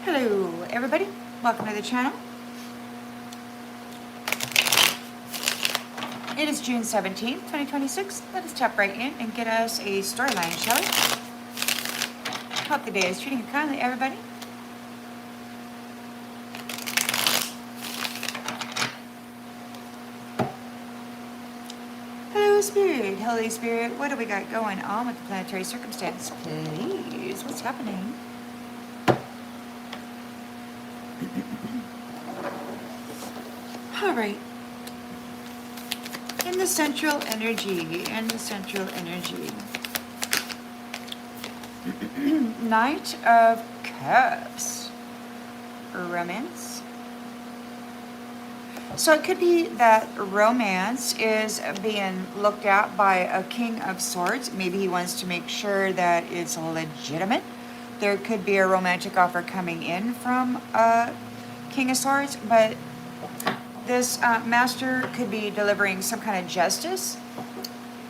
Hello everybody, welcome to the channel. It is June 17th, 2026. Let us tap right in and get us a storyline, shall we? Hope the day is treating you kindly, everybody. Hello Spirit, Holy Spirit, what do we got going on with the planetary circumstance? Please, what's happening? All right. In the central energy, Knight of Cups, romance. So it could be that romance is being looked at by a King of Swords. Maybe he wants to make sure that it's legitimate. There could be a romantic offer coming in from a King of Swords, but this master could be delivering some kind of justice.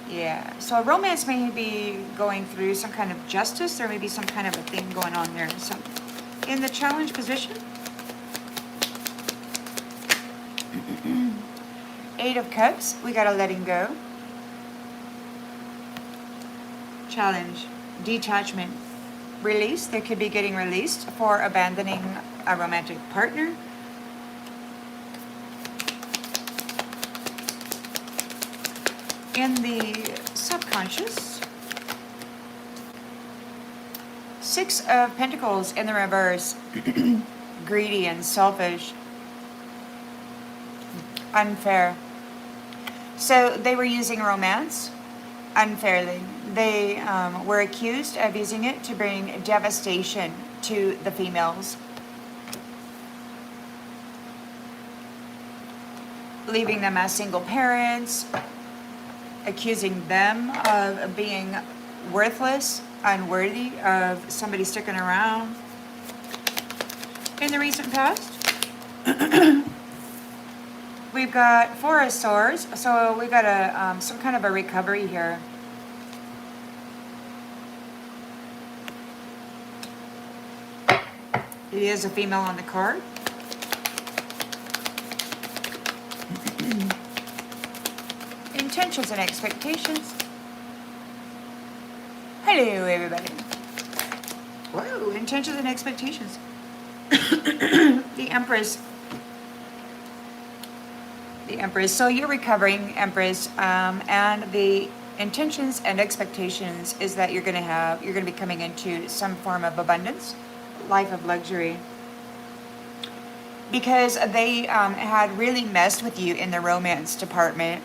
Yeah, so a romance may be going through some kind of justice. There may be some kind of a thing going on there. So in the challenge position, Eight of Cups, we got a letting go. Challenge, detachment, release. There could be getting released for abandoning a romantic partner. In the subconscious, Six of Pentacles in the reverse, greedy and selfish, unfair. So they were using romance unfairly. They were accused of using it to bring devastation to the females, leaving them as single parents, accusing them of being worthless, unworthy of somebody sticking around. In the recent past, we've got Four of Swords, so we've got a some kind of a recovery here. It is a female on the card. Intentions and expectations. Hello, everybody. Whoa, intentions and expectations. The Empress. The Empress. So you're recovering, Empress, and the intentions and expectations is that you're going to be coming into some form of abundance, life of luxury, because they had really messed with you in the romance department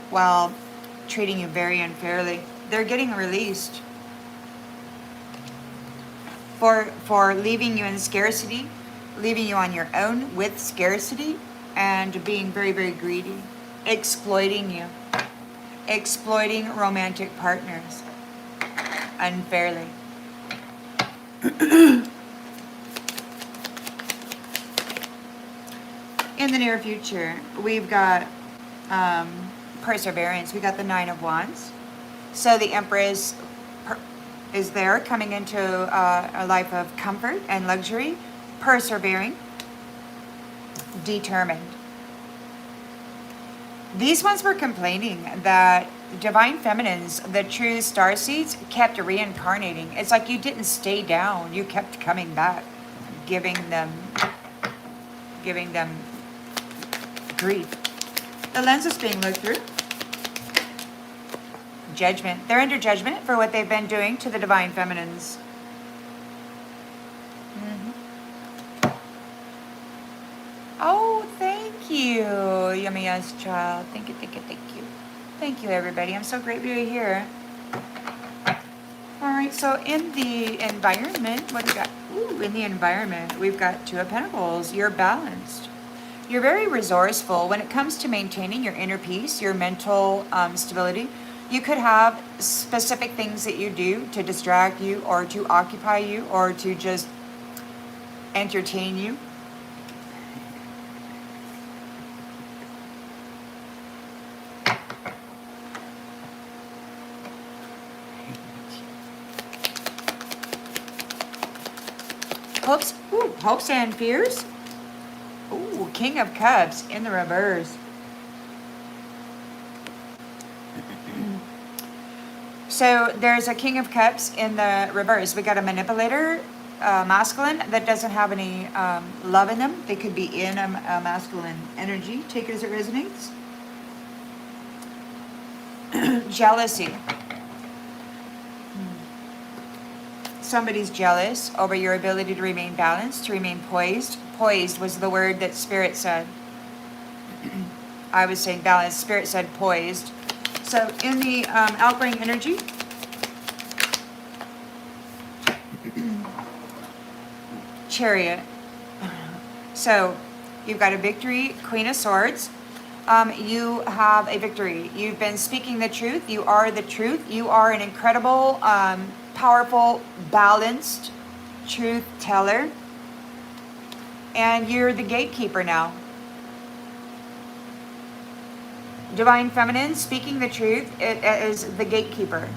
while treating you very unfairly. They're getting released for leaving you in scarcity, leaving you on your own with scarcity, and being very, very greedy, exploiting you, exploiting romantic partners unfairly. In the near future, we've got perseverance. We got the Nine of Wands. So the Empress is there, coming into a life of comfort and luxury, persevering, determined. These ones were complaining that divine feminines, the true star seeds, kept reincarnating. It's like you didn't stay down. You kept coming back, giving them grief. The lens is being looked through. Judgment. They're under judgment for what they've been doing to the divine feminines. Oh, thank you, Yummy Yes Child. Thank you, thank you, thank you. Thank you, everybody. I'm so grateful you're here. All right, so in the environment, what do we got? Ooh, in the environment, we've got Two of Pentacles. You're balanced. You're very resourceful when it comes to maintaining your inner peace, your mental stability. You could have specific things that you do to distract you or to occupy you or to just entertain you. Hopes and fears. Ooh, King of Cups in the reverse. So there's a King of Cups in the reverse. We got a manipulator, masculine, that doesn't have any love in them. They could be in a masculine energy. Take it as it resonates. Jealousy. Somebody's jealous over your ability to remain balanced, to remain poised. Poised was the word that Spirit said. I was saying balanced. Spirit said poised. So in the outgoing energy, Chariot. So you've got a victory, Queen of Swords. You have a victory. You've been speaking the truth. You are the truth. You are an incredible, powerful, balanced truth teller. And you're the gatekeeper now. Divine Feminine, speaking the truth, it is the gatekeeper.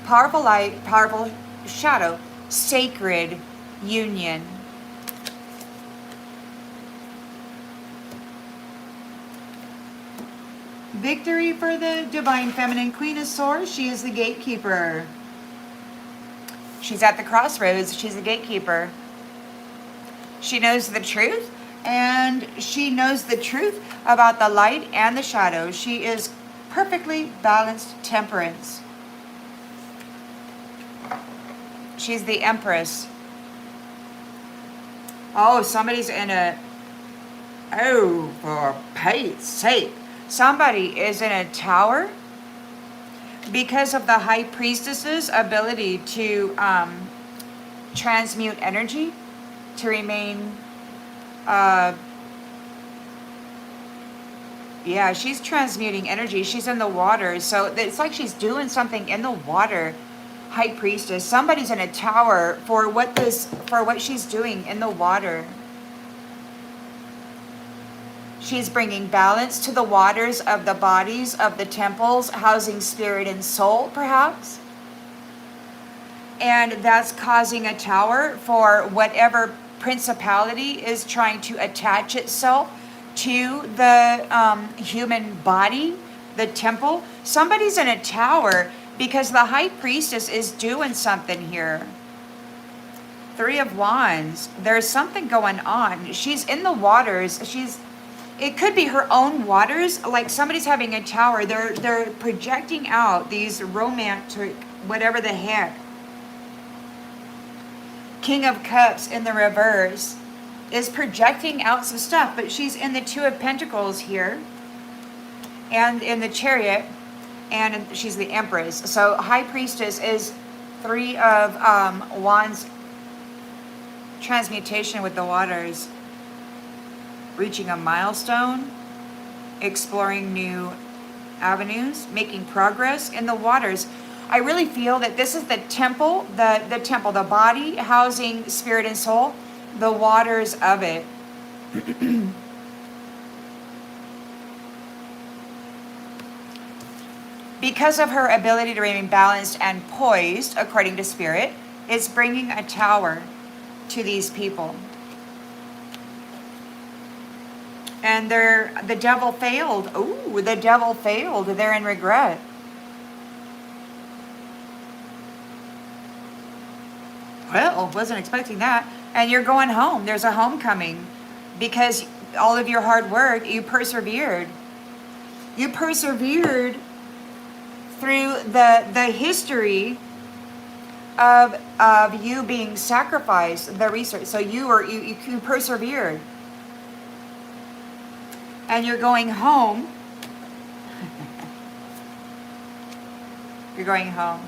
Powerful light, powerful shadow, sacred union. Victory for the Divine Feminine, Queen of Swords. She is the gatekeeper. She's at the crossroads. She's the gatekeeper. She knows the truth, and she knows the truth about the light and the shadow. She is perfectly balanced temperance. She's the Empress. Oh, somebody's in a... Oh, for Pete's sake. Somebody is in a tower because of the High Priestess's ability to transmute energy, to remain... yeah, she's transmuting energy. She's in the water. So it's like she's doing something in the water. High Priestess. Somebody's in a tower for what she's doing in the water. She's bringing balance to the waters of the bodies of the temples, housing spirit and soul, perhaps. And that's causing a tower for whatever principality is trying to attach itself to the human body, the temple. Somebody's in a tower because the High Priestess is doing something here. Three of Wands. There's something going on. She's in the waters. It could be her own waters. Like somebody's having a tower. They're projecting out these romantic, whatever the heck. King of Cups in the reverse is projecting out some stuff, but she's in the Two of Pentacles here and in the Chariot, and she's the Empress. So High Priestess is Three of Wands, transmutation with the waters, reaching a milestone, exploring new avenues, making progress in the waters. I really feel that this is the temple, the temple, the body housing spirit and soul, the waters of it. Because of her ability to remain balanced and poised, according to Spirit, it's bringing a tower to these people. And the devil failed. Ooh, the devil failed. They're in regret. Well, wasn't expecting that. And you're going home. There's a homecoming. Because all of your hard work, you persevered. You persevered through the history of you being sacrificed, the research. So you persevered. And you're going home. You're going home.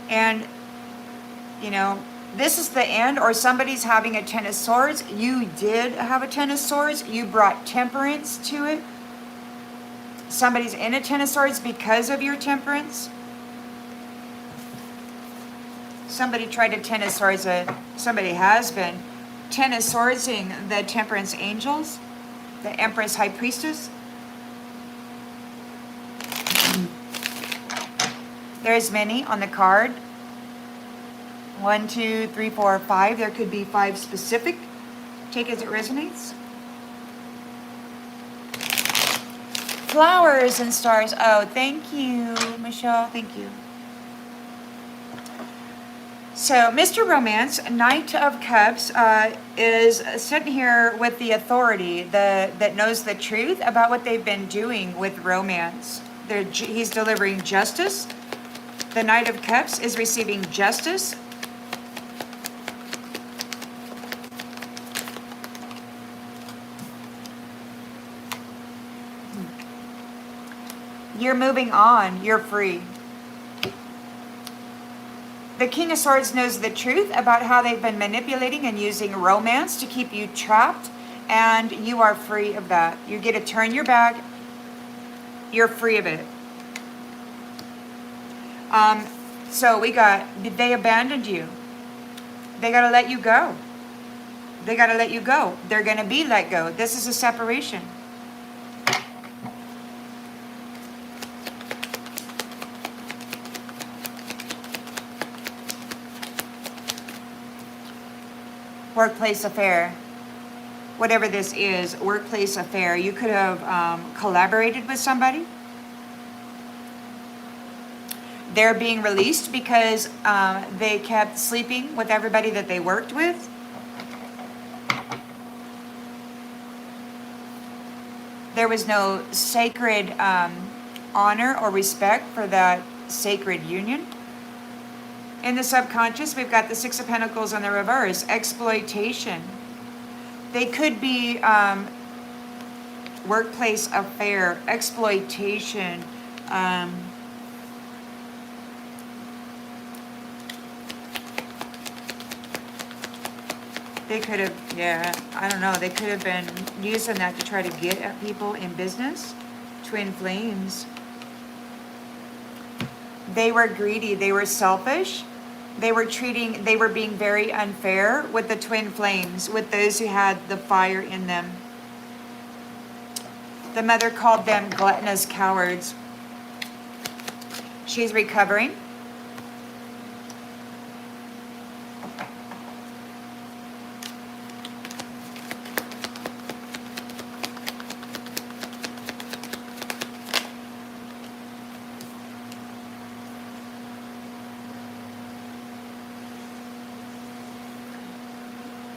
And, you know, this is the end, or somebody's having a Ten of Swords. You did have a Ten of Swords. You brought temperance to it. Somebody's in a Ten of Swords because of your temperance. Somebody tried a Ten of Swords. Somebody has been Ten of Swordsing the Temperance Angels, the Empress, High Priestess. There's many on the card. 1, 2, 3, 4, 5. There could be 5 specific. Take as it resonates. Flowers and stars. Oh, thank you, Michelle. Thank you. So, Mr. Romance, Knight of Cups, is sitting here with the authority that knows the truth about what they've been doing with romance. He's delivering justice. The Knight of Cups is receiving justice. You're moving on. You're free. The King of Swords knows the truth about how they've been manipulating and using romance to keep you trapped, and you are free of that. You get to turn your back. You're free of it. So we got, they abandoned you. They got to let you go. They got to let you go. They're going to be let go. This is a separation. Workplace affair. Whatever this is, workplace affair. You could have collaborated with somebody. They're being released because they kept sleeping with everybody that they worked with. There was no sacred honor or respect for that sacred union. In the subconscious, we've got the Six of Pentacles on the reverse. Exploitation. They could be workplace affair, exploitation. They could have, yeah, I don't know. They could have been using that to try to get at people in business. Twin flames. They were greedy. They were selfish. They were being very unfair with the twin flames, with those who had the fire in them. The mother called them gluttonous cowards. She's recovering.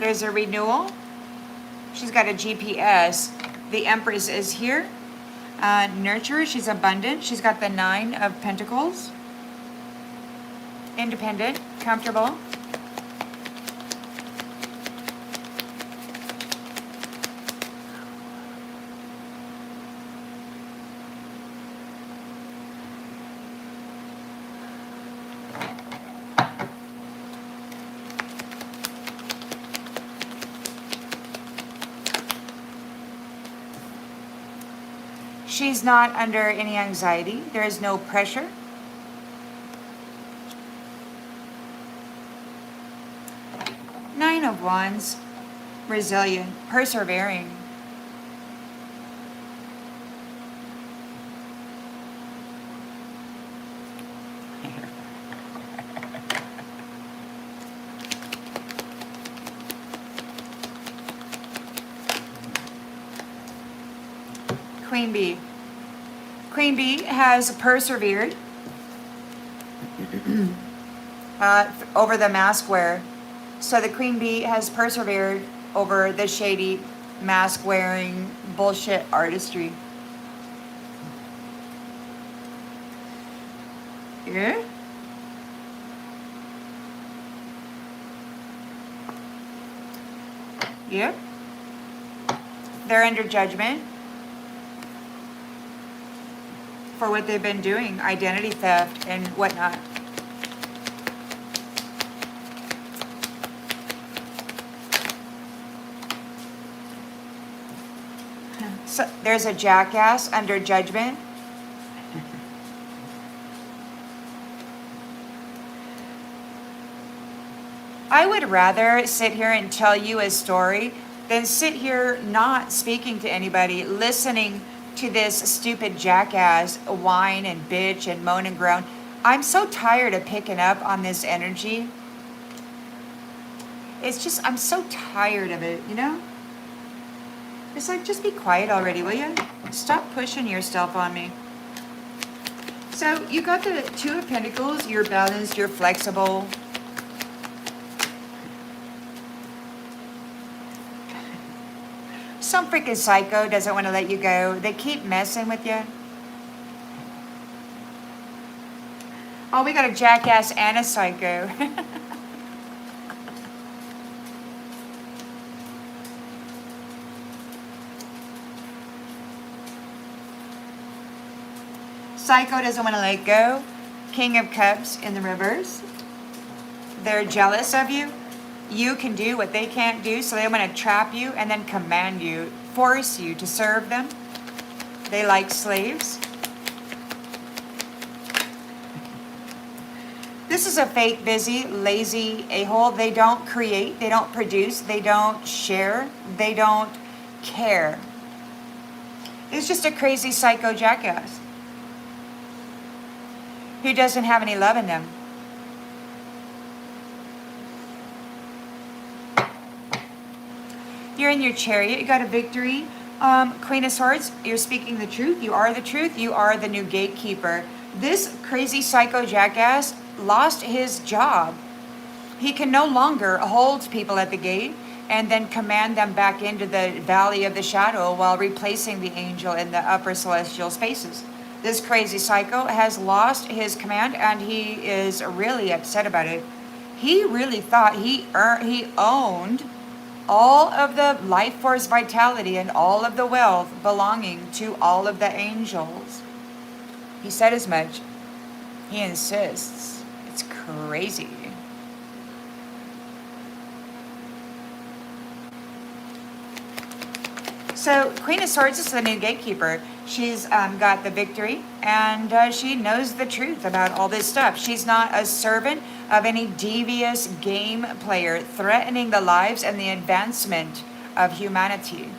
There's a renewal. She's got a GPS. The Empress is here. Nurturer, she's abundant. She's got the 9 of Pentacles. Independent, comfortable. She's not under any anxiety. There is no pressure. Nine of Wands. Resilient. Persevering. Queen Bee. Queen Bee has persevered over the mask wear. So the Queen Bee has persevered over the shady mask wearing bullshit artistry. Yeah? Yep. They're under judgment for what they've been doing, identity theft and whatnot. So there's a jackass under judgment. I would rather sit here and tell you a story than sit here not speaking to anybody, listening to this stupid jackass whine and bitch and moan and groan. I'm so tired of picking up on this energy. It's just, I'm so tired of it, you know? It's like, just be quiet already, will you? Stop pushing yourself on me. So you got the Two of Pentacles. You're balanced, you're flexible. Some freaking psycho doesn't want to let you go. They keep messing with you. Oh, we got a jackass and a psycho. Psycho doesn't want to let go. King of Cups in the reverse. They're jealous of you. You can do what they can't do, so they want to trap you and then command you, force you to serve them. They like slaves. This is a fake, busy, lazy a-hole. They don't create, they don't produce, they don't share, they don't care. It's just a crazy psycho jackass who doesn't have any love in them. You're in your chariot. You got a victory. Queen of Swords, you're speaking the truth. You are the truth. You are the new gatekeeper. This crazy psycho jackass lost his job. He can no longer hold people at the gate and then command them back into the valley of the shadow while replacing the angel in the upper celestial spaces. This crazy psycho has lost his command and he is really upset about it. He really thought he owned all of the life force vitality and all of the wealth belonging to all of the angels. He said as much. He insists. It's crazy. So Queen of Swords is the new gatekeeper. She's got the victory, and she knows the truth about all this stuff. She's not a servant of any devious game player threatening the lives and the advancement of humanity.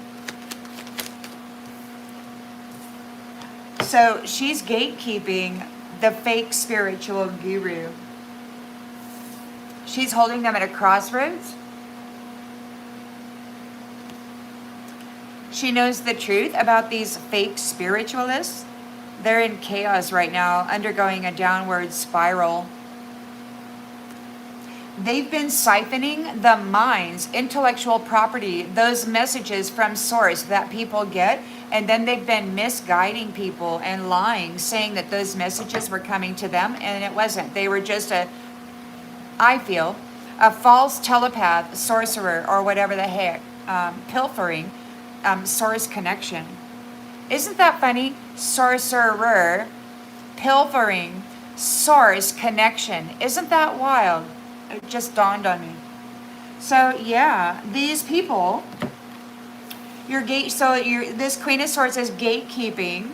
So she's gatekeeping the fake spiritual guru. She's holding them at a crossroads. She knows the truth about these fake spiritualists. They're in chaos right now, undergoing a downward spiral. They've been siphoning the mind's intellectual property, those messages from source that people get, and then they've been misguiding people and lying, saying that those messages were coming to them, and it wasn't. They were just I feel, a false telepath, sorcerer, or whatever the heck, pilfering, source connection. Isn't that funny? Sorcerer, pilfering, source connection. Isn't that wild? It just dawned on me. So yeah, these people, this Queen of Swords is gatekeeping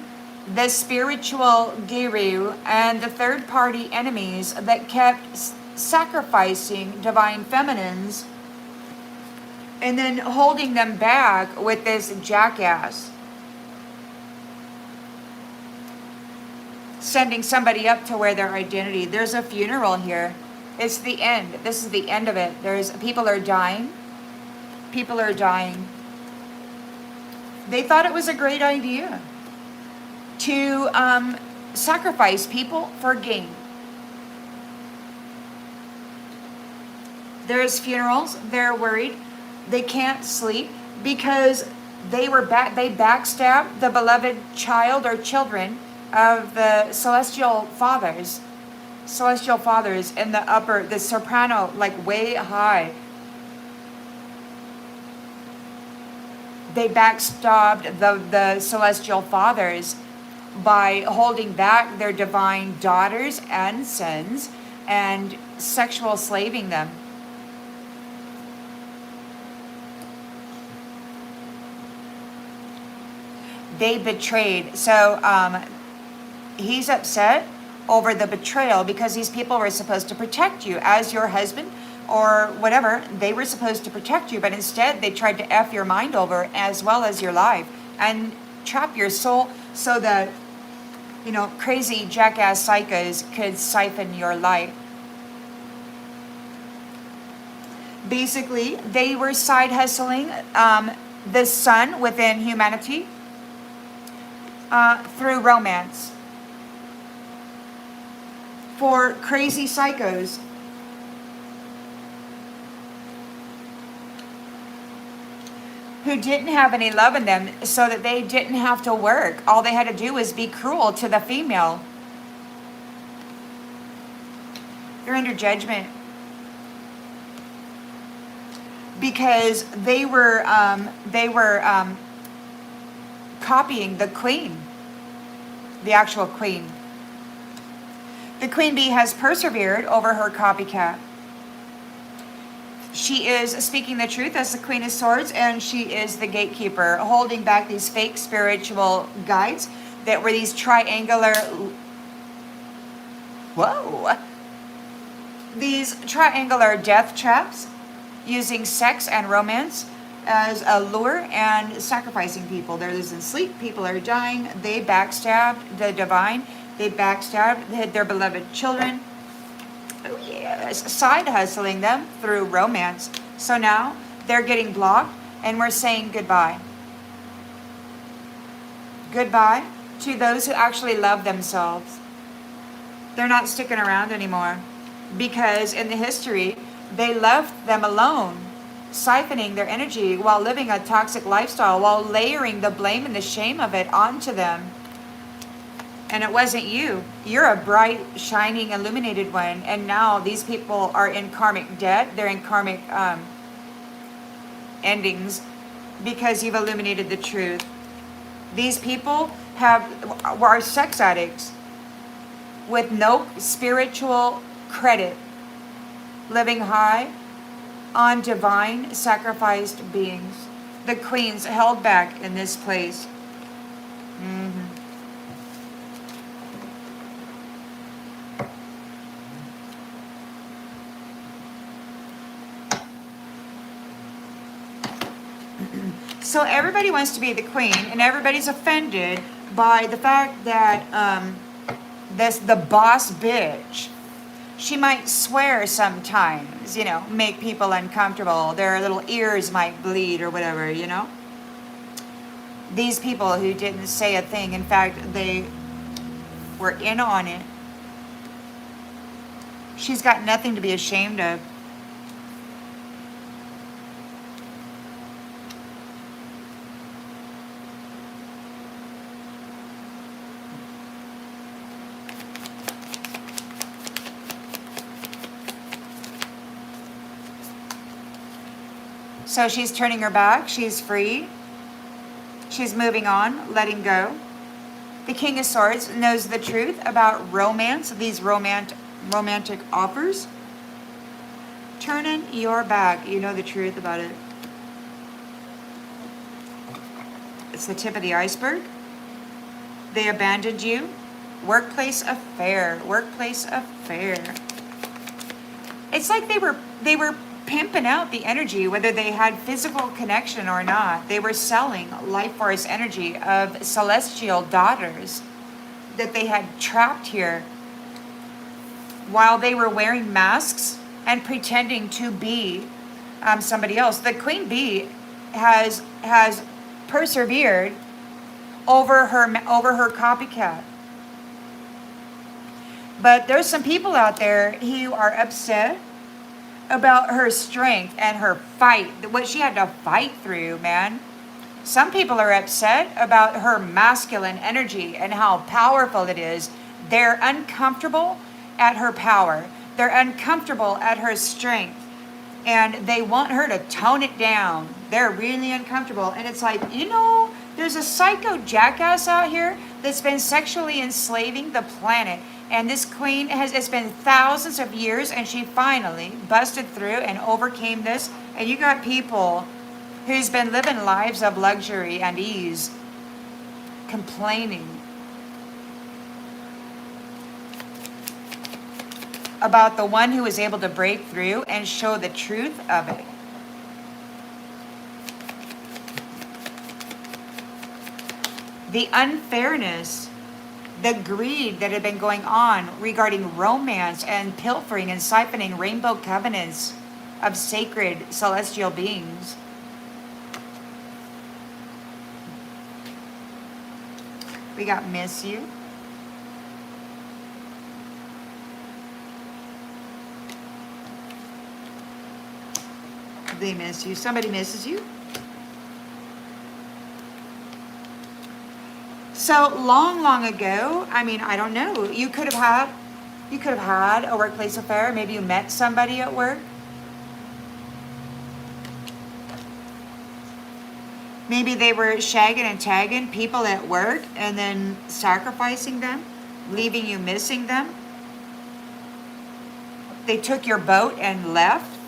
the spiritual guru and the third party enemies that kept sacrificing divine feminines and then holding them back with this jackass. Sending somebody up to wear their identity. There's a funeral here. It's the end. This is the end of it. People are dying. People are dying. They thought it was a great idea to sacrifice people for gain. There's funerals. They're worried. They can't sleep because they backstabbed the beloved child or children of the celestial fathers in the soprano, like way high. They backstabbed the celestial fathers by holding back their divine daughters and sons and sexual slaving them. They betrayed. So he's upset over the betrayal because these people were supposed to protect you as your husband or whatever. They were supposed to protect you, but instead they tried to F your mind over as well as your life and trap your soul so that you know, crazy jackass psychos could siphon your life. Basically, they were side hustling the sun within humanity through romance. For crazy psychos who didn't have any love in them, so that they didn't have to work. All they had to do was be cruel to the female. They're under judgment. Because they were copying the queen, the actual queen. The queen bee has persevered over her copycat. She is speaking the truth as the Queen of Swords, and she is the gatekeeper, holding back these fake spiritual guides that were these triangular... Whoa! These triangular death traps, using sex and romance as a lure and sacrificing people. They're losing sleep, people are dying, they backstabbed the divine, they backstabbed their beloved children. Oh yes, side hustling them through romance. So now they're getting blocked and we're saying goodbye. Goodbye to those who actually love themselves. They're not sticking around anymore because in the history, they left them alone, siphoning their energy while living a toxic lifestyle, while layering the blame and the shame of it onto them. And it wasn't you. You're a bright, shining, illuminated one. And now these people are in karmic debt. They're in karmic endings because you've illuminated the truth. These people are sex addicts with no spiritual credit, living high on divine sacrificed beings. The queens held back in this place. So everybody wants to be the queen, and everybody's offended by the fact that the boss bitch, she might swear sometimes, you know, make people uncomfortable. Their little ears might bleed or whatever, you know. These people who didn't say a thing, in fact, they were in on it. She's got nothing to be ashamed of. So she's turning her back. She's free. She's moving on, letting go. The King of Swords knows the truth about romance, these romantic offers. Turning your back. You know the truth about it. It's the tip of the iceberg. They abandoned you. Workplace affair. Workplace affair. It's like they were pimping out the energy, whether they had physical connection or not. They were selling life force energy of celestial daughters that they had trapped here while they were wearing masks and pretending to be somebody else. The queen bee has persevered over her copycat. But there's some people out there who are upset about her strength and her fight, what she had to fight through, man. Some people are upset about her masculine energy and how powerful it is. They're uncomfortable at her power. They're uncomfortable at her strength. And they want her to tone it down. They're really uncomfortable. And it's like, you know, there's a psycho jackass out here that's been sexually enslaving the planet. And this queen it's been thousands of years, and she finally busted through and overcame this. And you got people who's been living lives of luxury and ease, complaining about the one who was able to break through and show the truth of it. The unfairness the greed that had been going on regarding romance and pilfering and siphoning rainbow covenants of sacred celestial beings. We got miss you. They miss you. Somebody misses you. So long ago, I mean, I don't know. You could have had a workplace affair. Maybe you met somebody at work. Maybe they were shagging and tagging people at work and then sacrificing them, leaving you missing them. They took your boat and left.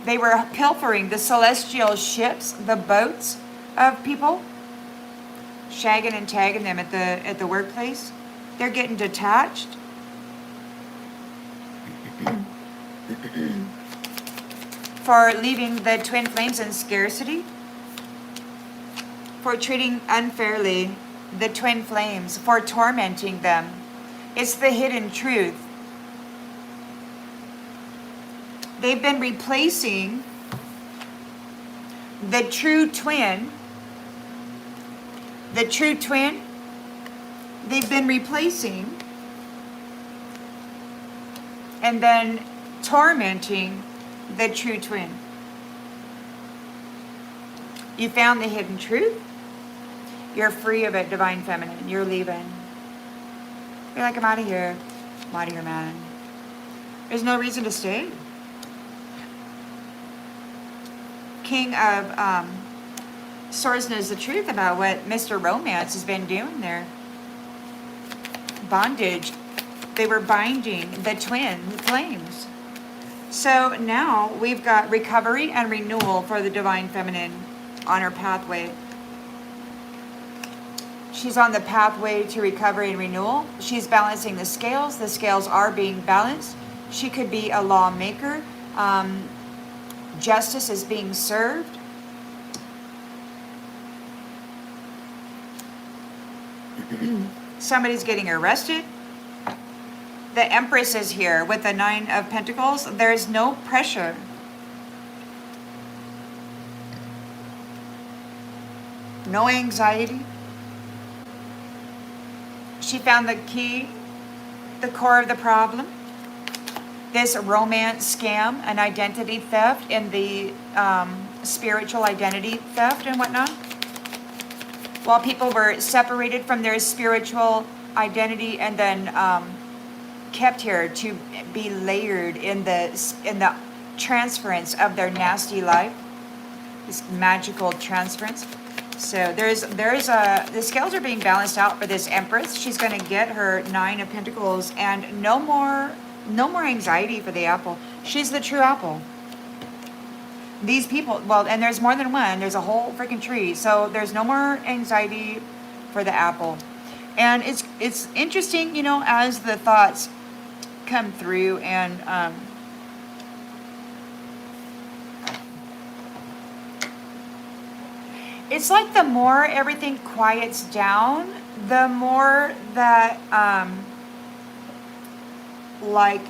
They were pilfering the celestial ships, the boats of people, shagging and tagging them at the workplace. They're getting detached. For leaving the twin flames in scarcity. For treating unfairly the twin flames, for tormenting them. It's the hidden truth. They've been replacing the true twin. The true twin, they've been replacing and then tormenting the true twin. You found the hidden truth. You're free of it, divine feminine. You're leaving. You're like, I'm out of here. I'm out of here, man. There's no reason to stay. King of Swords knows the truth about what Mr. Romance has been doing there. Bondage. They were binding the twin flames. So now we've got recovery and renewal for the divine feminine on her pathway. She's on the pathway to recovery and renewal. She's balancing the scales. The scales are being balanced. She could be a lawmaker. Justice is being served. Somebody's getting arrested. The Empress is here with the 9 of Pentacles. There's no pressure. No anxiety. She found the key, the core of the problem. This romance scam, an identity theft, and the spiritual identity theft and whatnot. While people were separated from their spiritual identity and then kept here to be layered in the transference of their nasty life, this magical transference. So the scales are being balanced out for this Empress. She's going to get her 9 of Pentacles and no more anxiety for the apple. She's the true apple. These people, well, and there's more than one. There's a whole freaking tree. So there's no more anxiety for the apple. And it's interesting, you know, as the thoughts come through and it's like the more everything quiets down, the more that like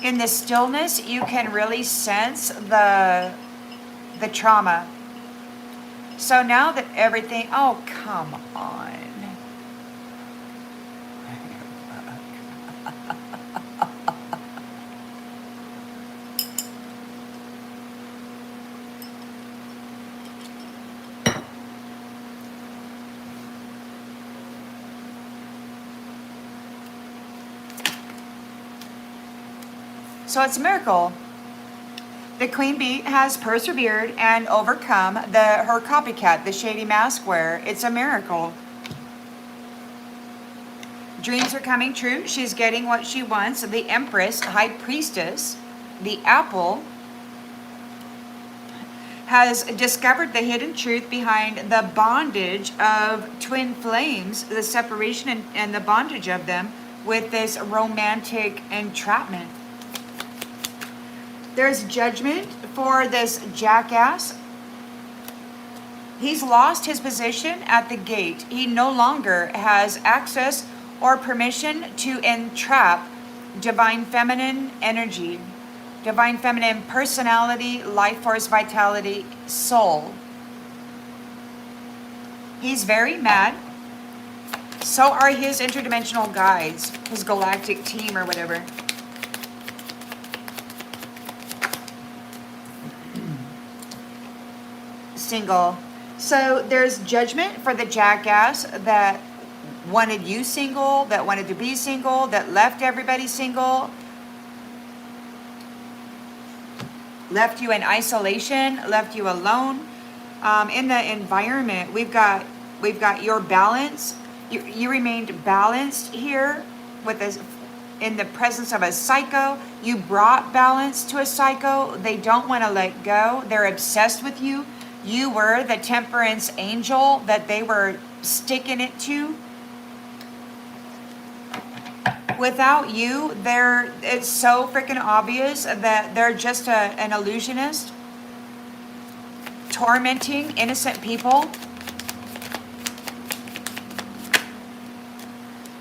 in the stillness you can really sense the trauma. So now that everything, oh come on. So it's a miracle. The Queen Bee has persevered and overcome her copycat, the shady mask wearer. It's a miracle. Dreams are coming true. She's getting what she wants. The Empress, High Priestess, the apple, has discovered the hidden truth behind the bondage of twin flames, the separation and the bondage of them with this romantic entrapment. There's judgment for this jackass. He's lost his position at the gate. He no longer has access or permission to entrap divine feminine energy, divine feminine personality, life force, vitality, soul. He's very mad. So are his interdimensional guides, his galactic team or whatever. Single. So there's judgment for the jackass that wanted you single, that wanted to be single, that left everybody single, left you in isolation, left you alone. In the environment, we've got your balance. You remained balanced here with this, in the presence of a psycho. You brought balance to a psycho. They don't want to let go. They're obsessed with you. You were the temperance angel that they were sticking it to. Without you, it's so freaking obvious that they're just an illusionist, tormenting innocent people.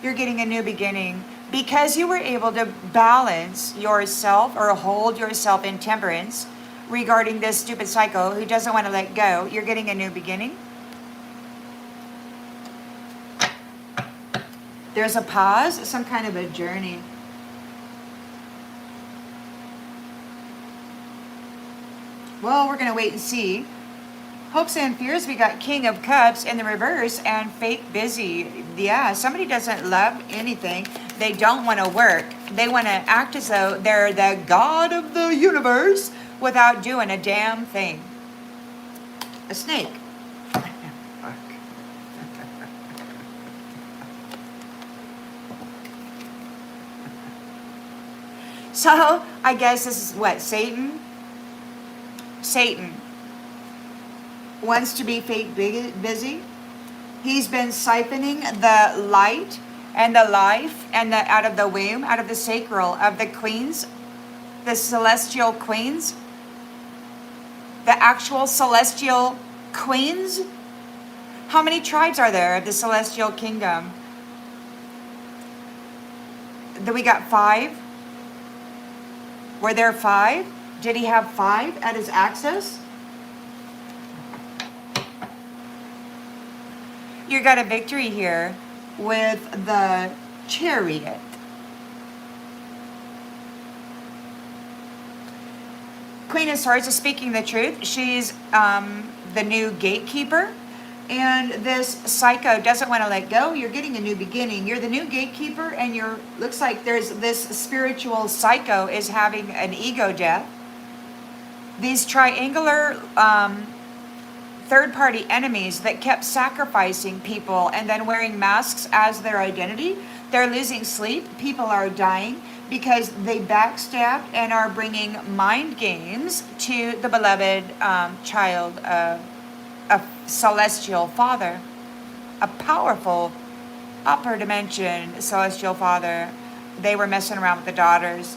You're getting a new beginning. Because you were able to balance yourself or hold yourself in temperance regarding this stupid psycho who doesn't want to let go, you're getting a new beginning. There's a pause, some kind of a journey. Well, we're going to wait and see. Hopes and fears, we got King of Cups in the reverse and fake busy. Yeah, somebody doesn't love anything. They don't want to work. They want to act as though they're the god of the universe without doing a damn thing. A snake. So, I guess this is what, Satan? Satan wants to be fake busy. He's been siphoning the light and the life and out of the womb, out of the sacral of the queens, the celestial queens, the actual celestial queens. How many tribes are there of the celestial kingdom? We got 5. Were there 5? Did he have 5 at his access? You got a victory here with the Chariot. Queen of Swords is speaking the truth. She's the new gatekeeper. And this psycho doesn't want to let go. You're getting a new beginning. You're the new gatekeeper, and looks like there's this spiritual psycho is having an ego death. These triangular third-party enemies that kept sacrificing people and then wearing masks as their identity, they're losing sleep. People are dying because they backstabbed and are bringing mind games to the beloved child of a celestial father, a powerful upper dimension celestial father. They were messing around with the daughters.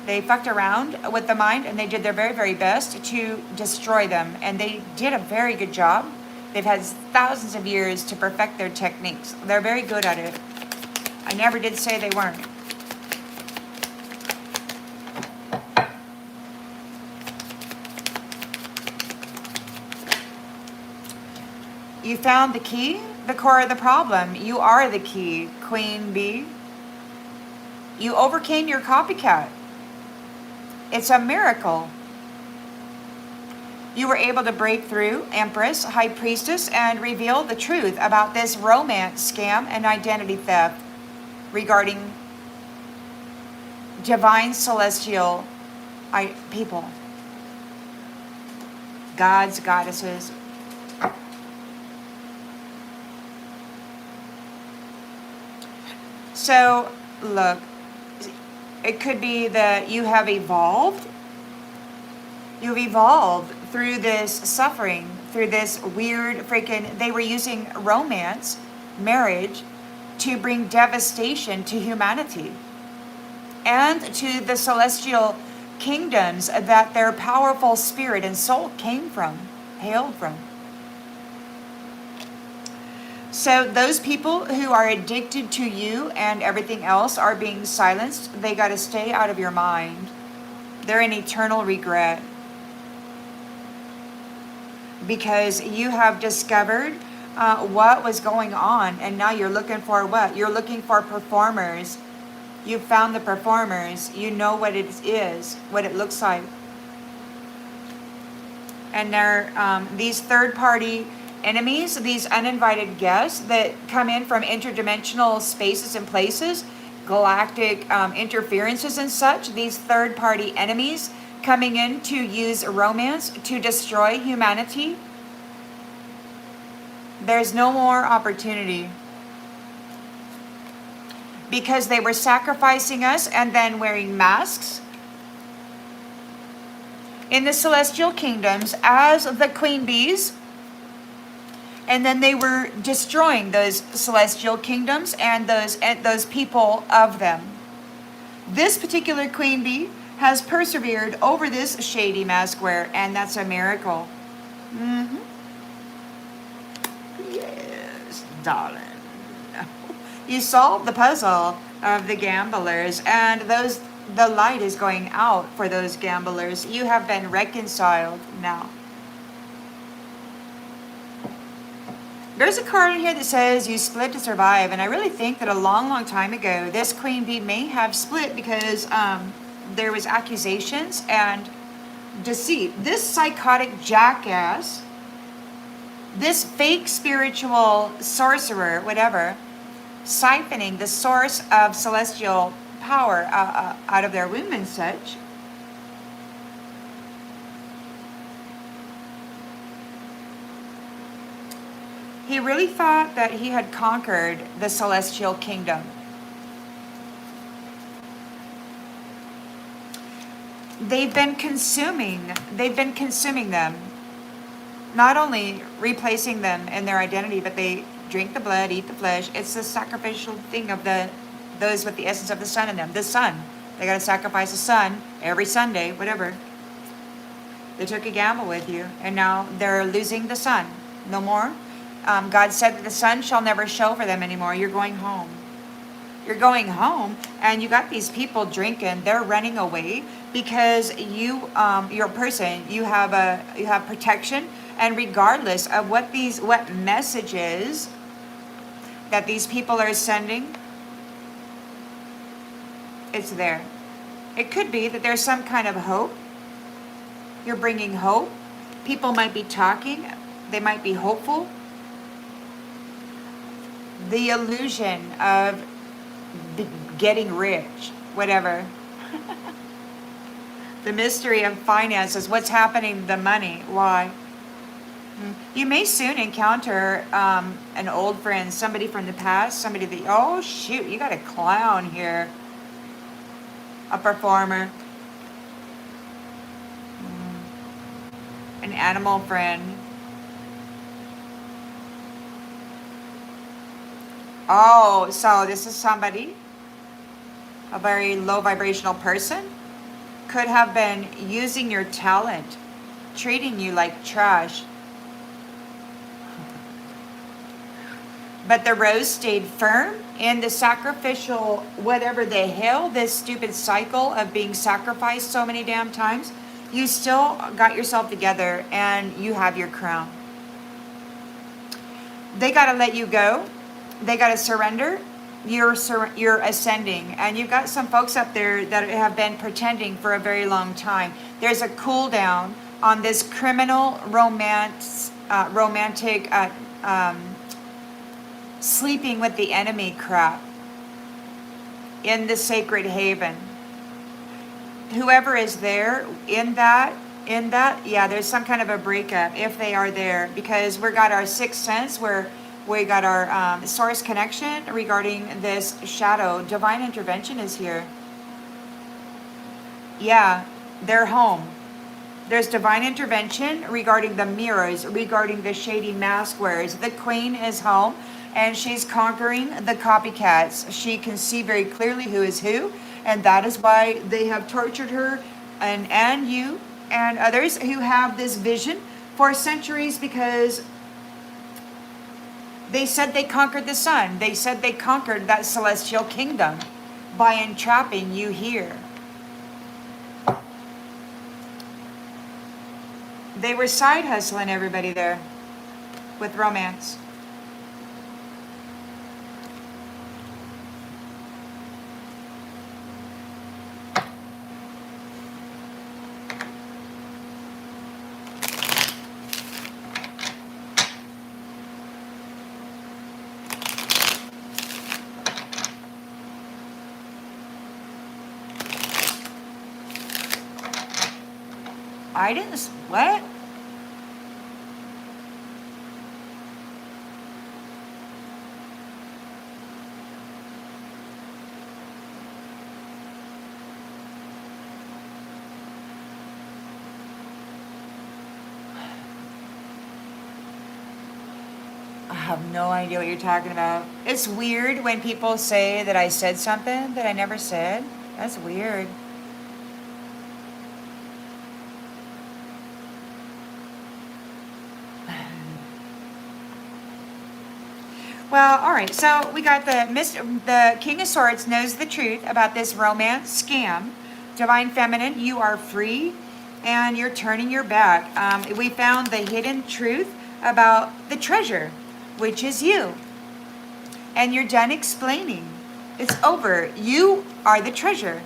They fucked around with the mind, and they did their very, very best to destroy them. And they did a very good job. They've had thousands of years to perfect their techniques. They're very good at it. I never did say they weren't. You found the key, the core of the problem. You are the key, Queen Bee. You overcame your copycat. It's a miracle. You were able to break through, Empress, High Priestess, and reveal the truth about this romance scam and identity theft regarding divine celestial people. Gods, goddesses. So, look, it could be that you have evolved. You've evolved through this suffering, through this weird freaking... They were using romance, marriage, to bring devastation to humanity and to the celestial kingdoms that their powerful spirit and soul hailed from. So those people who are addicted to you and everything else are being silenced. They got to stay out of your mind. They're in eternal regret. Because you have discovered what was going on, and now you're looking for what? You're looking for performers. You found the performers. You know what it is, what it looks like. And they're these third-party enemies, these uninvited guests that come in from interdimensional spaces and places, galactic interferences and such. These third-party enemies coming in to use romance to destroy humanity. There's no more opportunity. Because they were sacrificing us and then wearing masks in the celestial kingdoms as the queen bees. And then they were destroying those celestial kingdoms and those people of them. This particular queen bee has persevered over this shady mask wear, and that's a miracle. Yes, darling. You solved the puzzle of the gamblers, and the light is going out for those gamblers. You have been reconciled now. There's a card in here that says you split to survive, and I really think that a long, long time ago, this queen bee may have split because there was accusations and deceit. This psychotic jackass, this fake spiritual sorcerer, whatever, siphoning the source of celestial power out of their womb and such. He really thought that he had conquered the celestial kingdom. They've been consuming them. Not only replacing them in their identity, but they drink the blood, eat the flesh. It's the sacrificial thing of those with the essence of the sun in them. The sun. They got to sacrifice a sun every Sunday, whatever. They took a gamble with you, and now they're losing the sun. No more. God said that the sun shall never show for them anymore. You're going home. You're going home, and you got these people drinking. They're running away because you're a person. You have protection, and regardless of what messages that these people are sending, it's there. It could be that there's some kind of hope. You're bringing hope. People might be talking. They might be hopeful. The illusion of getting rich, whatever. The mystery of finances, what's happening to the money, why? You may soon encounter an old friend, somebody from the past, somebody that, oh shoot, you got a clown here. A performer. An animal friend. Oh, so this is somebody, a very low vibrational person, could have been using your talent, treating you like trash. But the rose stayed firm in the sacrificial, whatever the hell, this stupid cycle of being sacrificed so many damn times. You still got yourself together and you have your crown. They got to let you go. They got to surrender. You're ascending, and you've got some folks up there that have been pretending for a very long time. There's a cool down on this criminal romantic sleeping with the enemy crap in the sacred haven. Whoever is there in that, yeah, there's some kind of a breakup if they are there, because we got our sixth sense where we got our source connection regarding this shadow. Divine intervention is here. Yeah, they're home. There's divine intervention regarding the mirrors, regarding the shady mask wearers. The queen is home, and she's conquering the copycats. She can see very clearly who is who, and that is why they have tortured her and you and others who have this vision for centuries, because They said they conquered the sun. They said they conquered that celestial kingdom by entrapping you here. They were side hustling everybody there with romance. I didn't, what? I have no idea what you're talking about. It's weird when people say that I said something that I never said. That's weird. Well, all right. So we got the King of Swords knows the truth about this romance scam. Divine Feminine, you are free, and you're turning your back. We found the hidden truth about the treasure, which is you, and you're done explaining. It's over. You are the treasure.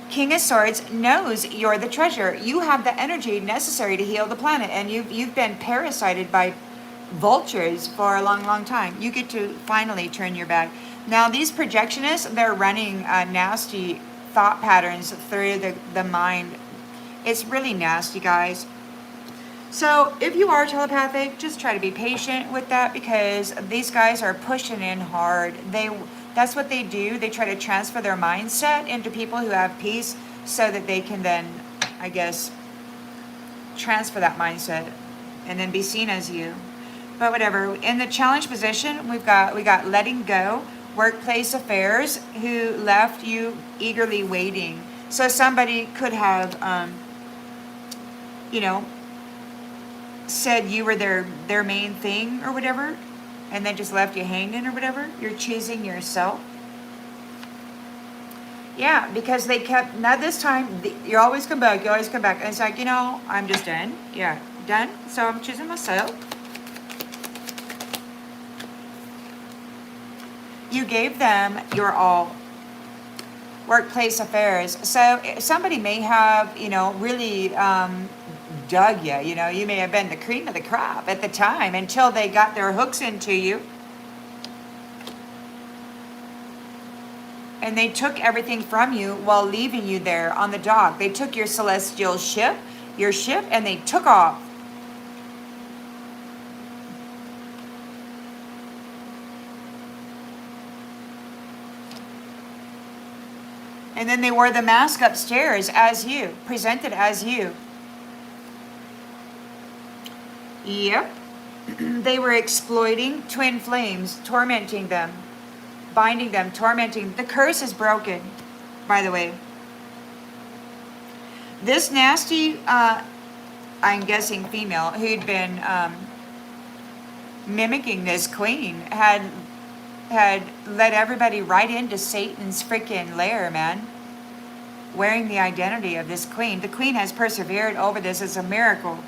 King of Swords knows you're the treasure. You have the energy necessary to heal the planet, and you've been parasited by vultures for a long, long time. You get to finally turn your back. Now, these projectionists, they're running nasty thought patterns through the mind. It's really nasty, guys. So if you are telepathic, just try to be patient with that, because these guys are pushing in hard. That's what they do. They try to transfer their mindset into people who have peace so that they can then, I guess, transfer that mindset and then be seen as you. But whatever. In the challenge position, we got letting go, workplace affairs, who left you eagerly waiting. So somebody could have, said you were their main thing or whatever, and then just left you hanging or whatever. You're choosing yourself. Yeah, because they kept, now this time, you always come back, you always come back. And it's like, I'm just done. Yeah, done. So I'm choosing myself. You gave them your all. Workplace affairs. So somebody may have, really dug you. You may have been the cream of the crop at the time until they got their hooks into you. And they took everything from you while leaving you there on the dock. They took your celestial ship, and they took off. And then they wore the mask upstairs as you, presented as you. Yep. They were exploiting twin flames, tormenting them, binding them, tormenting. The curse is broken, by the way. This nasty, I'm guessing female, who'd been mimicking this queen, had led everybody right into Satan's freaking lair, man. Wearing the identity of this queen. The queen has persevered over this. It's a miracle.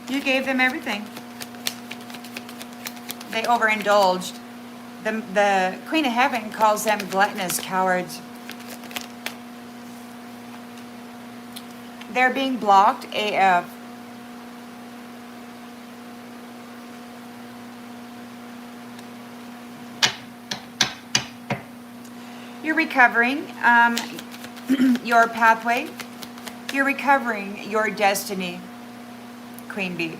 You gave them everything. They overindulged. The Queen of Heaven calls them gluttonous cowards. They're being blocked AF. You're recovering. your pathway. You're recovering your destiny, Queen Bee.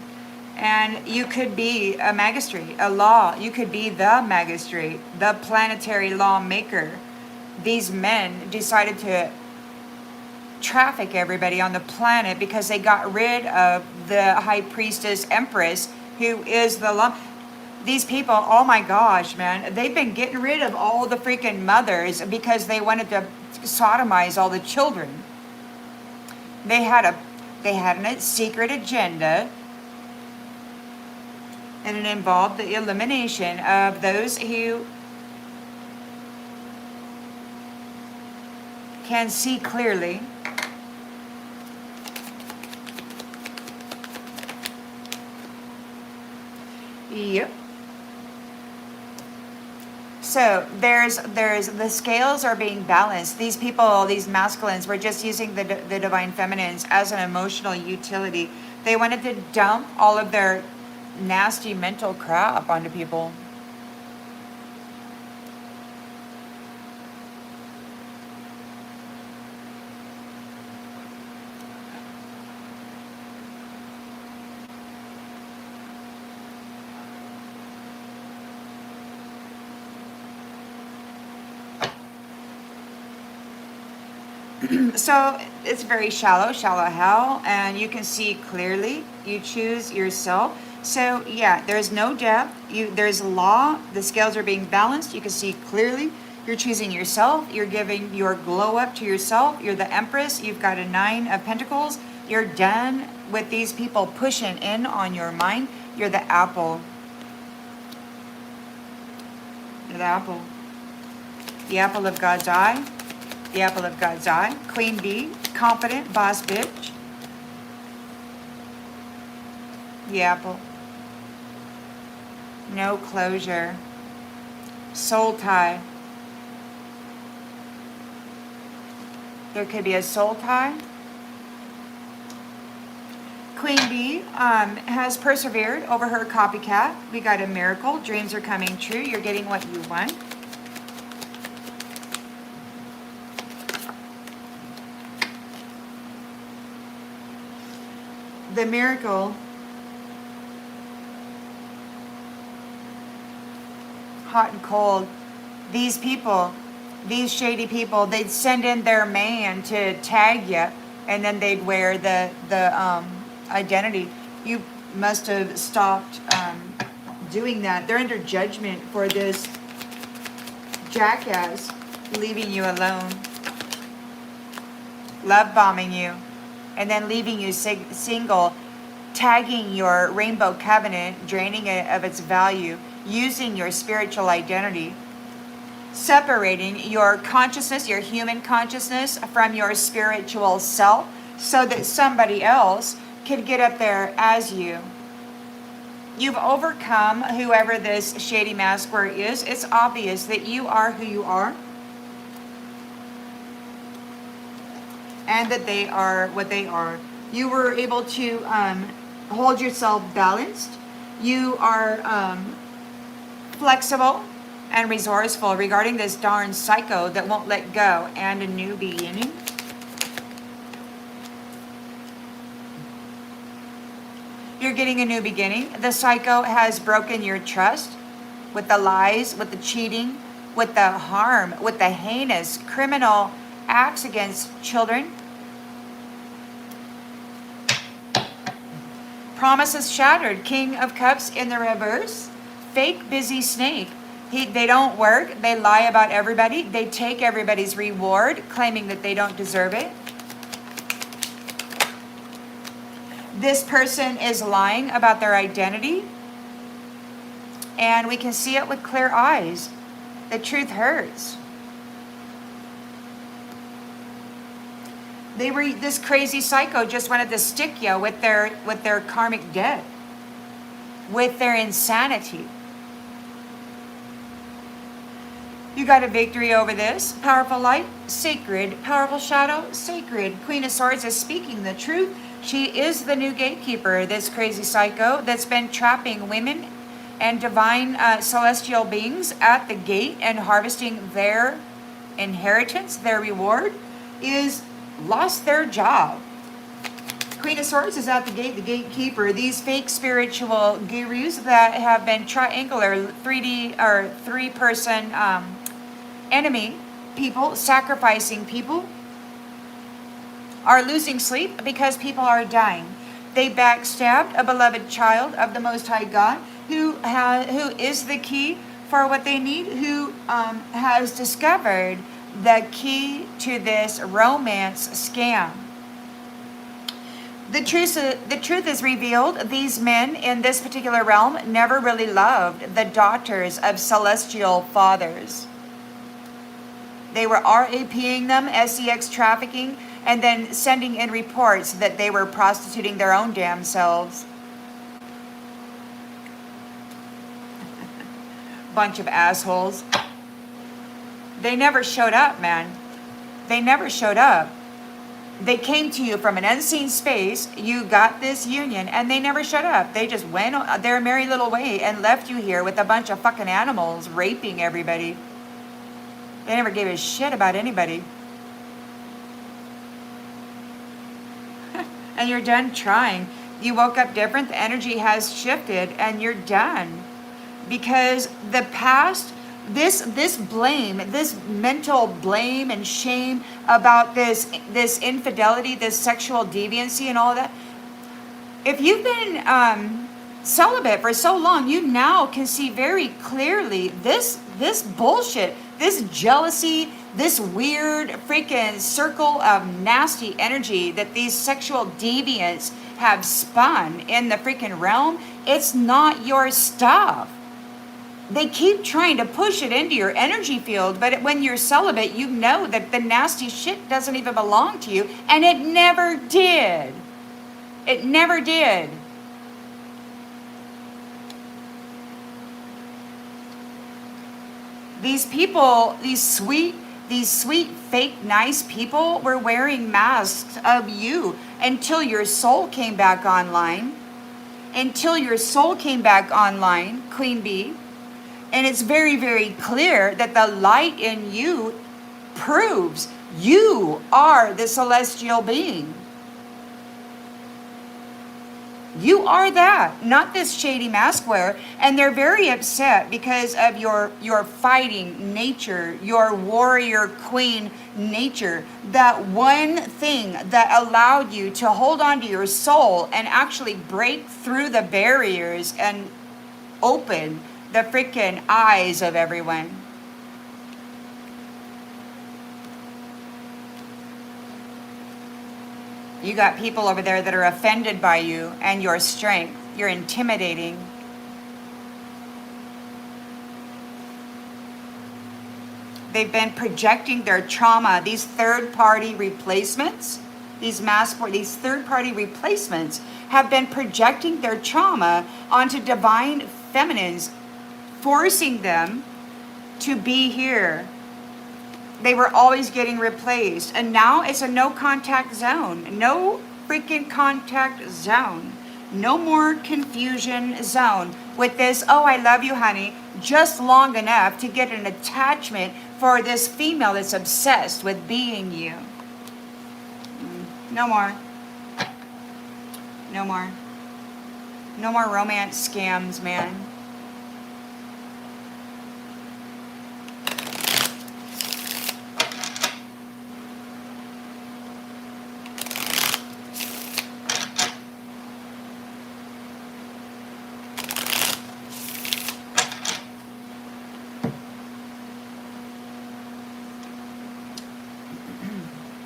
And you could be a magistrate, a law. You could be the magistrate, the planetary lawmaker. These men decided to traffic everybody on the planet because they got rid of the high priestess Empress, who is the law. These people, oh my gosh, man, they've been getting rid of all the freaking mothers because they wanted to sodomize all the children. They had a secret agenda, and it involved the elimination of those who can see clearly. Yep. So there's the scales are being balanced. These people, these masculines, were just using the divine feminines as an emotional utility. They wanted to dump all of their nasty mental crap onto people. So it's very shallow hell, and you can see clearly. You choose yourself. So yeah, there's no depth. There's law. The scales are being balanced. You can see clearly. You're choosing yourself. You're giving your glow up to yourself. You're the Empress. You've got a 9 of Pentacles. You're done with these people pushing in on your mind. You're the apple. You're the apple. The apple of God's eye. The apple of God's eye. Queen Bee. Confident. Boss bitch. The apple. No closure. Soul tie. There could be a soul tie. Queen Bee has persevered over her copycat. We got a miracle. Dreams are coming true. You're getting what you want. The miracle. Hot and cold. These people, these shady people, they'd send in their man to tag you, and then they'd wear the identity. You must have stopped doing that. They're under judgment for this jackass leaving you alone, love bombing you, and then leaving you single, tagging your rainbow covenant, draining it of its value, using your spiritual identity, separating your consciousness, your human consciousness, from your spiritual self, so that somebody else could get up there as you. You've overcome whoever this shady masker is. It's obvious that you are who you are, and that they are what they are. You were able to hold yourself balanced. You are flexible and resourceful regarding this darn psycho that won't let go, and a new beginning. You're getting a new beginning. The psycho has broken your trust with the lies, with the cheating, with the harm, with the heinous criminal acts against children. Promises shattered. King of Cups in the reverse. Fake busy snake. They don't work. They lie about everybody. They take everybody's reward, claiming that they don't deserve it. This person is lying about their identity, and we can see it with clear eyes. The truth hurts. This crazy psycho just wanted to stick you with their karmic debt, with their insanity. You got a victory over this. Powerful light, sacred. Powerful shadow, sacred. Queen of Swords is speaking the truth. She is the new gatekeeper, this crazy psycho that's been trapping women and divine celestial beings at the gate and harvesting their inheritance, their reward. is lost their job. Queen of Swords is at the gate, the gatekeeper. These fake spiritual gurus that have been triangular, 3D or three-person enemy people, sacrificing people, are losing sleep because people are dying. They backstabbed a beloved child of the Most High God who is the key for what they need, who has discovered the key to this romance scam. The truth is revealed. These men in this particular realm never really loved the daughters of celestial fathers. They were RAPing them, SEX trafficking, and then sending in reports that they were prostituting their own damn selves. Bunch of assholes. They never showed up, man. They never showed up. They came to you from an unseen space. You got this union, and they never showed up. They just went their merry little way and left you here with a bunch of fucking animals raping everybody. They never gave a shit about anybody. And you're done trying. You woke up different. The energy has shifted, and you're done. Because the past, this blame, this mental blame and shame about this infidelity, this sexual deviancy and all of that. If you've been celibate for so long, you now can see very clearly this bullshit, this jealousy, this weird freaking circle of nasty energy that these sexual deviants have spun in the freaking realm. It's not your stuff. They keep trying to push it into your energy field, but when you're celibate, you know that the nasty shit doesn't even belong to you, and it never did. It never did. These people, these sweet, fake, nice people were wearing masks of you until your soul came back online. Until your soul came back online, Queen Bee. And it's very, very clear that the light in you proves you are the celestial being. You are that, not this shady mask wearer. And they're very upset because of your fighting nature, your warrior queen nature. That one thing that allowed you to hold on to your soul and actually break through the barriers and open the freaking eyes of everyone. You got people over there that are offended by you and your strength. You're intimidating. They've been projecting their trauma. These third-party replacements, these third-party replacements have been projecting their trauma onto divine feminines, forcing them to be here. They were always getting replaced. And now it's a no contact zone. No freaking contact zone. No more confusion zone with this, oh, I love you, honey, just long enough to get an attachment for this female that's obsessed with being you. No more. No more. No more romance scams, man.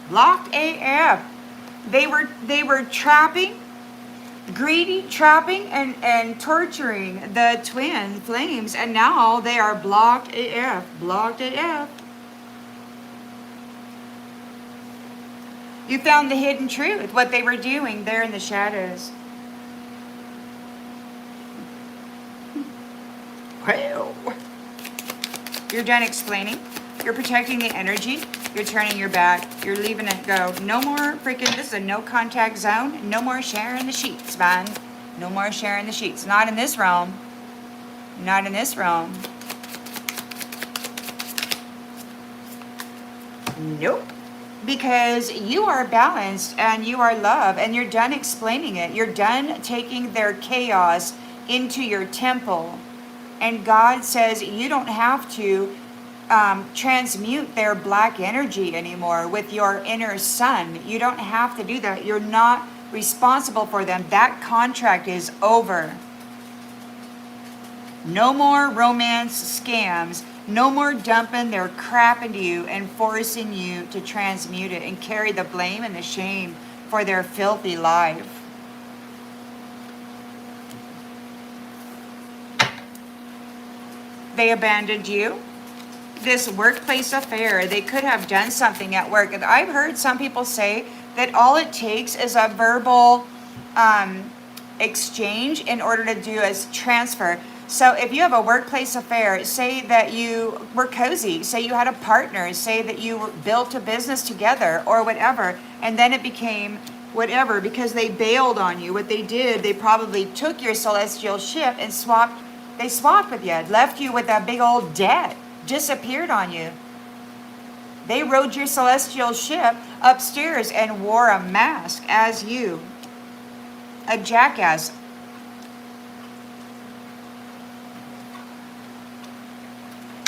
Locked AF. They were trapping, greedy, trapping, and torturing the twin flames, and now they are blocked AF. Blocked AF. You found the hidden truth, what they were doing there in the shadows. Well, you're done explaining. You're protecting the energy. You're turning your back. You're leaving it go. No more freaking, this is a no contact zone. No more sharing the sheets, man. No more sharing the sheets. Not in this realm. Not in this realm. Nope. because you are balanced and you are love, and you're done explaining it. You're done taking their chaos into your temple. And God says you don't have to transmute their black energy anymore with your inner sun. You don't have to do that. You're not responsible for them. That contract is over. No more romance scams. No more dumping their crap into you and forcing you to transmute it and carry the blame and the shame for their filthy life. They abandoned you. This workplace affair, they could have done something at work. And I've heard some people say that all it takes is a verbal exchange in order to do a transfer. So if you have a workplace affair, say that you were cozy, say you had a partner, say that you built a business together or whatever, and then it became whatever because they bailed on you. What they did, they probably took your celestial ship and swapped with you, left you with that big old debt, disappeared on you. They rode your celestial ship upstairs and wore a mask as you, a jackass.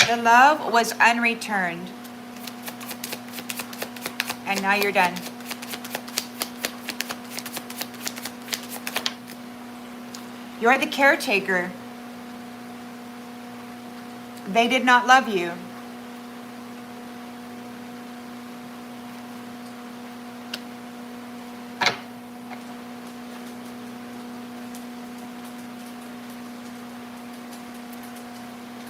The love was unreturned. And now you're done. You're the caretaker. They did not love you.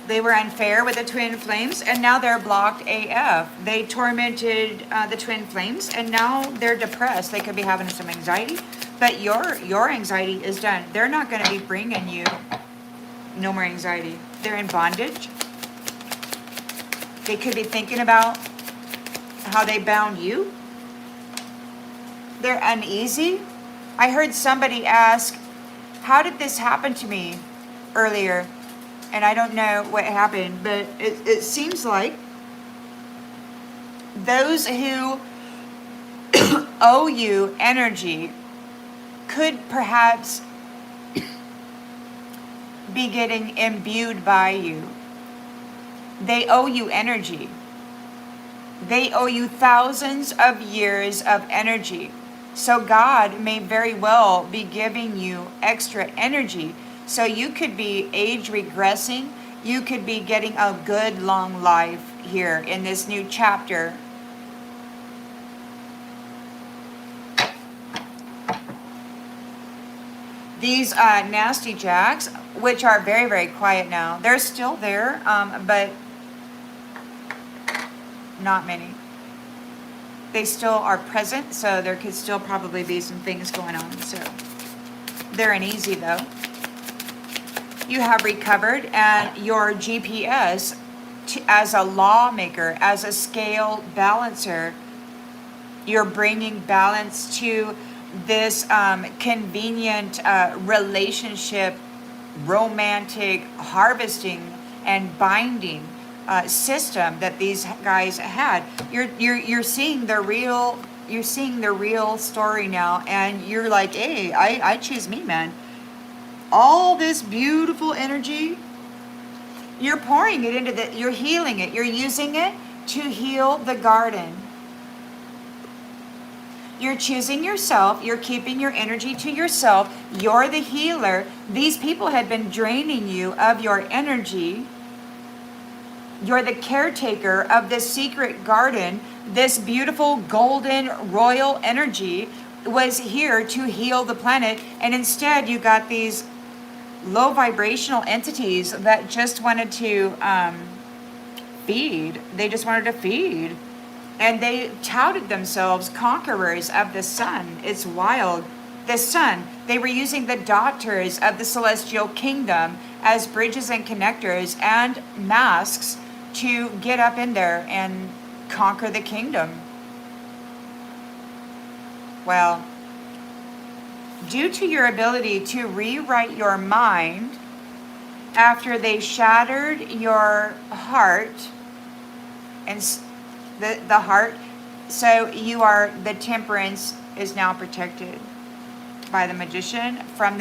They were unfair with the twin flames, and now they're blocked AF. They tormented the twin flames, and now they're depressed. They could be having some anxiety, but your anxiety is done. They're not going to be bringing you no more anxiety. They're in bondage. They could be thinking about how they bound you. They're uneasy. I heard somebody ask, how did this happen to me earlier? And I don't know what happened, but it seems like those who owe you energy could perhaps be getting imbued by you. They owe you energy. They owe you thousands of years of energy. So God may very well be giving you extra energy. So you could be age regressing. You could be getting a good long life here in this new chapter. These nasty jacks, which are very, very quiet now, they're still there, but not many. They still are present, so there could still probably be some things going on. So they're uneasy though. You have recovered, and your GPS as a lawmaker, as a scale balancer, you're bringing balance to this convenient relationship, romantic harvesting and binding system that these guys had. You're seeing the real. You're seeing the real story now, and you're like, hey, I choose me, man. All this beautiful energy, you're pouring it into you're healing it. You're using it to heal the garden. You're choosing yourself. You're keeping your energy to yourself. You're the healer. These people had been draining you of your energy. You're the caretaker of this secret garden. This beautiful golden royal energy was here to heal the planet. And instead you got these low vibrational entities that just wanted to feed. They just wanted to feed. And they touted themselves conquerors of the sun. It's wild. The sun. They were using the daughters of the celestial kingdom as bridges and connectors and masks to get up in there and conquer the kingdom. Well, due to your ability to rewrite your mind after they shattered your heart, and the heart So you are, the temperance is now protected by the magician, from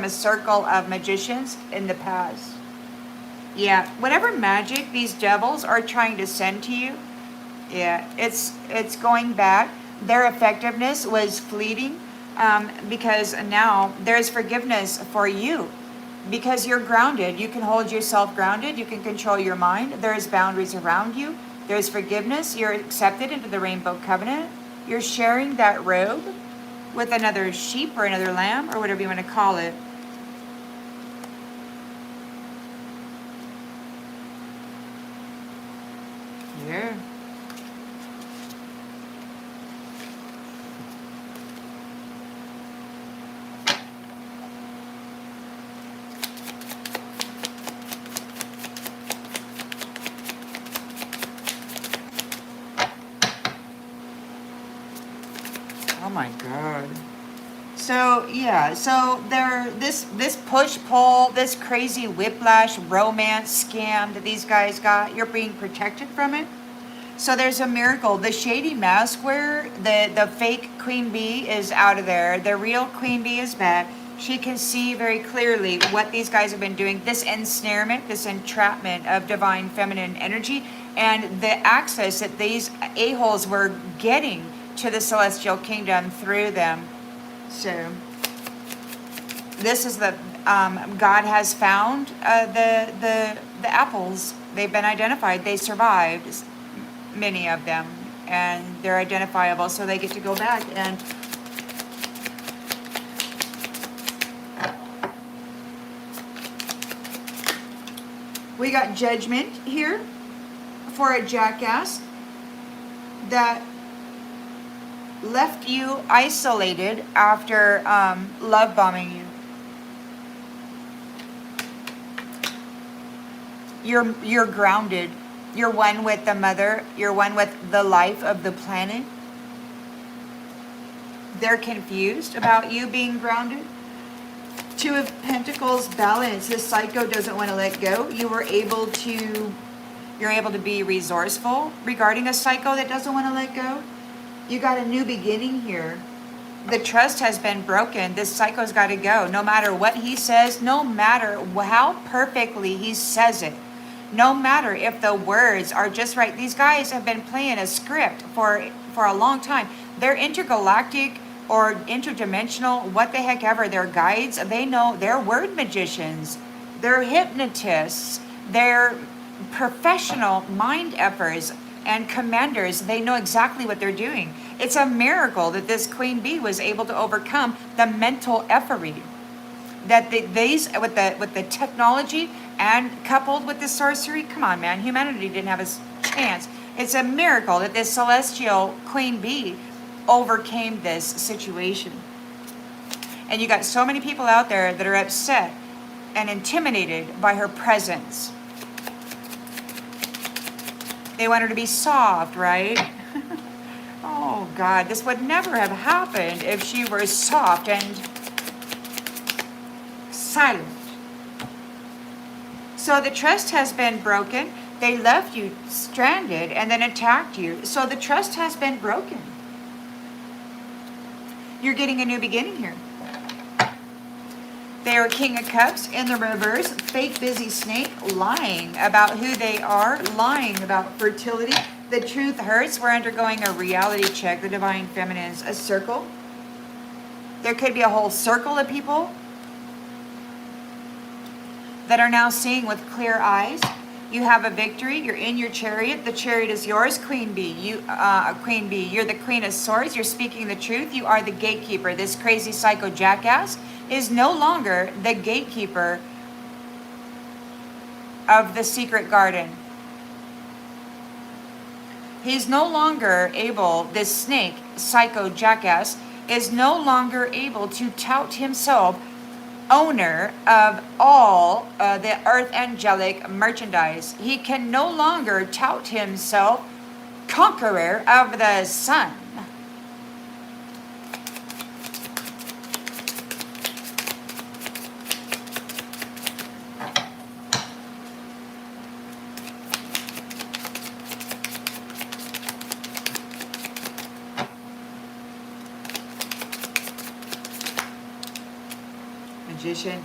a circle of magicians in the past. Yeah, whatever magic these devils are trying to send to you, yeah, it's going back. Their effectiveness was fleeting, because now there's forgiveness for you because you're grounded. You can hold yourself grounded. You can control your mind. There's boundaries around you. There's forgiveness. You're accepted into the rainbow covenant. You're sharing that robe with another sheep or another lamb or whatever you want to call it. Yeah. Oh my God. So yeah, so this push pull, this crazy whiplash romance scam that these guys got, you're being protected from it. So there's a miracle. The shady mask wearer, the fake queen bee is out of there. The real queen bee is back. She can see very clearly what these guys have been doing. This ensnarement, this entrapment of divine feminine energy, and the access that these a-holes were getting to the celestial kingdom through them. So this is the God has found the apples. They've been identified. They survived, many of them, and they're identifiable. So they get to go back and we got judgment here for a jackass that left you isolated after love bombing you. You're grounded. You're one with the mother. You're one with the life of the planet. They're confused about you being grounded. Two of Pentacles, balance. This psycho doesn't want to let go. You're able to be resourceful regarding a psycho that doesn't want to let go. You got a new beginning here. The trust has been broken. This psycho's got to go. No matter what he says, no matter how perfectly he says it, no matter if the words are just right. These guys have been playing a script for a long time. They're intergalactic or interdimensional, what the heck ever. They're guides. They know. They're word magicians. They're hypnotists. They're professional mind effers and commanders. They know exactly what they're doing. It's a miracle that this queen bee was able to overcome the mental effery. That these with the technology and coupled with the sorcery, come on, man, humanity didn't have a chance. It's a miracle that this celestial queen bee overcame this situation. And you got so many people out there that are upset and intimidated by her presence. They want her to be soft, right? Oh God, this would never have happened if she were soft and silent. So the trust has been broken. They left you stranded and then attacked you. So the trust has been broken. You're getting a new beginning here. They are King of Cups in the reverse. Fake busy snake, lying about who they are, lying about fertility. The truth hurts. We're undergoing a reality check. The divine feminine is a circle. There could be a whole circle of people that are now seeing with clear eyes. You have a victory. You're in your chariot. The chariot is yours, Queen Bee. Queen Bee. You're the Queen of Swords. You're speaking the truth. You are the gatekeeper. This crazy psycho jackass is no longer the gatekeeper of the secret garden. He's no longer able, this snake, psycho jackass, is no longer able to tout himself owner of all the earth angelic merchandise. He can no longer tout himself conqueror of the sun. Magician.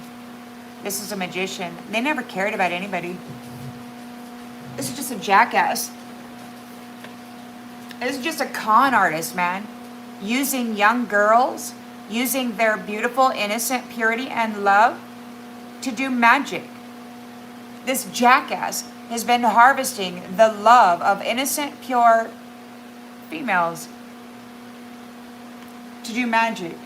This is a magician. They never cared about anybody. This is just a jackass. This is just a con artist, man. Using young girls, using their beautiful, innocent purity and love to do magic. This jackass has been harvesting the love of innocent, pure females to do magic.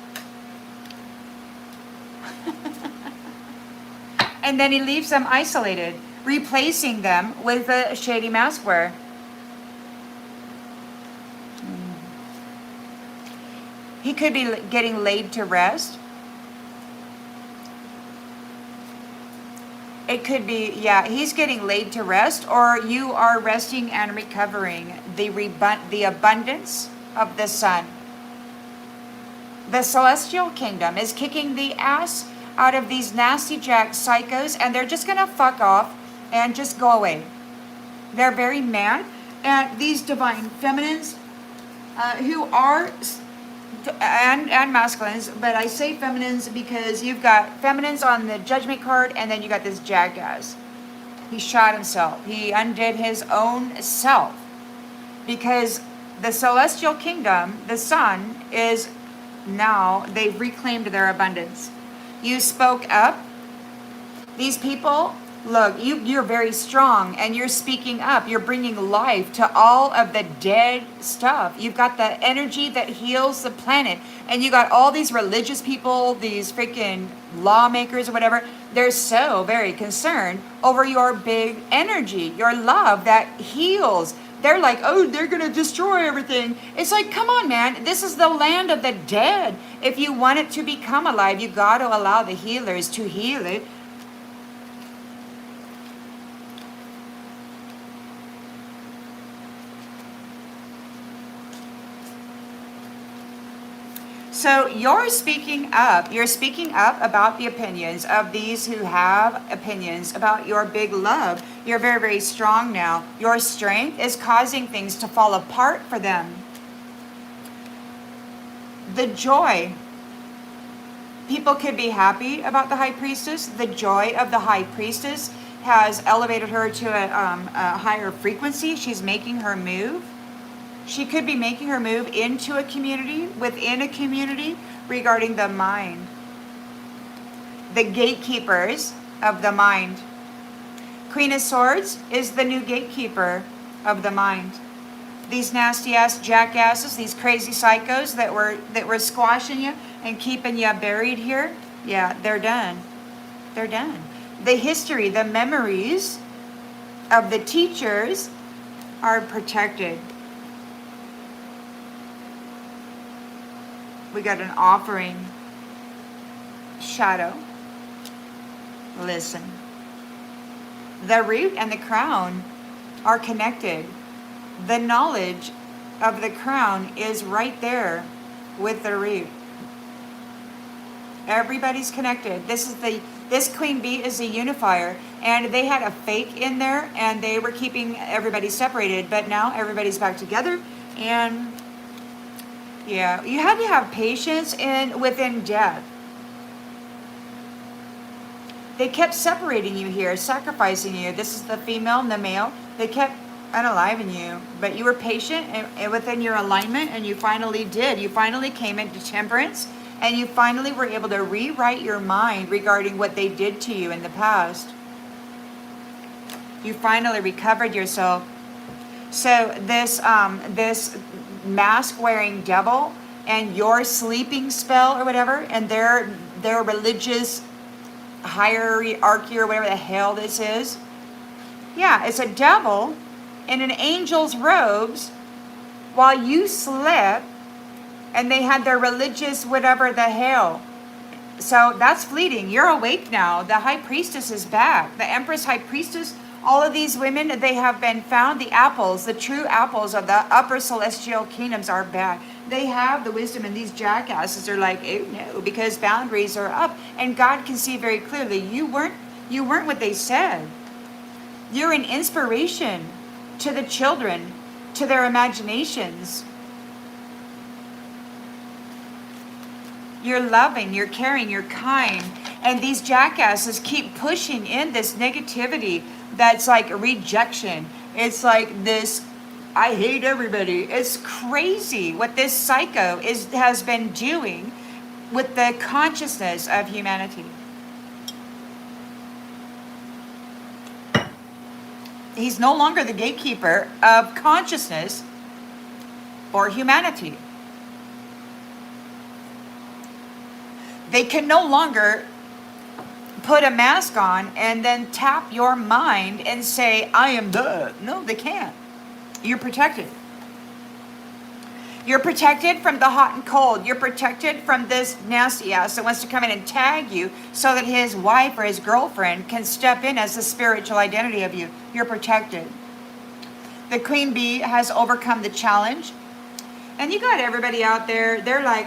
And then he leaves them isolated, replacing them with a shady mask wearer. He could be getting laid to rest. It could be, yeah, he's getting laid to rest, or you are resting and recovering the abundance of the sun. The celestial kingdom is kicking the ass out of these nasty jack psychos, and they're just gonna fuck off and just go away. They're very mad. And these divine feminines who are, and masculines, but I say feminines because you've got feminines on the judgment card, and then you got this jackass. He shot himself. He undid his own self. Because the celestial kingdom, the sun, is now, they've reclaimed their abundance. You spoke up. These people, look, you're very strong, and you're speaking up. You're bringing life to all of the dead stuff. You've got the energy that heals the planet, and you got all these religious people, these freaking lawmakers or whatever. They're so very concerned over your big energy, your love that heals. They're like, oh, they're going to destroy everything. It's like, come on, man. This is the land of the dead. If you want it to become alive, you got to allow the healers to heal it. So you're speaking up. You're speaking up about the opinions of these who have opinions about your big love. You're very, very strong now. Your strength is causing things to fall apart for them. The joy. People could be happy about the High Priestess. The joy of the High Priestess has elevated her to a higher frequency. She's making her move. She could be making her move into a community, within a community, regarding the mind. The gatekeepers of the mind. Queen of Swords is the new gatekeeper of the mind. These nasty ass jackasses, these crazy psychos that were squashing you and keeping you buried here, yeah, they're done. They're done. The history, the memories of the teachers are protected. We got an offering. Shadow. Listen. The root and the crown are connected. The knowledge of the crown is right there with the root. Everybody's connected. This queen bee is a unifier, and they had a fake in there, and they were keeping everybody separated, but now everybody's back together. And yeah, you had to have patience within death. They kept separating you here, sacrificing you. This is the female and the male. They kept unaliving you, but you were patient and within your alignment, and you finally did. You finally came into temperance, and you finally were able to rewrite your mind regarding what they did to you in the past. You finally recovered yourself. So this mask-wearing devil and your sleeping spell or whatever, and their religious hierarchy or whatever the hell this is. Yeah, it's a devil in an angel's robes while you slept, and they had their religious whatever the hell. So that's fleeting. You're awake now. The High Priestess is back. The Empress, High Priestess, all of these women, they have been found. The apples, the true apples of the upper celestial kingdoms are back. They have the wisdom, and these jackasses are like, oh no, because boundaries are up, and God can see very clearly you weren't what they said. You're an inspiration to the children, to their imaginations. You're loving, you're caring, you're kind. And these jackasses keep pushing in this negativity that's like a rejection. It's like this, I hate everybody. It's crazy what this psycho has been doing with the consciousness of humanity. He's no longer the gatekeeper of consciousness or humanity. They can no longer put a mask on and then tap your mind and say, I am the. No, they can't. You're protected. You're protected from the hot and cold. You're protected from this nasty ass that wants to come in and tag you so that his wife or his girlfriend can step in as the spiritual identity of you. You're protected. The queen bee has overcome the challenge. And you got everybody out there, they're like,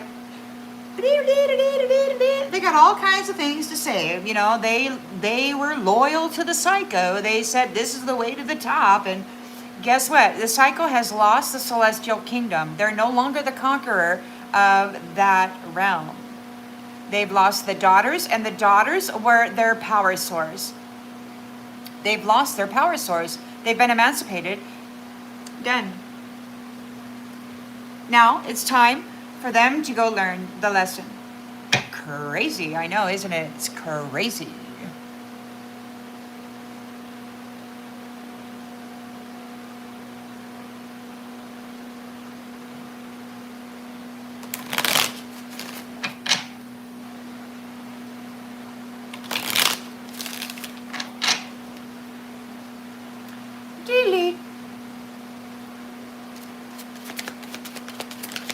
they got all kinds of things to say. You know, they were loyal to the psycho. They said this is the way to the top. And guess what? The psycho has lost the celestial kingdom. They're no longer the conqueror of that realm. They've lost the daughters, and the daughters were their power source. They've lost their power source. They've been emancipated. Done. Now it's time for them to go learn the lesson. Crazy, I know, isn't it? It's crazy. Delete.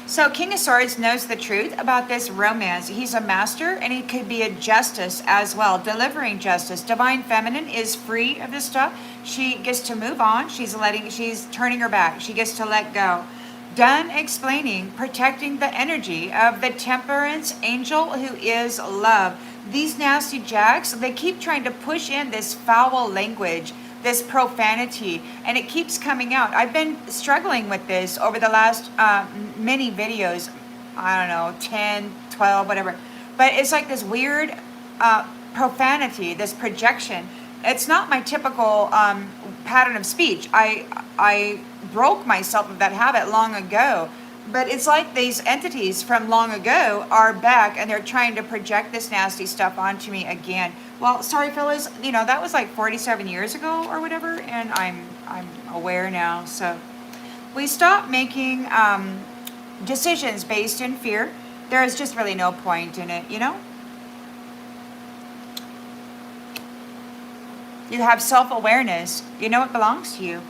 So King of Swords knows the truth about this romance. He's a master, and he could be a justice as well, delivering justice. Divine Feminine is free of this stuff. She gets to move on. She's turning her back. She gets to let go. Done explaining, protecting the energy of the Temperance Angel, who is love. These nasty jacks, they keep trying to push in this foul language, this profanity, and it keeps coming out. I've been struggling with this over the last many videos. I don't know, 10, 12, whatever. But it's like this weird profanity, this projection. It's not my typical pattern of speech. I broke myself of that habit long ago. But it's like these entities from long ago are back, and they're trying to project this nasty stuff onto me again. Well, sorry, fellas, you know, that was like 47 years ago or whatever, and I'm aware now. So we stop making decisions based in fear. There is just really no point in it, you know? You have self-awareness. You know what belongs to you.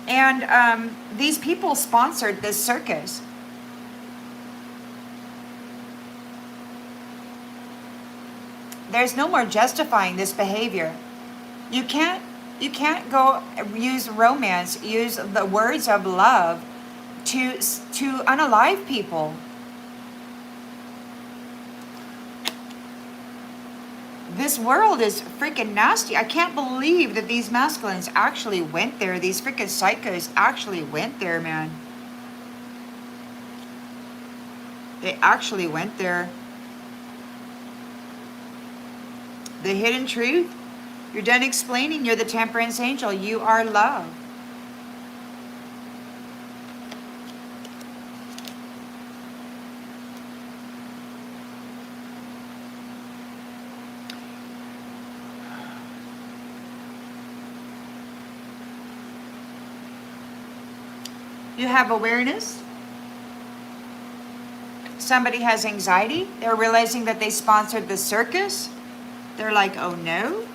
And these people sponsored this circus. There's no more justifying this behavior. You can't go use romance, use the words of love to unalive people. This world is freaking nasty. I can't believe that these masculines actually went there. These freaking psychos actually went there, man. They actually went there. The hidden truth. You're done explaining. You're the Temperance Angel. You are love. You have awareness. Somebody has anxiety. They're realizing that they sponsored the circus. They're like, oh no.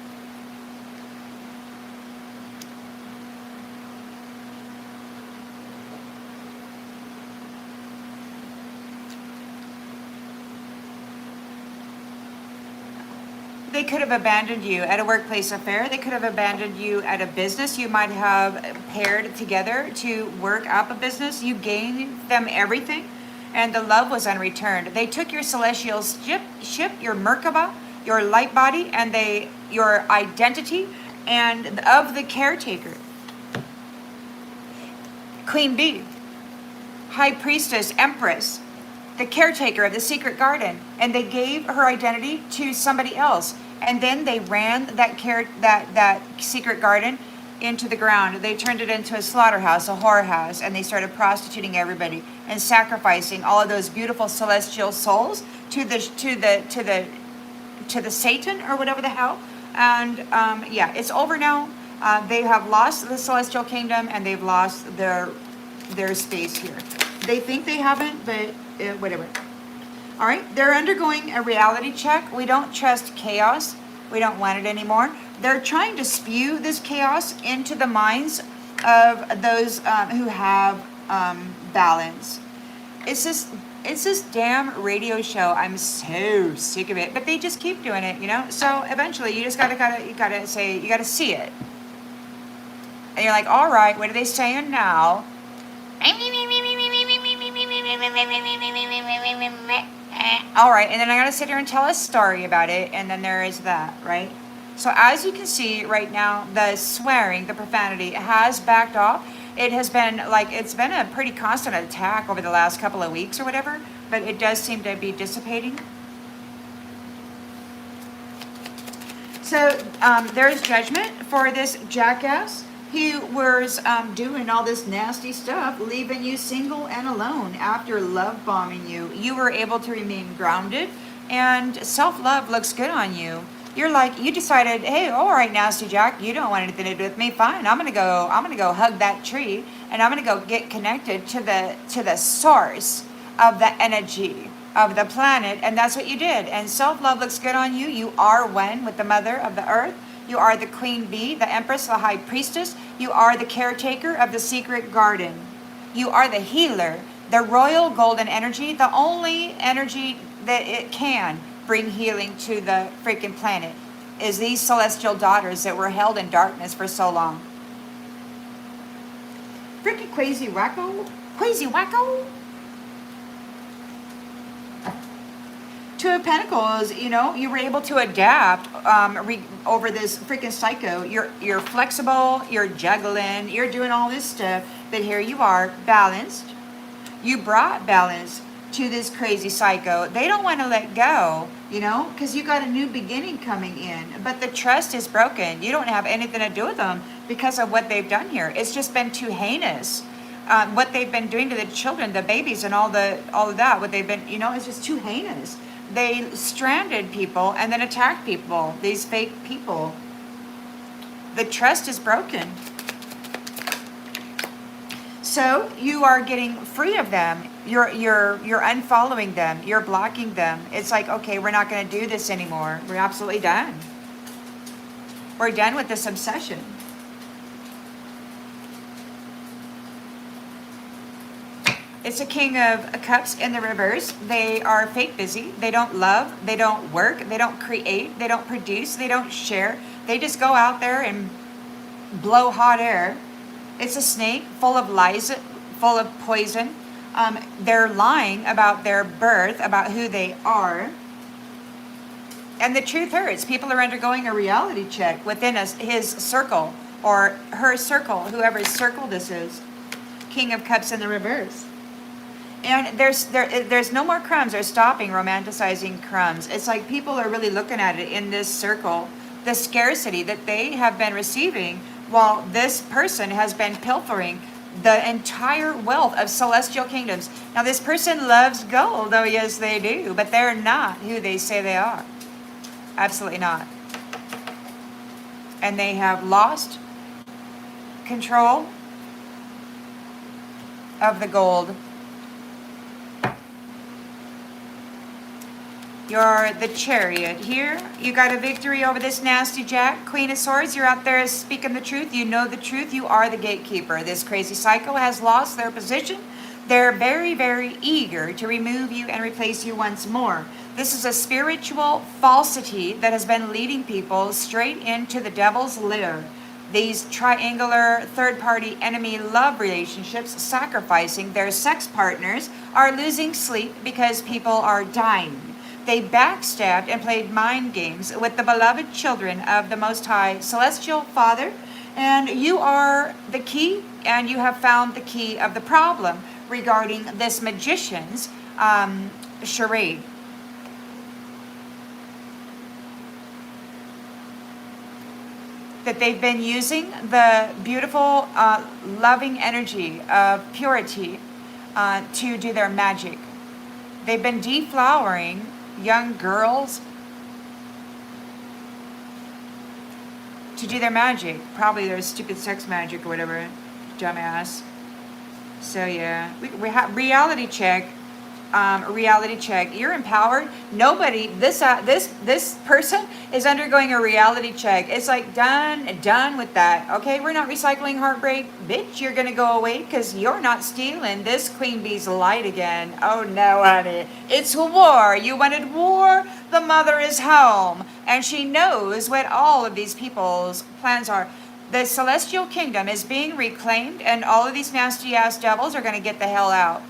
They could have abandoned you at a workplace affair. They could have abandoned you at a business. You might have paired together to work up a business. You gave them everything, and the love was unreturned. They took your celestial ship, your Merkaba, your light body, and your identity, and of the caretaker. Queen Bee, High Priestess, Empress. the caretaker of the secret garden, and they gave her identity to somebody else. And then they ran that secret garden into the ground. They turned it into a slaughterhouse, a whorehouse, and they started prostituting everybody and sacrificing all of those beautiful celestial souls to the Satan or whatever the hell. And yeah, it's over now. They have lost the celestial kingdom, and they've lost their space here. They think they haven't, but whatever. All right, they're undergoing a reality check. We don't trust chaos. We don't want it anymore. They're trying to spew this chaos into the minds of those who have balance. It's this damn radio show. I'm so sick of it. But they just keep doing it, you know? So eventually you just gotta see it. And you're like, all right, what are they saying now? All right, and then I gotta sit here and tell a story about it, and then there is that, right? So as you can see right now, the swearing, the profanity has backed off. It has been it's been a pretty constant attack over the last couple of weeks or whatever, but it does seem to be dissipating. So there's judgment for this jackass. He was doing all this nasty stuff, leaving you single and alone after love bombing you. You were able to remain grounded, and self-love looks good on you. You're like, you decided, hey, all right, Nasty Jack, you don't want anything to do with me. Fine, I'm gonna go hug that tree, and I'm gonna go get connected to the source of the energy of the planet, and that's what you did. And self-love looks good on you. You are one with the mother of the earth. You are the queen bee, the empress, the high priestess. You are the caretaker of the secret garden. You are the healer, the royal golden energy, the only energy that it can bring healing to the freaking planet is these celestial daughters that were held in darkness for so long. Freaking crazy wacko. Crazy wacko. Two of Pentacles, you know, you were able to adapt over this freaking psycho. You're flexible, you're juggling, you're doing all this stuff, but here you are, balanced. You brought balance to this crazy psycho. They don't want to let go, you know, because you got a new beginning coming in, but the trust is broken. You don't have anything to do with them because of what they've done here. It's just been too heinous. What they've been doing to the children, the babies, and all of that, what they've been, you know, it's just too heinous. They stranded people and then attacked people, these fake people. The trust is broken. So you are getting free of them. You're unfollowing them. You're blocking them. It's like, okay, we're not going to do this anymore. We're absolutely done. We're done with this obsession. It's a King of Cups in the reverse. They are fake busy. They don't love. They don't work. They don't create. They don't produce. They don't share. They just go out there and blow hot air. It's a snake full of lies, full of poison. They're lying about their birth, about who they are. And the truth hurts. People are undergoing a reality check within his circle or her circle, whoever's circle this is. King of Cups in the reverse. And there's no more crumbs. They're stopping romanticizing crumbs. It's like people are really looking at it in this circle, the scarcity that they have been receiving while this person has been pilfering the entire wealth of celestial kingdoms. Now this person loves gold, oh yes they do, but they're not who they say they are. Absolutely not. And they have lost control of the gold. You're the Chariot. Here, you got a victory over this nasty Jack. Queen of Swords, you're out there speaking the truth. You know the truth. You are the gatekeeper. This crazy psycho has lost their position. They're very, very eager to remove you and replace you once more. This is a spiritual falsity that has been leading people straight into the devil's lair. These triangular third-party enemy love relationships, sacrificing their sex partners, are losing sleep because people are dying. They backstabbed and played mind games with the beloved children of the Most High Celestial Father. And you are the key, and you have found the key of the problem regarding this magician's charade. That they've been using the beautiful, loving energy of purity to do their magic. They've been deflowering young girls to do their magic. Probably their stupid sex magic or whatever. Dumbass. So yeah, we have reality check. Reality check. You're empowered. Nobody. This person is undergoing a reality check. It's like done with that. Okay, we're not recycling heartbreak, bitch. You're gonna go away because you're not stealing this queen bee's light again. Oh no, honey, it's war. You wanted war. The mother is home, and she knows what all of these people's plans are. The celestial kingdom is being reclaimed, and all of these nasty ass devils are gonna get the hell out.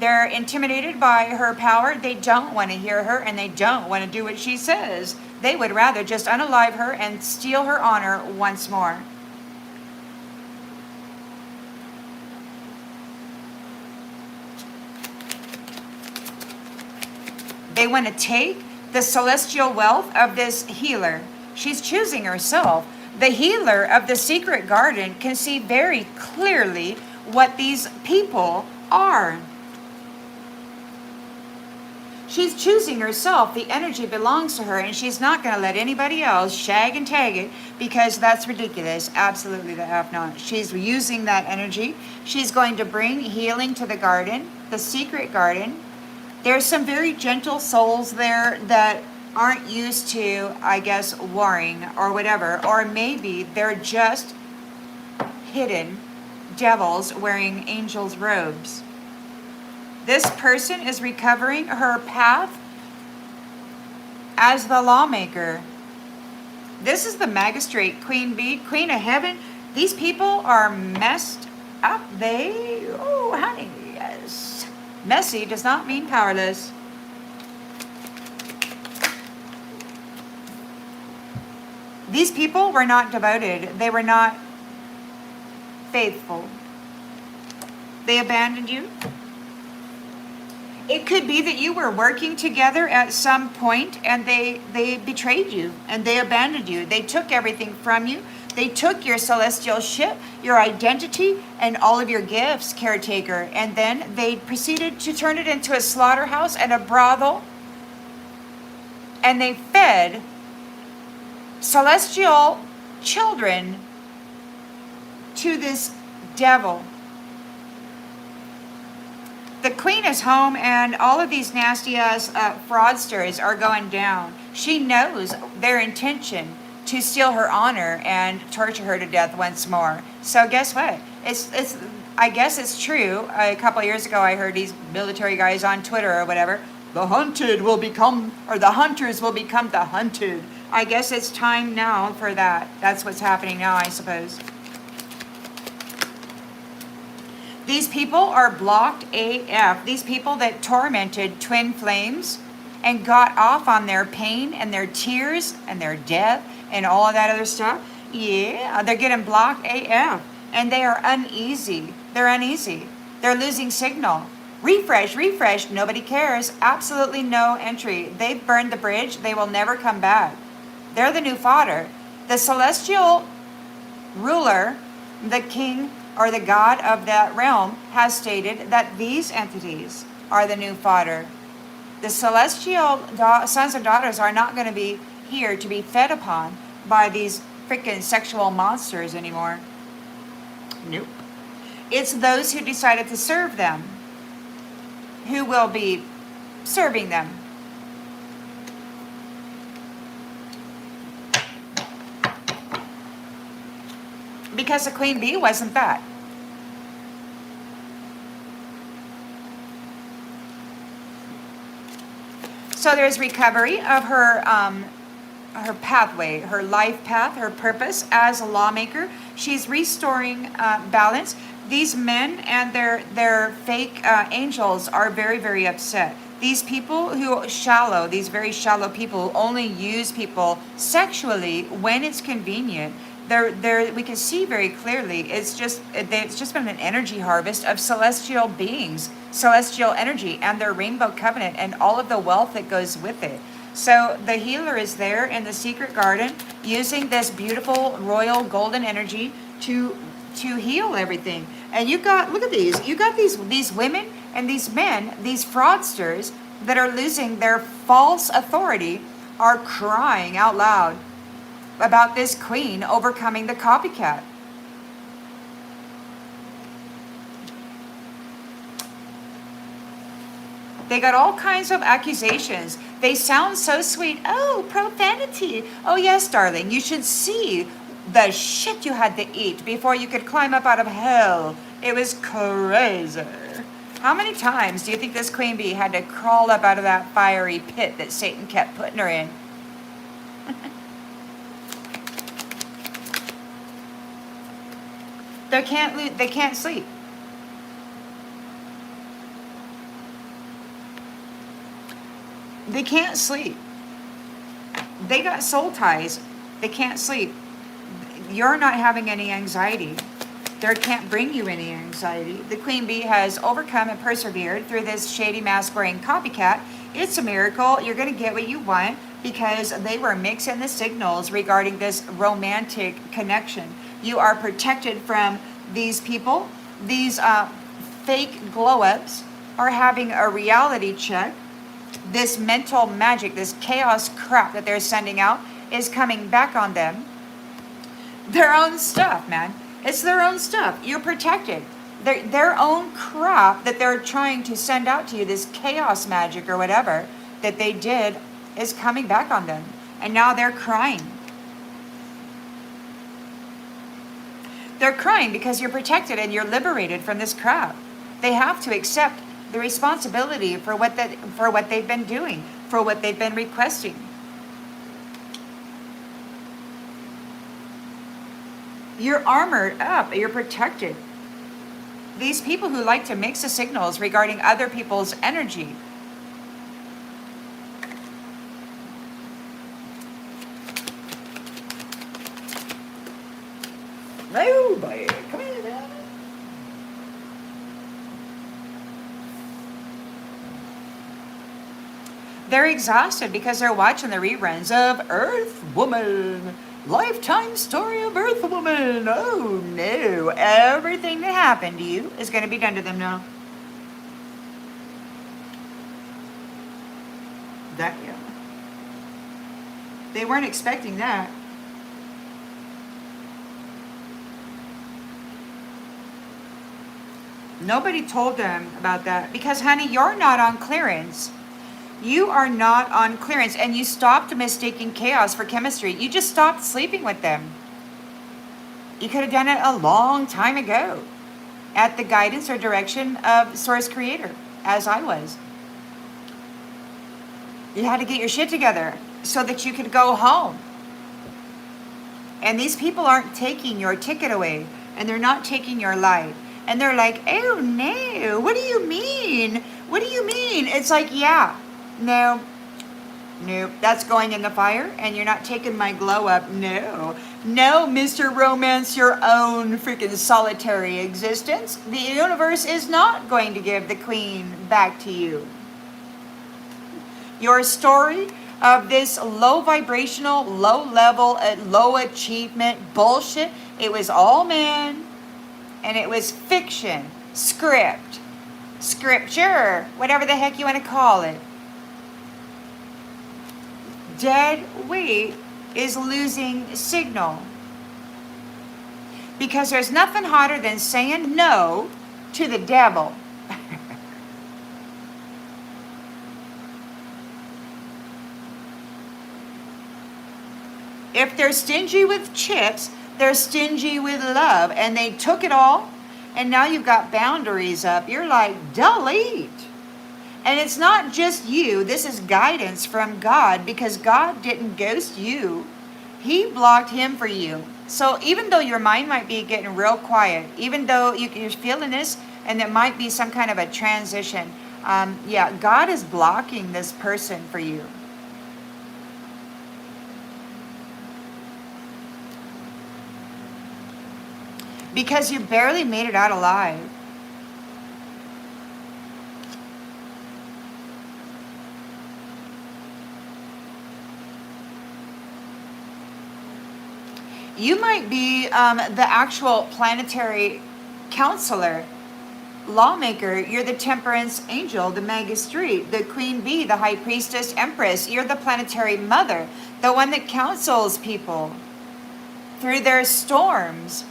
They're intimidated by her power. They don't want to hear her, and they don't want to do what she says. They would rather just unalive her and steal her honor once more. They want to take the celestial wealth of this healer. She's choosing herself. The healer of the secret garden can see very clearly what these people are. She's choosing herself. The energy belongs to her, and she's not going to let anybody else shag and tag it because that's ridiculous. Absolutely the F not. She's using that energy. She's going to bring healing to the garden, the secret garden. There's some very gentle souls there that aren't used to, I guess, warring or whatever. Or maybe they're just hidden devils wearing angels' robes. This person is recovering her path as the lawmaker. This is the magistrate, queen bee, queen of heaven. These people are messed up. Oh, honey, yes. Messy does not mean powerless. These people were not devoted. They were not faithful. They abandoned you. It could be that you were working together at some point and they betrayed you and they abandoned you. They took everything from you. They took your celestial ship, your identity, and all of your gifts, caretaker. And then they proceeded to turn it into a slaughterhouse and a brothel. And they fed celestial children to this devil. The queen is home, and all of these nasty ass fraudsters are going down. She knows their intention to steal her honor and torture her to death once more. So guess what? I guess it's true. A couple of years ago, I heard these military guys on Twitter or whatever. The hunted will become, or the hunters will become the hunted. I guess it's time now for that. That's what's happening now, I suppose. These people are blocked AF. These people that tormented twin flames and got off on their pain and their tears and their death and all of that other stuff. Yeah, they're getting blocked AF. And they are uneasy. They're uneasy. They're losing signal. Refresh, refresh. Nobody cares. Absolutely no entry. They've burned the bridge. They will never come back. They're the new fodder. The celestial ruler, the king, or the god of that realm, has stated that these entities are the new fodder. The celestial sons and daughters are not going to be here to be fed upon by these freaking sexual monsters anymore. Nope. It's those who decided to serve them who will be serving them. Because the queen bee wasn't that. So there's recovery of her pathway, her life path, her purpose as a lawmaker. She's restoring balance. These men and their fake angels are very, very upset. These people these very shallow people who only use people sexually when it's convenient. we can see very clearly. It's just been an energy harvest of celestial beings, celestial energy, and their rainbow covenant, and all of the wealth that goes with it. So the healer is there in the secret garden using this beautiful royal golden energy to heal everything. And you got, look at these. You got these women and these men, these fraudsters that are losing their false authority, are crying out loud about this queen overcoming the copycat. They got all kinds of accusations. They sound so sweet. Oh, profanity. Oh, yes, darling. You should see the shit you had to eat before you could climb up out of hell. It was crazy. How many times do you think this queen bee had to crawl up out of that fiery pit that Satan kept putting her in? They can't sleep. They can't sleep. They got soul ties. They can't sleep. You're not having any anxiety. There can't bring you any anxiety. The queen bee has overcome and persevered through this shady mask wearing copycat. It's a miracle. You're going to get what you want because they were mixing the signals regarding this romantic connection. You are protected from these people. These fake glow-ups are having a reality check. This mental magic, this chaos crap that they're sending out is coming back on them. Their own stuff, man. It's their own stuff. You're protected. Their own crap that they're trying to send out to you, this chaos magic or whatever that they did, is coming back on them. And now they're crying. They're crying because you're protected and you're liberated from this crap. They have to accept the responsibility for what they've been doing, for what they've been requesting. You're armored up. You're protected. These people who like to mix the signals regarding other people's energy. Oh boy, come on. They're exhausted because they're watching the reruns of Earth Woman. Lifetime story of Earth Woman. Oh no. Everything that happened to you is going to be done to them now. That, yeah. They weren't expecting that. Nobody told them about that because, honey, you're not on clearance. You are not on clearance, and you stopped mistaking chaos for chemistry. You just stopped sleeping with them. You could have done it a long time ago at the guidance or direction of Source Creator, as I was. You had to get your shit together so that you could go home. And these people aren't taking your ticket away, and they're not taking your light. And they're like, oh no, what do you mean? What do you mean? It's like, yeah. No, that's going in the fire, and you're not taking my glow up. No, Mr. Romance, your own freaking solitary existence. The universe is not going to give the queen back to you. Your story of this low vibrational, low level, low achievement bullshit, it was all man, and it was fiction, scripture, whatever the heck you want to call it. Dead weight is losing signal. Because there's nothing hotter than saying no to the devil. If they're stingy with chips, they're stingy with love. And they took it all, and now you've got boundaries up. You're like, delete. And it's not just you. This is guidance from God, because God didn't ghost you. He blocked him for you. So even though your mind might be getting real quiet, even though you're feeling this, and there might be some kind of a transition, God is blocking this person for you. because you barely made it out alive. You might be the actual planetary counselor, lawmaker. You're the temperance angel, the magistrate, the queen bee, the high priestess, empress. You're the planetary mother, the one that counsels people through their storms.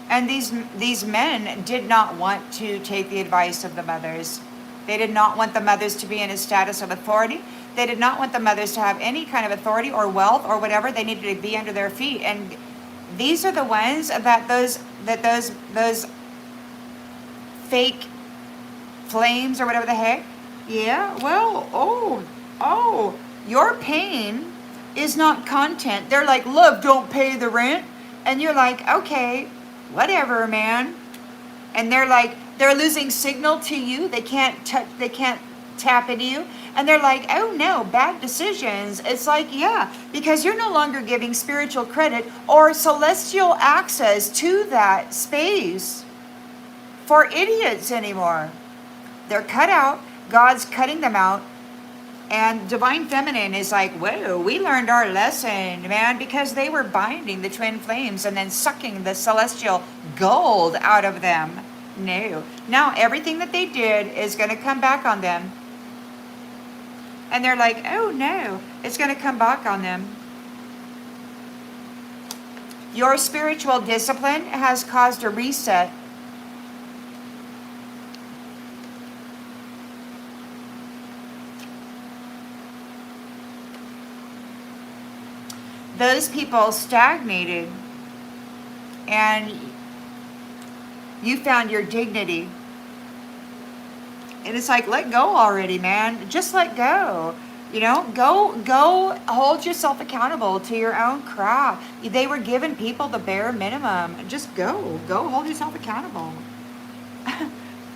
And these men did not want to take the advice of the mothers. They did not want the mothers to be in a status of authority. They did not want the mothers to have any kind of authority or wealth or whatever. They needed to be under their feet. And these are the ones that those fake flames or whatever the heck. Yeah, well, your pain is not content. They're like, love don't pay the rent. And you're like, okay, whatever, man. And they're like, they're losing signal to you. They can't tap into you. And they're like, oh no, bad decisions. It's like, yeah, because you're no longer giving spiritual credit or celestial access to that space for idiots anymore. They're cut out. God's cutting them out. And Divine Feminine is like, whoa, we learned our lesson, man, because they were binding the twin flames and then sucking the celestial gold out of them. No. Now everything that they did is going to come back on them. And they're like, oh no, it's going to come back on them. Your spiritual discipline has caused a reset. Those people stagnated, and you found your dignity. And it's like, let go already, man. Just let go. You know, go hold yourself accountable to your own craft. They were giving people the bare minimum. Just go hold yourself accountable.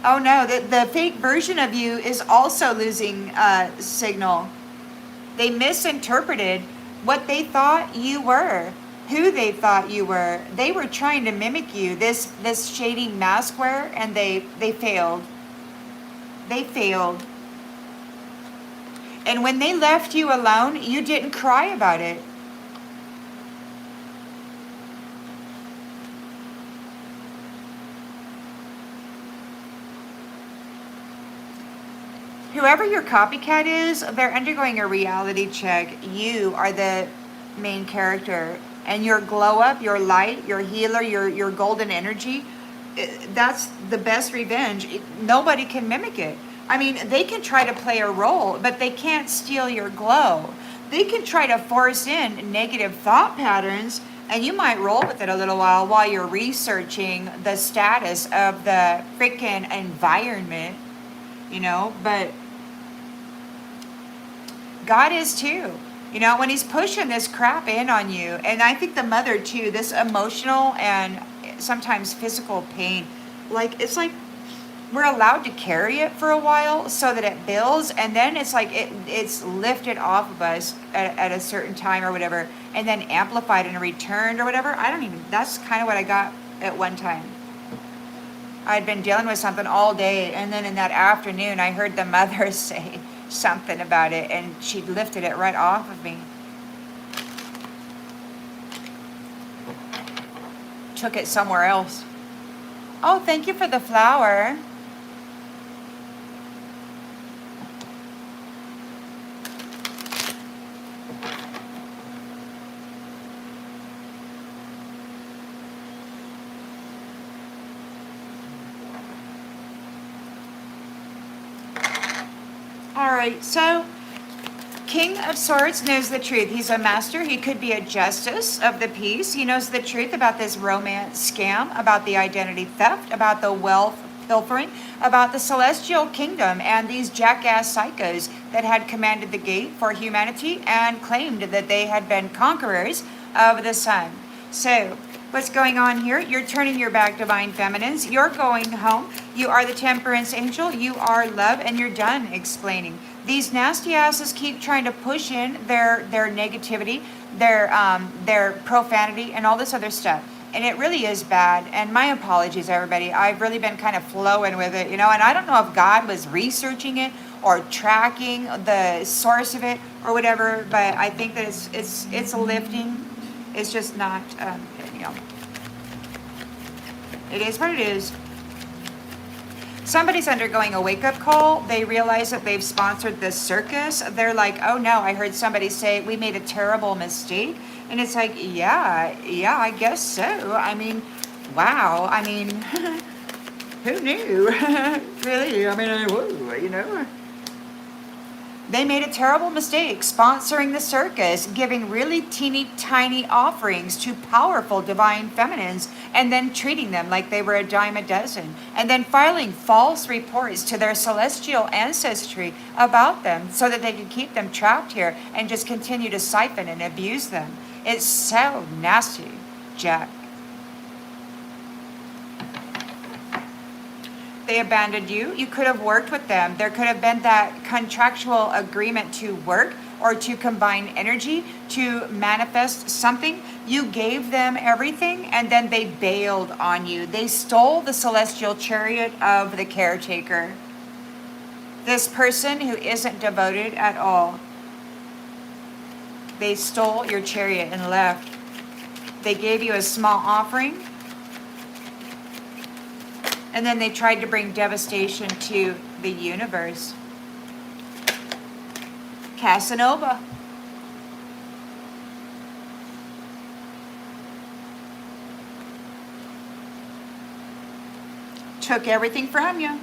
Oh no, the fake version of you is also losing signal. They misinterpreted what they thought you were, who they thought you were. They were trying to mimic you, this shading mask wear, and they failed. They failed. And when they left you alone, you didn't cry about it. Whoever your copycat is, they're undergoing a reality check. You are the main character. And your glow up, your light, your healer, your golden energy, that's the best revenge. Nobody can mimic it. I mean, they can try to play a role, but they can't steal your glow. They can try to force in negative thought patterns, and you might roll with it a little while you're researching the status of the freaking environment, you know, but God is too. You know, when he's pushing this crap in on you, and I think the mother too, this emotional and sometimes physical pain, like it's like we're allowed to carry it for a while so that it builds, and then it's like it's lifted off of us at a certain time or whatever, and then amplified and returned or whatever. That's kind of what I got at one time. I'd been dealing with something all day, and then in that afternoon I heard the mother say something about it, and she lifted it right off of me. Took it somewhere else. Oh, thank you for the flower. All right, so King of Swords knows the truth. He's a master. He could be a justice of the peace. He knows the truth about this romance scam, about the identity theft, about the wealth pilfering, about the celestial kingdom and these jackass psychos that had commanded the gate for humanity and claimed that they had been conquerors of the sun. So what's going on here? You're turning your back, Divine Feminines. You're going home. You are the temperance angel. You are love, and you're done explaining. These nasty asses keep trying to push in their negativity, their profanity, and all this other stuff. And it really is bad. And my apologies, everybody. I've really been kind of flowing with it, you know. And I don't know if God was researching it or tracking the source of it or whatever. But I think that it's a lifting. It's just not, you know. It is what it is. Somebody's undergoing a wake-up call. They realize that they've sponsored this circus. They're like, oh no, I heard somebody say we made a terrible mistake. And it's like, yeah, I guess so. I mean, wow. I mean, who knew? Really? I mean, whoa, you know. They made a terrible mistake sponsoring the circus, giving really teeny tiny offerings to powerful divine feminines, and then treating them like they were a dime a dozen, and then filing false reports to their celestial ancestry about them so that they could keep them trapped here and just continue to siphon and abuse them. It's so nasty, Jack. They abandoned you. You could have worked with them. There could have been that contractual agreement to work or to combine energy to manifest something. You gave them everything and then they bailed on you. They stole the celestial chariot of the caretaker. This person who isn't devoted at all. They stole your chariot and left. They gave you a small offering. And then they tried to bring devastation to the universe. Casanova. Took everything from you.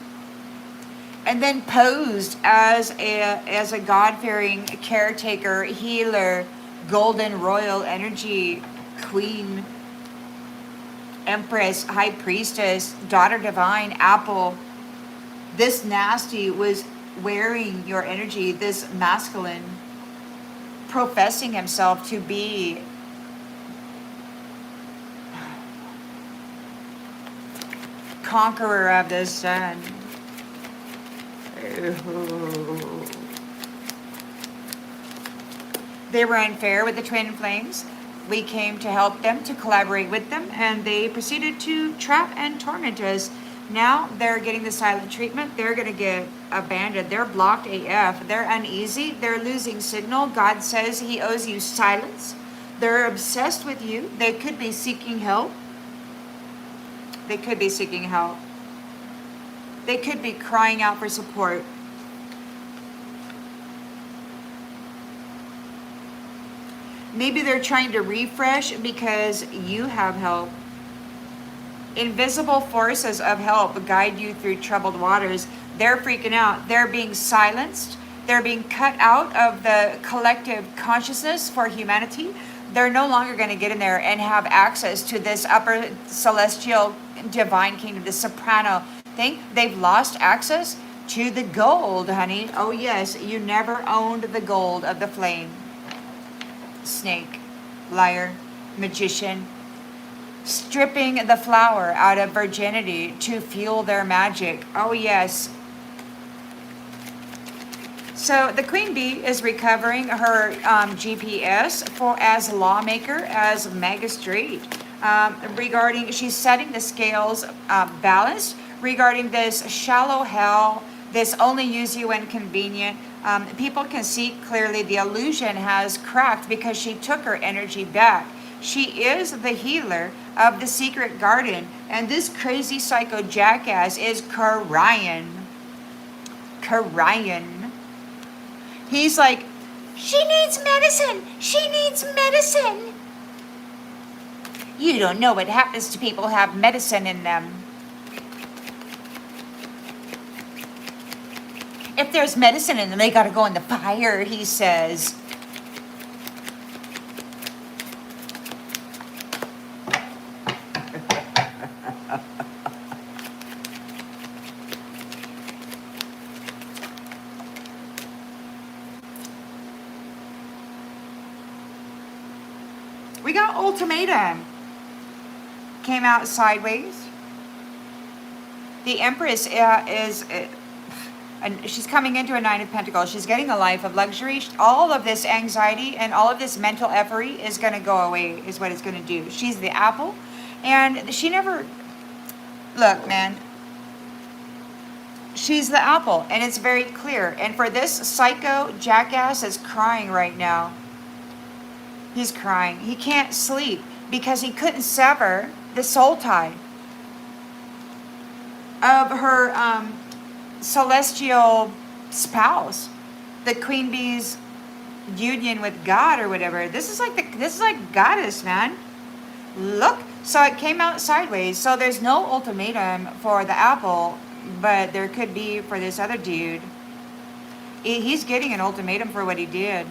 And then posed as a God-fearing caretaker, healer, golden royal energy, queen, Empress, High Priestess, Daughter Divine, Apple. This nasty was wearing your energy, this masculine, professing himself to be conqueror of the sun. Oh. They were unfair with the twin flames. We came to help them, to collaborate with them, and they proceeded to trap and torment us. Now they're getting the silent treatment. They're going to get abandoned. They're blocked AF. They're uneasy. They're losing signal. God says he owes you silence. They're obsessed with you. They could be seeking help. They could be seeking help. They could be crying out for support. Maybe they're trying to refresh because you have help. Invisible forces of help guide you through troubled waters. They're freaking out. They're being silenced. They're being cut out of the collective consciousness for humanity. They're no longer going to get in there and have access to this upper celestial divine kingdom, the soprano thing. They've lost access to the gold, honey. Oh yes, you never owned the gold of the flame. Snake, liar, magician, stripping the flower out of virginity to fuel their magic. Oh yes. So the Queen Bee is recovering her GPS as lawmaker, as magistrate. Regarding, she's setting the scales balanced regarding this shallow hell, this only use you when convenient. People can see clearly the illusion has cracked because she took her energy back. She is the healer of the secret garden, and this crazy psycho jackass is crying. He's like, she needs medicine. She needs medicine. You don't know what happens to people who have medicine in them. If there's medicine in them, they gotta go in the fire, he says. We got ultimatum. Came out sideways. The Empress is And she's coming into a Nine of Pentacles. She's getting a life of luxury. All of this anxiety and all of this mental effery is going to go away, is what it's going to do. She's the apple. And she never... Look, man. She's the apple. And it's very clear. And for this psycho jackass is crying right now. He's crying. He can't sleep because he couldn't sever the soul tie of her... celestial spouse, the queen bee's union with God or whatever. This is like goddess, man. Look, so it came out sideways. So there's no ultimatum for the apple, but there could be for this other dude. He's getting an ultimatum for what he did.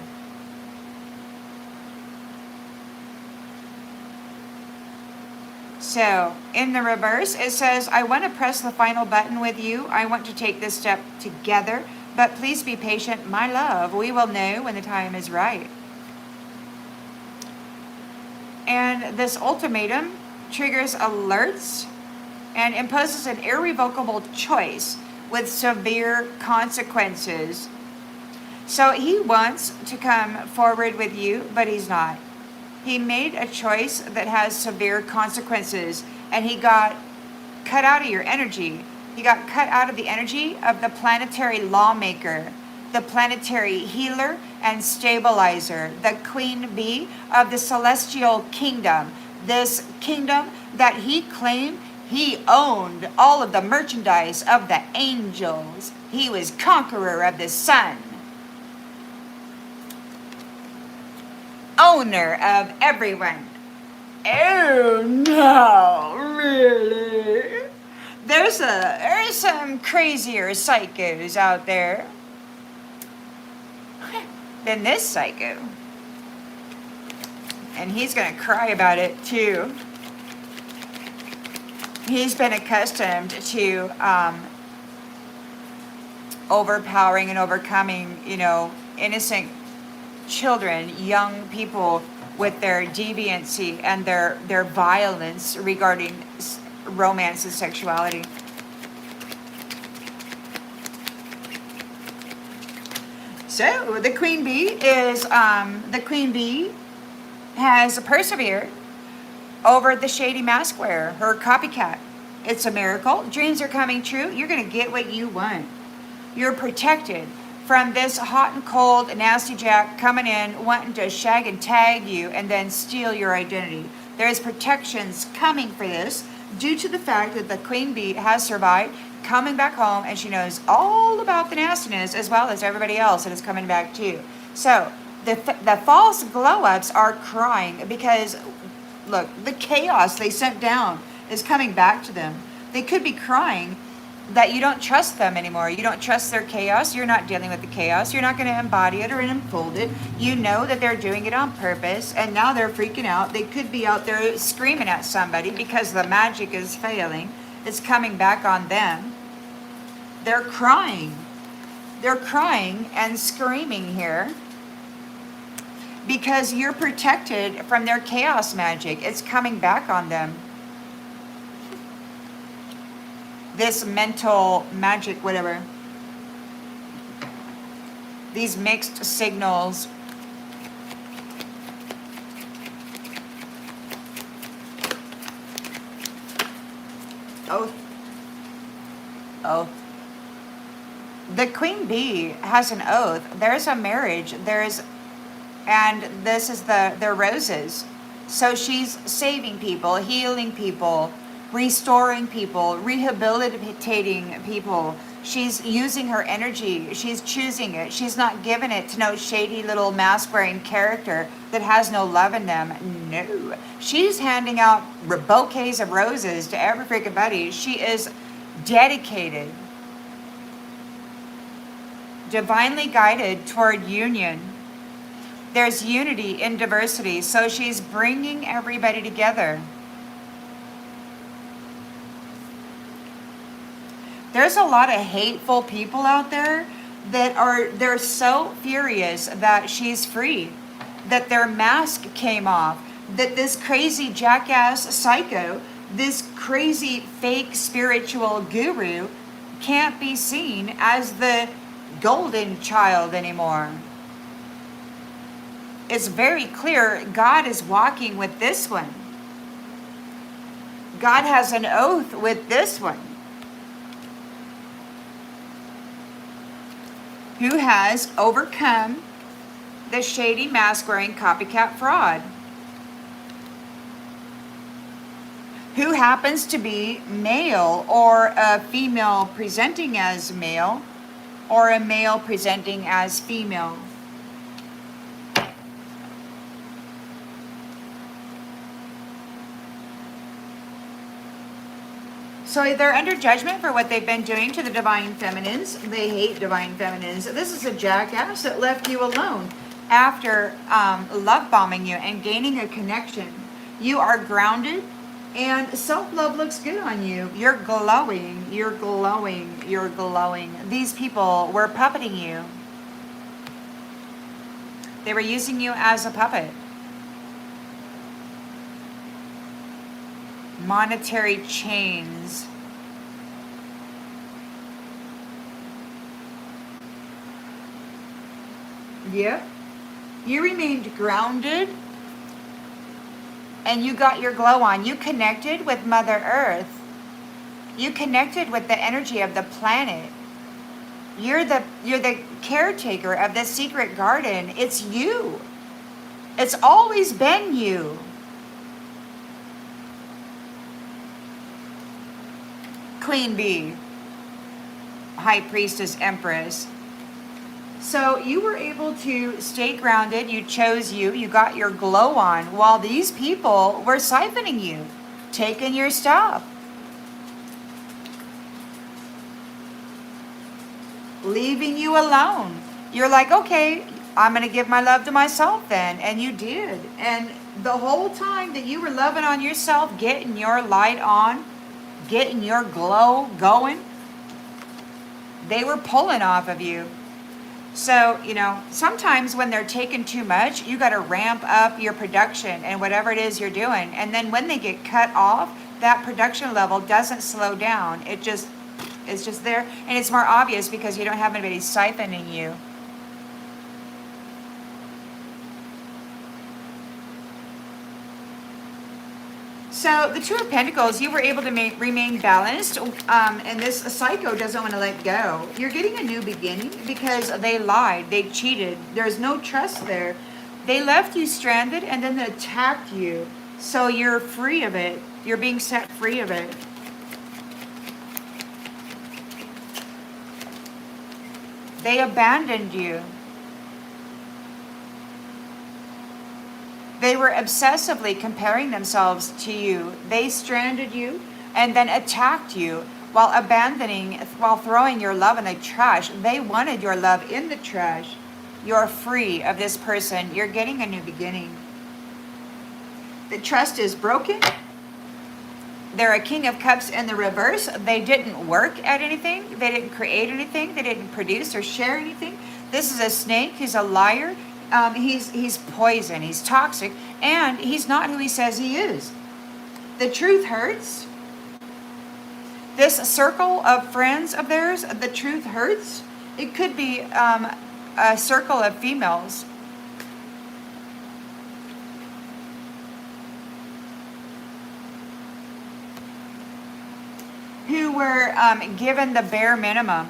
So, in the reverse, it says, I want to press the final button with you. I want to take this step together, but please be patient, my love. We will know when the time is right. And this ultimatum triggers alerts and imposes an irrevocable choice with severe consequences. So he wants to come forward with you, but he's not. He made a choice that has severe consequences, and he got cut out of your energy. He got cut out of the energy of the planetary lawmaker, the planetary healer and stabilizer, the queen bee of the celestial kingdom. This kingdom that he claimed he owned all of the merchandise of the angels. He was conqueror of the sun. Owner of everyone. Oh no, really? There's some crazier psychos out there than this psycho. And he's gonna cry about it too. He's been accustomed to overpowering and overcoming, innocent children, young people with their deviancy and their violence regarding romance and sexuality. So the queen bee has persevered over the shady mask wearer, her copycat. It's a miracle. Dreams are coming true. You're going to get what you want. You're protected from this hot and cold nasty jack coming in, wanting to shag and tag you and then steal your identity. There's protections coming for this due to the fact that the queen bee has survived, coming back home, and she knows all about the nastiness as well as everybody else that is coming back too. So the false glow-ups are crying because, look, the chaos they sent down is coming back to them. They could be crying that you don't trust them anymore. You don't trust their chaos. You're not dealing with the chaos. You're not going to embody it or unfold it. You know that they're doing it on purpose, and now they're freaking out. They could be out there screaming at somebody because the magic is failing. It's coming back on them. They're crying. They're crying and screaming here because you're protected from their chaos magic. It's coming back on them. This mental magic, whatever. These mixed signals. Oath. Oath. The queen bee has an oath. There's a marriage. And this is their roses. So she's saving people, healing people, restoring people, rehabilitating people. She's using her energy. She's choosing it. She's not giving it to no shady little mask-wearing character that has no love in them. No. She's handing out bouquets of roses to every freaking buddy. She is dedicated, divinely guided toward union. There's unity in diversity. So she's bringing everybody together. There's a lot of hateful people out there they're so furious that she's free, that their mask came off, that this crazy jackass psycho, this crazy fake spiritual guru can't be seen as the golden child anymore. It's very clear God is walking with this one. God has an oath with this one, who has overcome the shady mask wearing copycat fraud, who happens to be male or a female presenting as male or a male presenting as female. So they're under judgment for what they've been doing to the divine feminines. They hate divine feminines. This is a jackass that left you alone after love bombing you and gaining a connection. You are grounded and self-love looks good on you. You're glowing. You're glowing. You're glowing. These people were puppeting you. They were using you as a puppet. Monetary chains. Yep. You remained grounded and you got your glow on. You connected with Mother Earth. You connected with the energy of the planet. You're the caretaker of the secret garden. It's you. It's always been you. Queen Bee, High Priestess, Empress. So you were able to stay grounded. You chose you. You got your glow on while these people were siphoning you, taking your stuff, leaving you alone. You're like, okay, I'm going to give my love to myself then. And you did. And the whole time that you were loving on yourself, getting your light on, getting your glow going, they were pulling off of you. So, sometimes when they're taking too much, you got to ramp up your production and whatever it is you're doing. And then when they get cut off, that production level doesn't slow down. It's just there. And it's more obvious because you don't have anybody siphoning you. So the Two of Pentacles, you were able to remain balanced, and this psycho doesn't want to let go. You're getting a new beginning because they lied, they cheated. There's no trust there. They left you stranded and then they attacked you. So you're free of it. You're being set free of it. They abandoned you. They were obsessively comparing themselves to you. They stranded you and then attacked you while throwing your love in the trash. They wanted your love in the trash. You're free of this person. You're getting a new beginning. The trust is broken. They're a King of Cups in the reverse. They didn't work at anything. They didn't create anything. They didn't produce or share anything. This is a snake. He's a liar. He's poison, he's toxic, and he's not who he says he is. The truth hurts. This circle of friends of theirs, the truth hurts. It could be a circle of females. Who were given the bare minimum.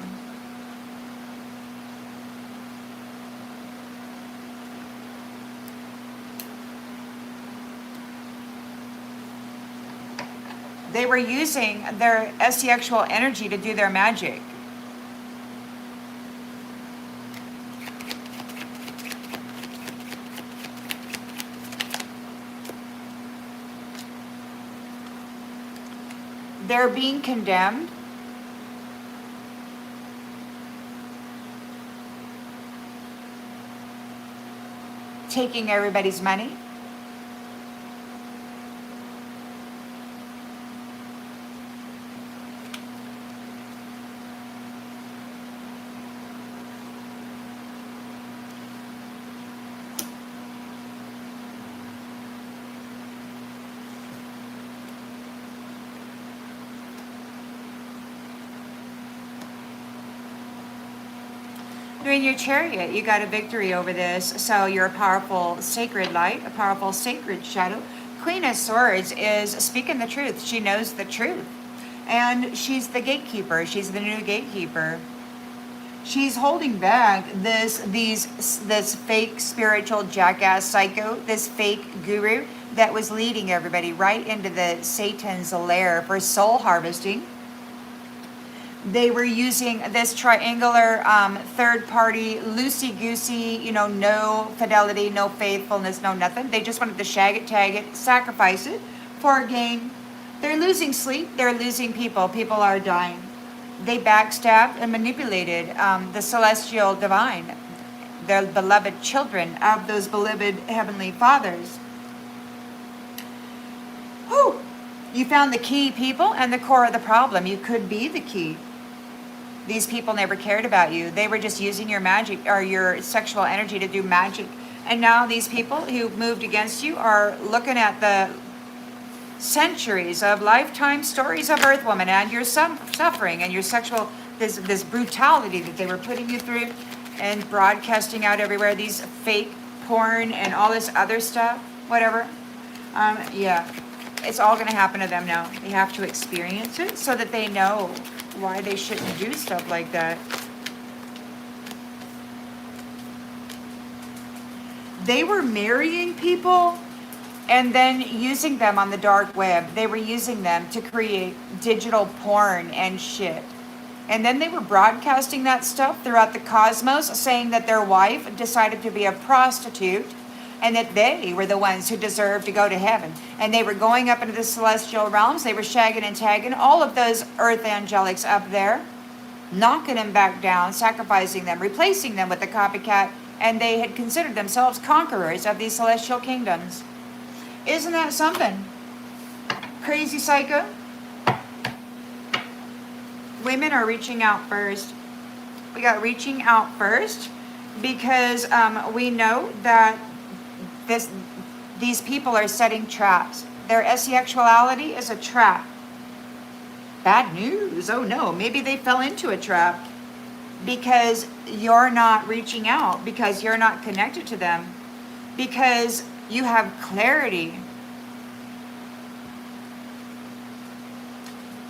They were using their sexual energy to do their magic. They're being condemned. Taking everybody's money. in your chariot, you got a victory over this. So you're a powerful sacred light, a powerful sacred shadow. Queen of Swords is speaking the truth. She knows the truth. And she's the gatekeeper. She's the new gatekeeper. She's holding back this fake spiritual jackass psycho, this fake guru that was leading everybody right into the Satan's lair for soul harvesting. They were using this triangular third party, loosey-goosey, no fidelity, no faithfulness, no nothing. They just wanted to shag it, tag it, sacrifice it for a gain. They're losing sleep. They're losing people. People are dying. They backstabbed and manipulated the celestial divine, their beloved children of those beloved heavenly fathers. Whew. You found the key, people, and the core of the problem. You could be the key. These people never cared about you. They were just using your magic or your sexual energy to do magic. And now these people who moved against you are looking at the centuries of lifetime stories of Earth Woman and your suffering and your sexual, this brutality that they were putting you through and broadcasting out everywhere, these fake porn and all this other stuff, whatever. Yeah, it's all going to happen to them now. They have to experience it so that they know why they shouldn't do stuff like that. They were marrying people and then using them on the dark web. They were using them to create digital porn and shit. And then they were broadcasting that stuff throughout the cosmos, saying that their wife decided to be a prostitute and that they were the ones who deserved to go to heaven. And they were going up into the celestial realms. They were shagging and tagging all of those earth angelics up there, knocking them back down, sacrificing them, replacing them with the copycat. And they had considered themselves conquerors of these celestial kingdoms. Isn't that something? Crazy psycho? Women are reaching out first. We got reaching out first because we know that these people are setting traps. Their asexuality is a trap. Bad news. Oh no, maybe they fell into a trap because you're not reaching out, because you're not connected to them, because you have clarity.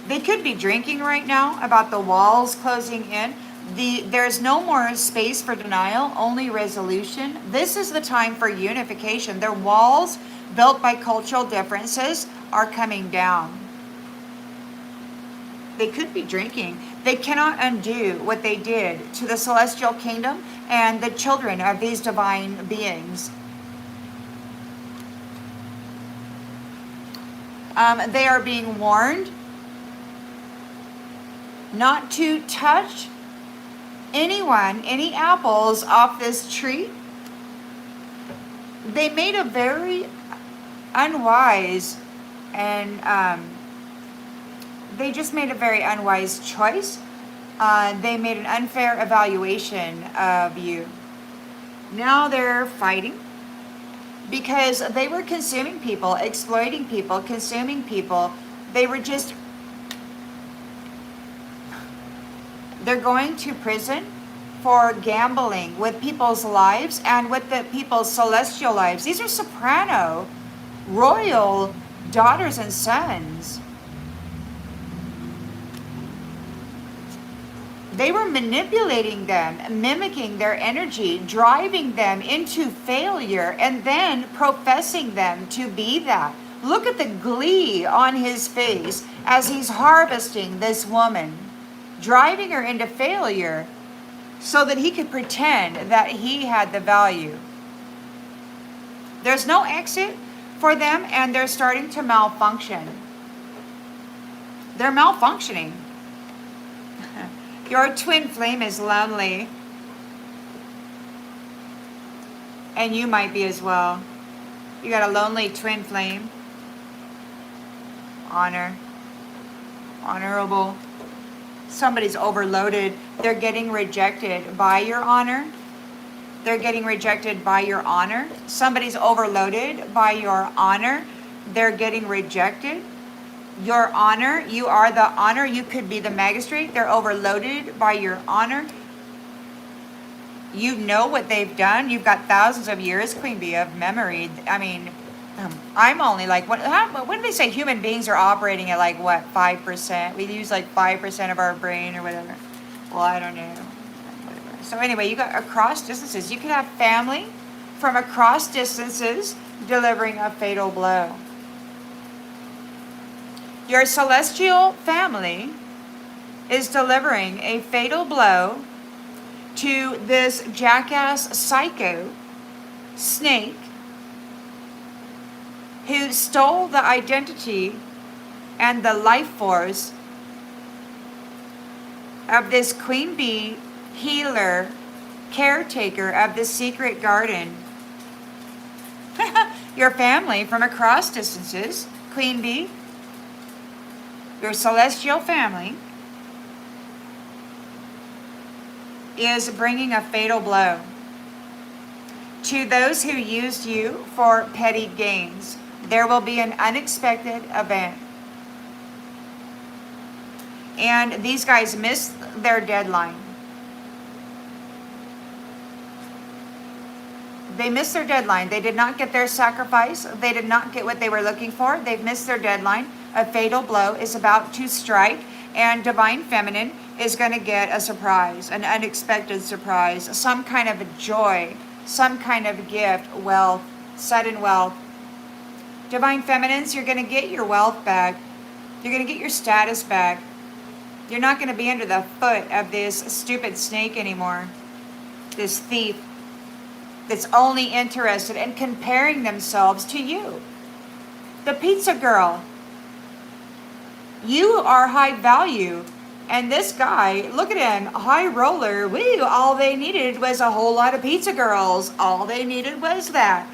They could be drinking right now about the walls closing in. There's no more space for denial, only resolution. This is the time for unification. Their walls, built by cultural differences, are coming down. They could be drinking. They cannot undo what they did to the celestial kingdom and the children of these divine beings. They are being warned not to touch any apples off this tree. They made a very unwise and they just made a very unwise choice. They made an unfair evaluation of you. Now they're fighting because they were consuming people, exploiting people, consuming people. They're going to prison for gambling with people's lives and with the people's celestial lives. These are soprano, royal daughters and sons. They were manipulating them, mimicking their energy, driving them into failure, and then professing them to be that. Look at the glee on his face as he's harvesting this woman, driving her into failure so that he could pretend that he had the value. There's no exit for them, and they're starting to malfunction. They're malfunctioning. Your twin flame is lonely. And you might be as well. You got a lonely twin flame. Honor. Honorable. Somebody's overloaded. They're getting rejected by your honor. They're getting rejected by your honor. Somebody's overloaded by your honor. They're getting rejected. Your honor, you are the honor. You could be the magistrate. They're overloaded by your honor. You know what they've done. You've got thousands of years, Queen Bee, of memory. I mean, I'm only like, what do they say? Human beings are operating at like, what, 5%? We use like 5% of our brain or whatever. Well, I don't know. Whatever. So anyway, you got across distances. You can have family from across distances delivering a fatal blow. Your celestial family is delivering a fatal blow to this jackass psycho snake who stole the identity and the life force of this queen bee healer, caretaker of the secret garden. Your family from across distances, queen bee, your celestial family, is bringing a fatal blow to those who used you for petty gains. There will be an unexpected event. And these guys missed their deadline. They missed their deadline. They did not get their sacrifice. They did not get what they were looking for. They've missed their deadline. A fatal blow is about to strike, and Divine Feminine is going to get a surprise, an unexpected surprise, some kind of a joy, some kind of gift, wealth, sudden wealth. Divine Feminines, you're going to get your wealth back. You're going to get your status back. You're not going to be under the foot of this stupid snake anymore. This thief that's only interested in comparing themselves to you. The pizza girl. You are high value. And this guy, look at him, high roller. Woo, all they needed was a whole lot of pizza girls. All they needed was that.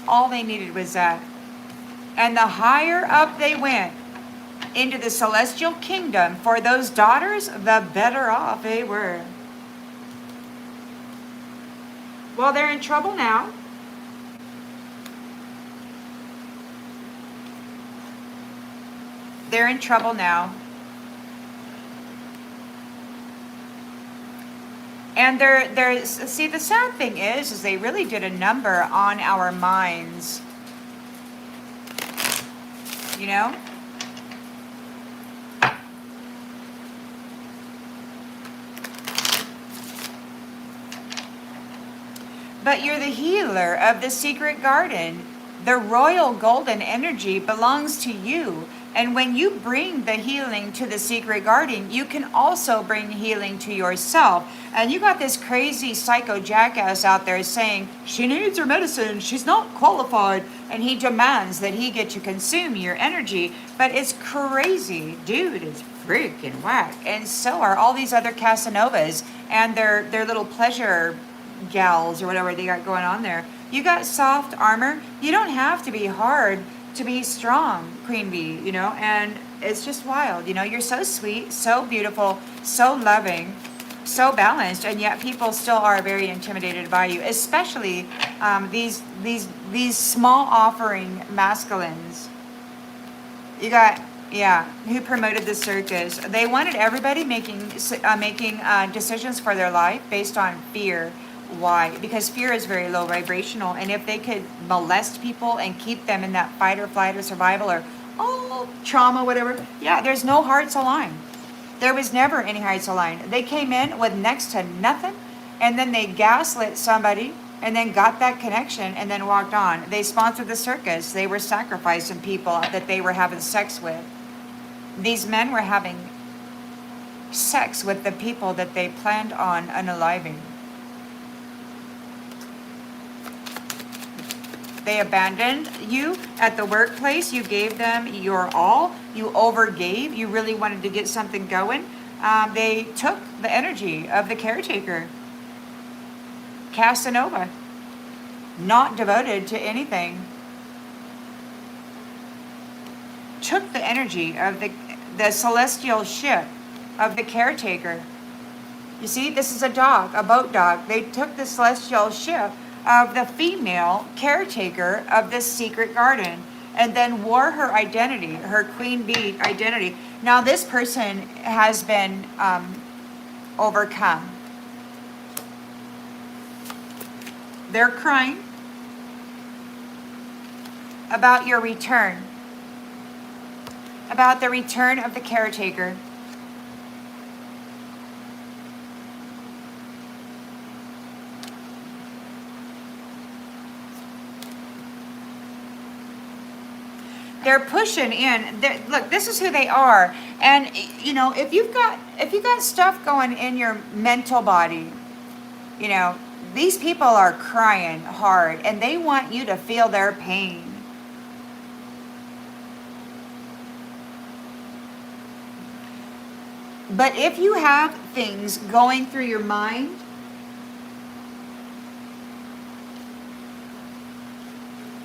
All they needed was that. And the higher up they went into the celestial kingdom for those daughters, the better off they were. Well, they're in trouble now. They're in trouble now. And see, the sad thing is they really did a number on our minds. You know? But you're the healer of the secret garden. The royal golden energy belongs to you. And when you bring the healing to the secret garden, you can also bring healing to yourself. And you got this crazy psycho jackass out there saying, she needs her medicine, she's not qualified. And he demands that he get to consume your energy. But it's crazy. Dude, it's freaking whack. And so are all these other Casanovas and their little pleasure gals or whatever they got going on there. You got soft armor. You don't have to be hard to be strong, Queen Bee, you know, and it's just wild. You know, you're so sweet, so beautiful, so loving, so balanced, and yet people still are very intimidated by you, especially these small offering masculines. You got, yeah, who promoted the circus. They wanted everybody making decisions for their life based on fear. Why? Because fear is very low vibrational, and if they could molest people and keep them in that fight or flight or survival or trauma, whatever, yeah, there's no hearts aligned. There was never any hearts aligned. They came in with next to nothing, and then they gaslit somebody and then got that connection and then walked on. They sponsored the circus. They were sacrificing people that they were having sex with. These men were having sex with the people that they planned on unaliving. They abandoned you at the workplace. You gave them your all. You overgave. You really wanted to get something going. They took the energy of the caretaker, Casanova, not devoted to anything. Took the energy of the celestial ship of the caretaker. You see, this is a dog, a boat dog. They took the celestial ship of the female caretaker of this secret garden and then wore her identity, her queen bee identity, Now this person has been overcome. They're crying about your return, about the return of the caretaker. They're pushing in. Look, this is who they are. And you know, if you've got stuff going in your mental body, you know, these people are crying hard and they want you to feel their pain. But if you have things going through your mind,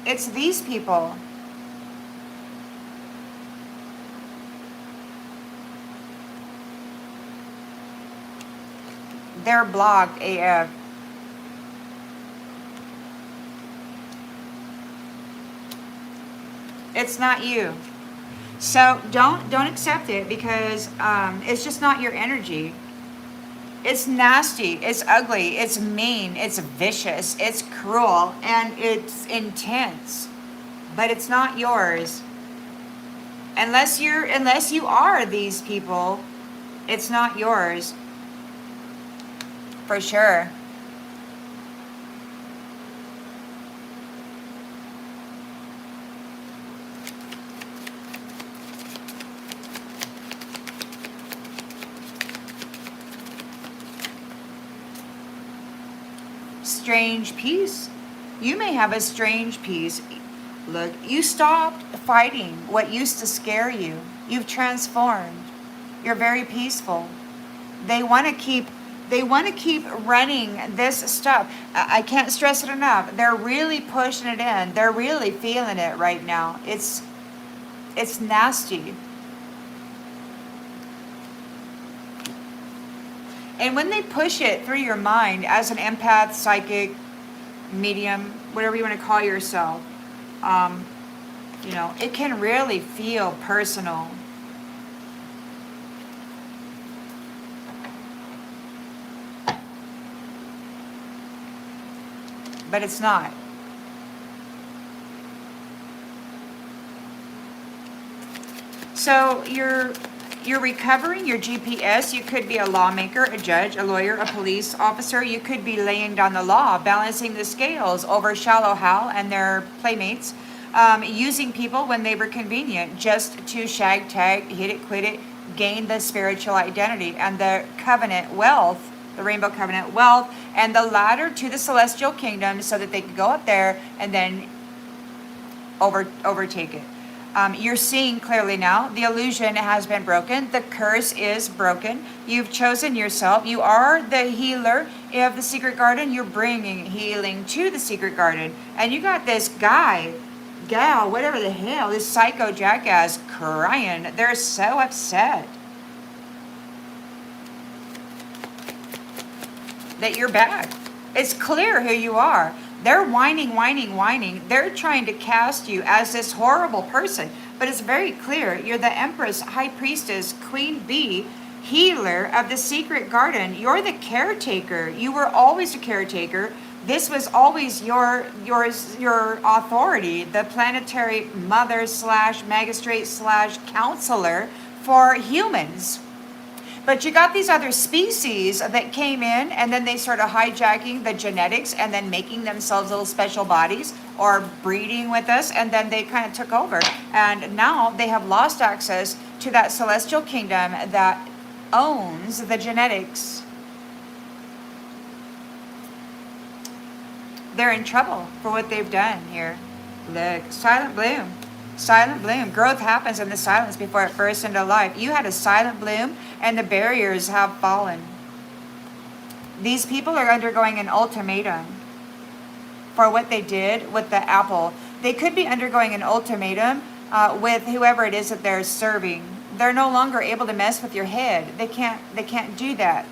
it's these people. They're blocked AF. It's not you. So don't accept it, because it's just not your energy. It's nasty, it's ugly, it's mean, it's vicious, it's cruel, and it's intense. But it's not yours. Unless you are these people, it's not yours. For sure. Strange peace. You may have a strange peace. Look, you stopped fighting what used to scare you. You've transformed. You're very peaceful. They want to keep running this stuff. I can't stress it enough. They're really pushing it in. They're really feeling it right now. It's nasty. And when they push it through your mind as an empath, psychic, medium, whatever you want to call yourself, you know, it can really feel personal. But it's not. So you're recovering your GPS. You could be a lawmaker, a judge, a lawyer, a police officer. You could be laying down the law, balancing the scales over Shallow Hal and their playmates, using people when they were convenient, just to shag, tag, hit it, quit it, gain the spiritual identity and the covenant wealth, the rainbow covenant wealth, and the ladder to the celestial kingdom, so that they could go up there and then overtake it. You're seeing clearly now. The illusion has been broken. The curse is broken. You've chosen yourself. You are the healer of the secret garden. You're bringing healing to the secret garden. And you got this guy, gal, whatever the hell, this psycho jackass crying. They're so upset that you're back. It's clear who you are. They're whining. They're trying to cast you as this horrible person. But it's very clear. You're the Empress, High Priestess, Queen Bee, healer of the secret garden. You're the caretaker. You were always a caretaker. This was always your authority, the planetary mother / magistrate / counselor for humans. But you got these other species that came in, and then they started hijacking the genetics and then making themselves little special bodies or breeding with us, and then they kind of took over. And now they have lost access to that celestial kingdom that owns the genetics. They're in trouble for what they've done here. Look, silent bloom. Silent bloom. Growth happens in the silence before it bursts into life. You had a silent bloom, and the barriers have fallen. These people are undergoing an ultimatum for what they did with the apple. They could be undergoing an ultimatum with whoever it is that they're serving. They're no longer able to mess with your head. They can't do that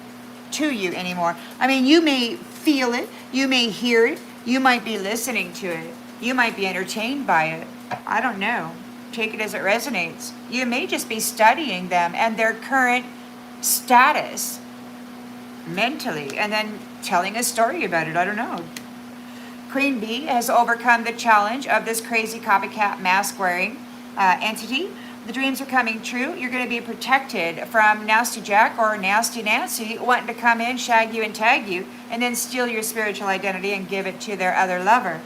to you anymore. I mean, you may feel it, you may hear it, you might be listening to it, you might be entertained by it. I don't know. take it as it resonates. You may just be studying them and their current status mentally, and then telling a story about it. I don't know. Queen Bee has overcome the challenge of this crazy copycat mask wearing entity. The dreams are coming true. You're going to be protected from Nasty Jack or Nasty Nancy wanting to come in, shag you, and tag you, and then steal your spiritual identity and give it to their other lover,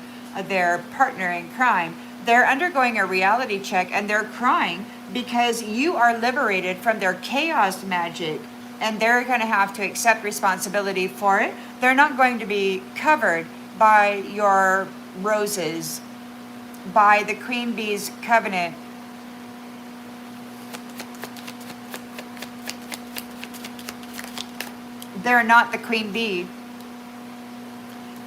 their partner in crime. They're undergoing a reality check, and they're crying because you are liberated from their chaos magic, and they're going to have to accept responsibility for it. They're not going to be covered by your roses, by the Queen Bee's covenant. They're not the Queen Bee.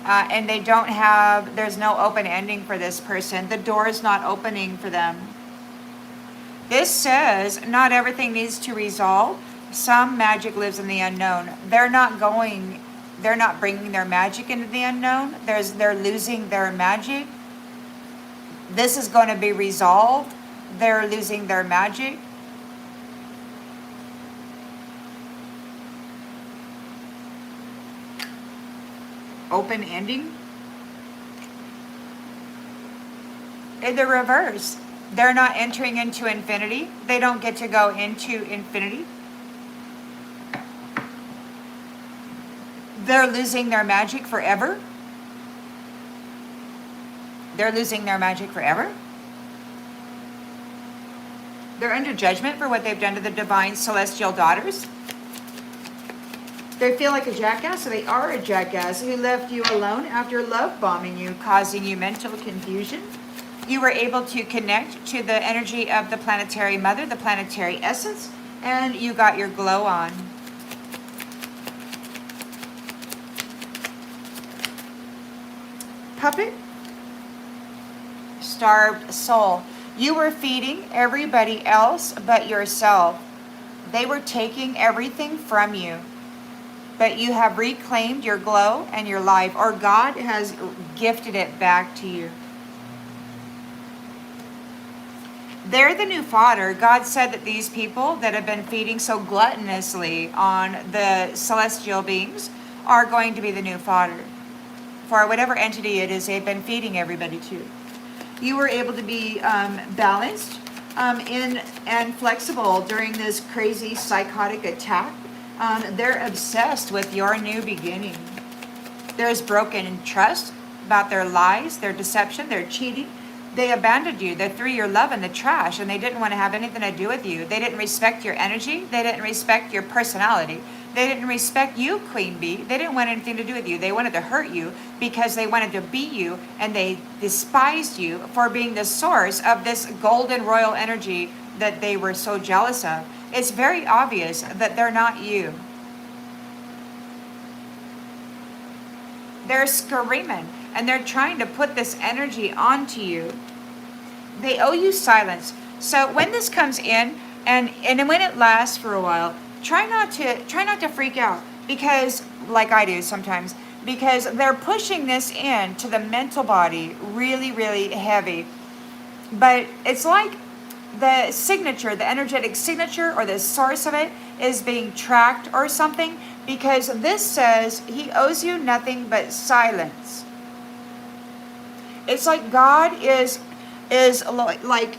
And they don't have, there's no open ending for this person. The door is not opening for them. This says not everything needs to resolve. Some magic lives in the unknown. They're not bringing their magic into the unknown. They're losing their magic. This is going to be resolved. They're losing their magic. Open ending. In the reverse, they're not entering into infinity. They don't get to go into infinity. They're losing their magic forever. They're losing their magic forever. They're under judgment for what they've done to the divine celestial daughters. They feel like a jackass, so they are a jackass who left you alone after love bombing you, causing you mental confusion. You were able to connect to the energy of the planetary mother, the planetary essence, and you got your glow on. Puppet. Starved soul. You were feeding everybody else but yourself. They were taking everything from you. But you have reclaimed your glow and your life, or God has gifted it back to you. They're the new fodder. God said that these people that have been feeding so gluttonously on the celestial beings are going to be the new fodder for whatever entity it is they've been feeding everybody to. You were able to be balanced and flexible during this crazy psychotic attack. They're obsessed with your new beginning. There's broken trust about their lies, their deception, their cheating. They abandoned you. They threw your love in the trash, and they didn't want to have anything to do with you. They didn't respect your energy. They didn't respect your personality. They didn't respect you, Queen Bee. They didn't want anything to do with you. They wanted to hurt you because they wanted to be you, and they despised you for being the source of this golden royal energy that they were so jealous of. It's very obvious that they're not you. They're screaming, and they're trying to put this energy onto you. They owe you silence. So when this comes in, and when it lasts for a while, try not to freak out, because like I do sometimes, because they're pushing this in to the mental body really, really heavy. But it's like the signature, the energetic signature or the source of it is being tracked or something, because this says he owes you nothing but silence. It's like God is like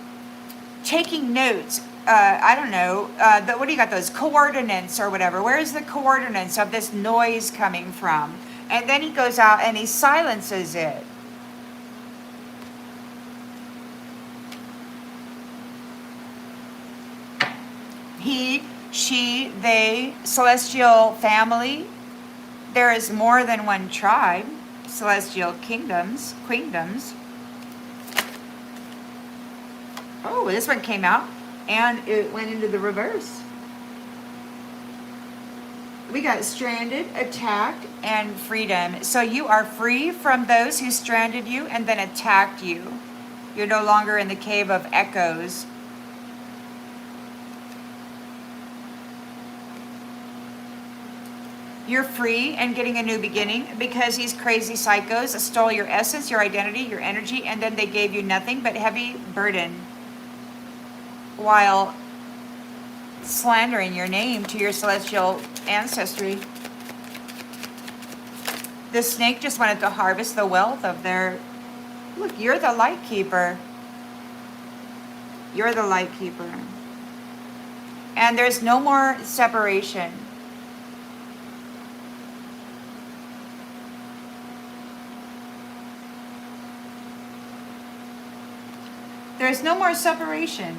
taking notes. I don't know, what do you got, those coordinates or whatever? Where is the coordinates of this noise coming from? And then he goes out and he silences it. He, she, they, celestial family. There is more than one tribe, celestial kingdoms, queendoms. Oh, this one came out and it went into the reverse. We got stranded, attacked, and freedom. So you are free from those who stranded you and then attacked you. You're no longer in the cave of echoes. You're free and getting a new beginning, because these crazy psychos stole your essence, your identity, your energy, and then they gave you nothing but heavy burden. while slandering your name to your celestial ancestry. The snake just wanted to harvest the wealth of their... Look, you're the light keeper. You're the light keeper. And there's no more separation. There's no more separation.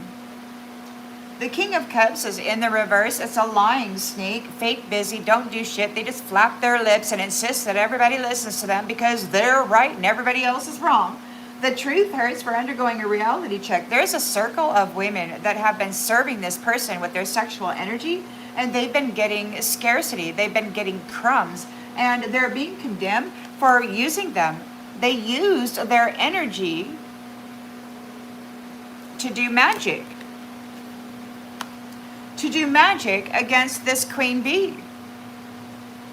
The King of Cups is in the reverse. It's a lying snake, fake busy, don't do shit. They just flap their lips and insist that everybody listens to them because they're right and everybody else is wrong. The truth hurts for undergoing a reality check. There's a circle of women that have been serving this person with their sexual energy, and they've been getting scarcity. They've been getting crumbs, and they're being condemned for using them. They used their energy to do magic. To do magic against this queen bee.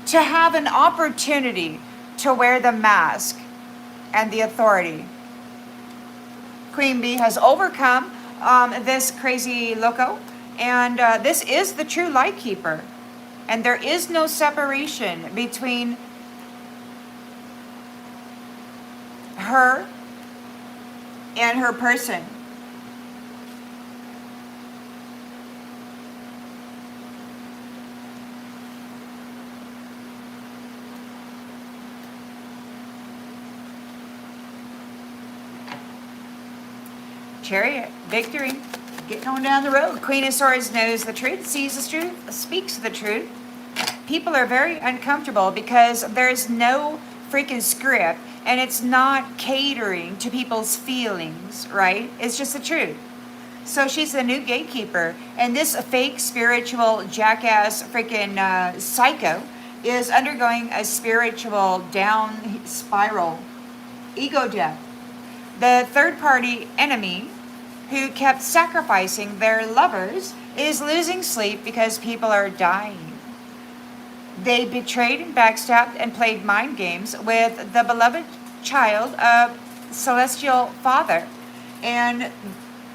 To have an opportunity to wear the mask and the authority. Queen bee has overcome this crazy loco, and this is the true light keeper. And there is no separation between her and her person. Chariot, victory, getting on down the road. Queen of Swords knows the truth, sees the truth, speaks the truth. People are very uncomfortable because there's no freaking script, and it's not catering to people's feelings, right? It's just the truth. So she's the new gatekeeper, and this fake spiritual jackass freaking psycho is undergoing a spiritual down spiral, ego death. The third party enemy who kept sacrificing their lovers is losing sleep because people are dying. They betrayed and backstabbed and played mind games with the beloved child of Celestial Father. And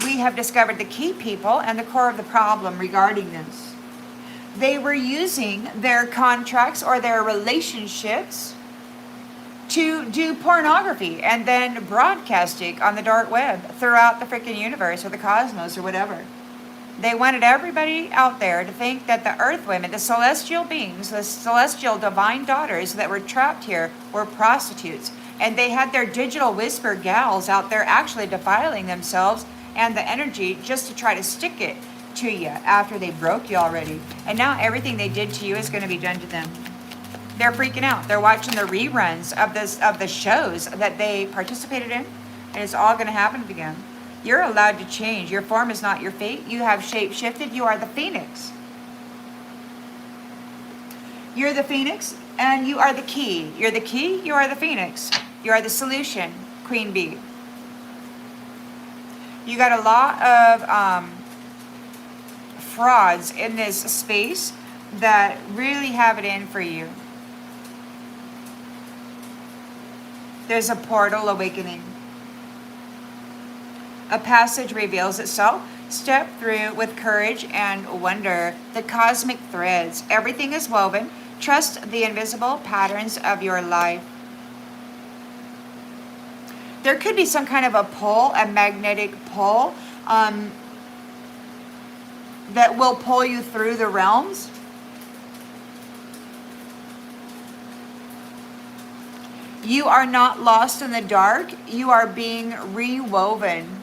we have discovered the key people and the core of the problem regarding this. They were using their contracts or their relationships to do pornography and then broadcast it on the dark web throughout the freaking universe or the cosmos or whatever. They wanted everybody out there to think that the earth women, the celestial beings, the celestial divine daughters that were trapped here were prostitutes. And they had their digital whisper gals out there actually defiling themselves and the energy just to try to stick it to you after they broke you already. And now everything they did to you is going to be done to them. They're freaking out. They're watching the reruns of the shows that they participated in, and it's all going to happen again. You're allowed to change. Your form is not your fate. You have shape shifted. You are the phoenix. You're the phoenix, and you are the key. You're the key. You are the phoenix. You are the solution, Queen Bee. You got a lot of frauds in this space that really have it in for you. There's a portal awakening. A passage reveals itself. Step through with courage and wonder the cosmic threads. Everything is woven. Trust the invisible patterns of your life. There could be some kind of a pull, a magnetic pull, that will pull you through the realms. You are not lost in the dark. You are being rewoven.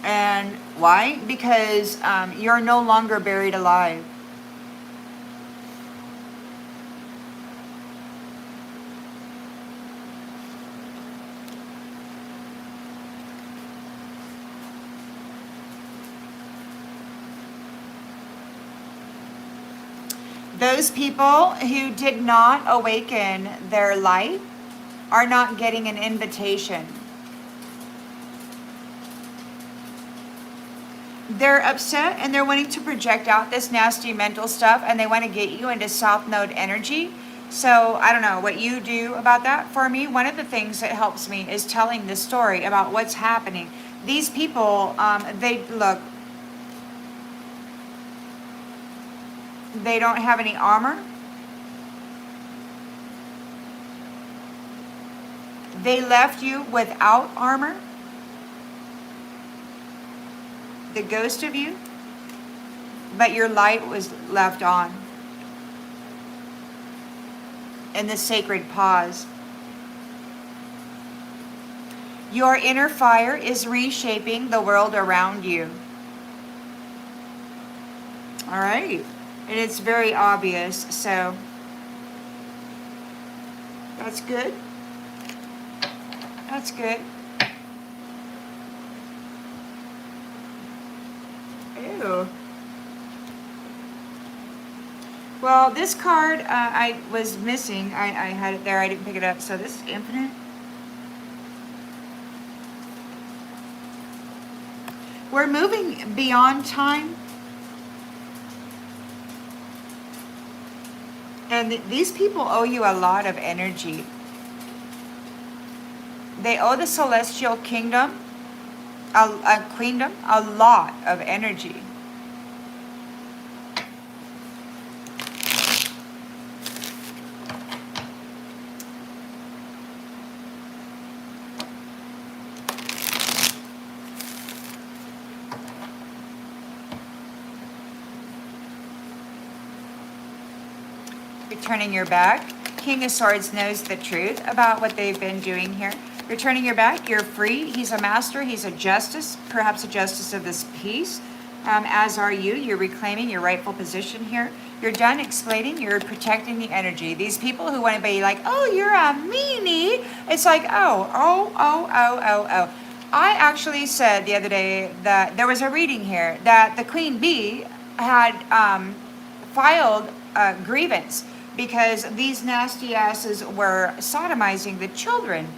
And why? Because you're no longer buried alive. Those people who did not awaken their light are not getting an invitation. They're upset and they're wanting to project out this nasty mental stuff, and they want to get you into South Node energy So I don't know what you do about that. For me, one of the things that helps me is telling this story about what's happening. These people, they look, they don't have any armor. They left you without armor. The ghost of you, but your light was left on. In the sacred pause. Your inner fire is reshaping the world around you. All right. And it's very obvious, so that's good. That's good. Ew. Well, this card I was missing. I had it there. I didn't pick it up. So this is infinite. We're moving beyond time. And these people owe you a lot of energy. They owe the celestial kingdom, a queendom, a lot of energy. Turning your back. King of Swords knows the truth about what they've been doing here. You're turning your back. You're free. He's a master. He's a justice, perhaps a justice of this peace, as are you. You're reclaiming your rightful position here. You're done explaining. You're protecting the energy. These people who want to be like, oh, you're a meanie. It's like, oh. I actually said the other day that there was a reading here that the Queen Bee had filed a grievance because these nasty asses were sodomizing the children.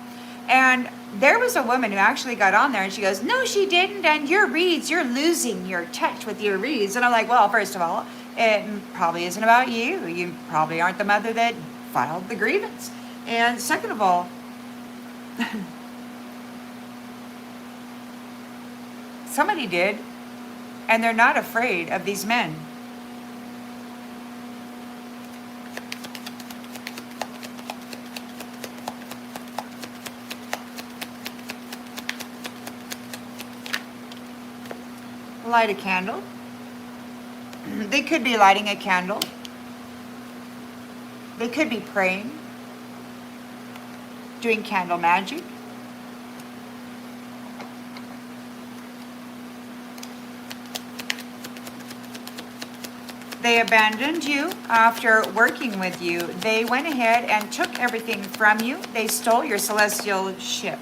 And there was a woman who actually got on there and she goes, no, she didn't. And your reads, you're losing your touch with your reads. And I'm like, well, first of all, it probably isn't about you. You probably aren't the mother that filed the grievance. And second of all, somebody did. And they're not afraid of these men. Light a candle. They could be lighting a candle. They could be praying, doing candle magic. They abandoned you after working with you. They went ahead and took everything from you. They stole your celestial ship.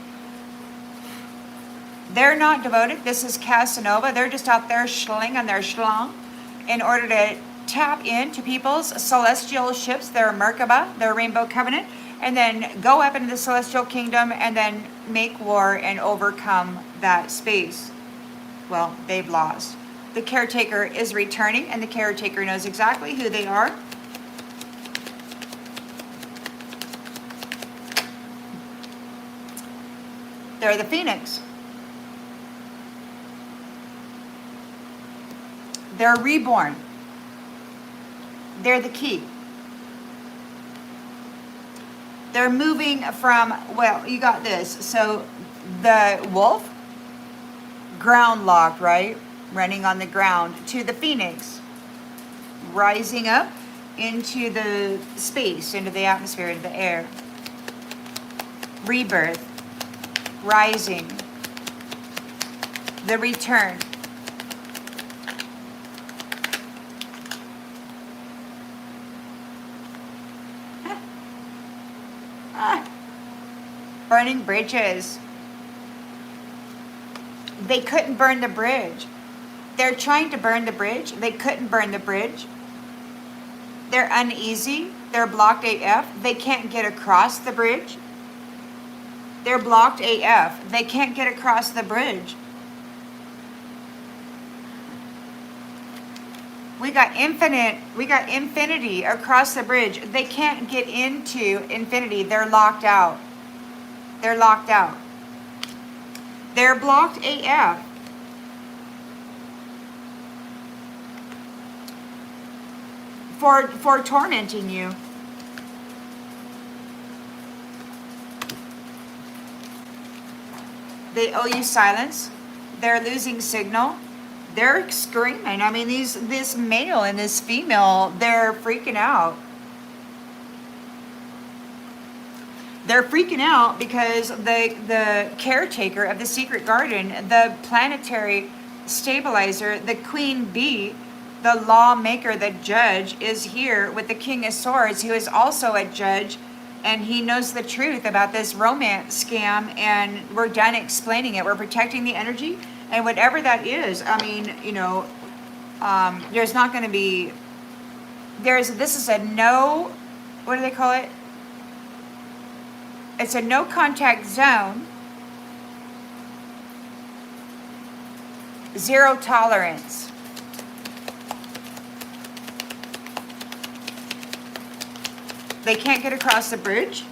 They're not devoted. This is Casanova. They're just out there slinging their schlong in order to tap into people's celestial ships, their Merkaba, their Rainbow Covenant, and then go up into the celestial kingdom and then make war and overcome that space. Well, they've lost. The caretaker is returning, and the caretaker knows exactly who they are. They're the Phoenix. They're reborn. They're the key. They're moving from, well, you got this. So the wolf, ground locked, right? Running on the ground, to the Phoenix, rising up into the space, into the atmosphere, into the air. Rebirth, rising, the return. Burning bridges. They couldn't burn the bridge. They're trying to burn the bridge. They couldn't burn the bridge. They're uneasy. They're blocked AF. They can't get across the bridge. They're blocked AF. They can't get across the bridge. We got infinity across the bridge. They can't get into infinity. They're locked out. They're locked out. They're blocked AF. For tormenting you. They owe you silence. They're losing signal. They're screaming. I mean, this male and this female, they're freaking out. They're freaking out because the caretaker of the secret garden, the planetary stabilizer, the queen bee, the lawmaker, the judge, is here with the King of Swords, who is also a judge, and he knows the truth about this romance scam, and we're done explaining it. We're protecting the energy, and whatever that is, I mean, you know, there's not going to be, this is a no, what do they call it? It's a no contact zone, zero tolerance. They can't get across the bridge.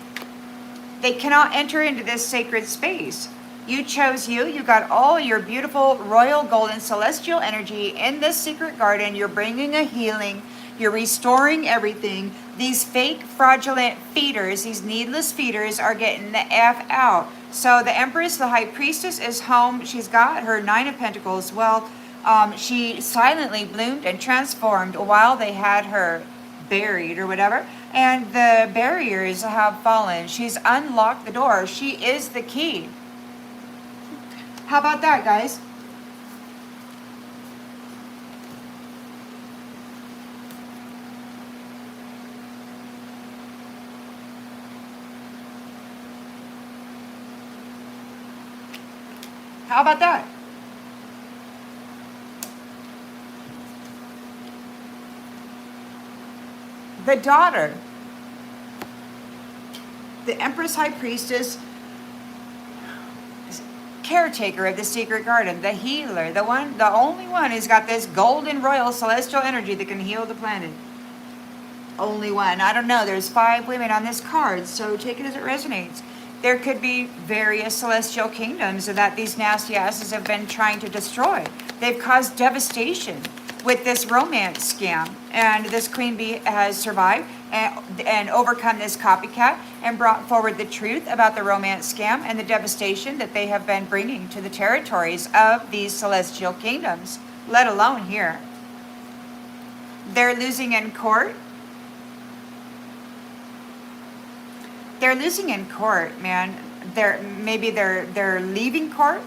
They cannot enter into this sacred space. You chose you. You got all your beautiful royal golden celestial energy in this secret garden. You're bringing a healing. You're restoring everything. These fake fraudulent feeders, these needless feeders, are getting the F out. So the Empress, the High Priestess, is home. She's got her 9 of Pentacles. Well, she silently bloomed and transformed while they had her buried or whatever. And the barriers have fallen. She's unlocked the door. She is the key. How about that, guys? How about that? The daughter, the Empress, High Priestess, caretaker of the secret garden, the healer, the only one who's got this golden royal celestial energy that can heal the planet. Only one. I don't know. There's 5 women on this card, so take it as it resonates. There could be various celestial kingdoms that these nasty asses have been trying to destroy. They've caused devastation with this romance scam, and this queen bee has survived and overcome this copycat and brought forward the truth about the romance scam and the devastation that they have been bringing to the territories of these celestial kingdoms, let alone here. They're losing in court. They're losing in court, man. They're leaving court.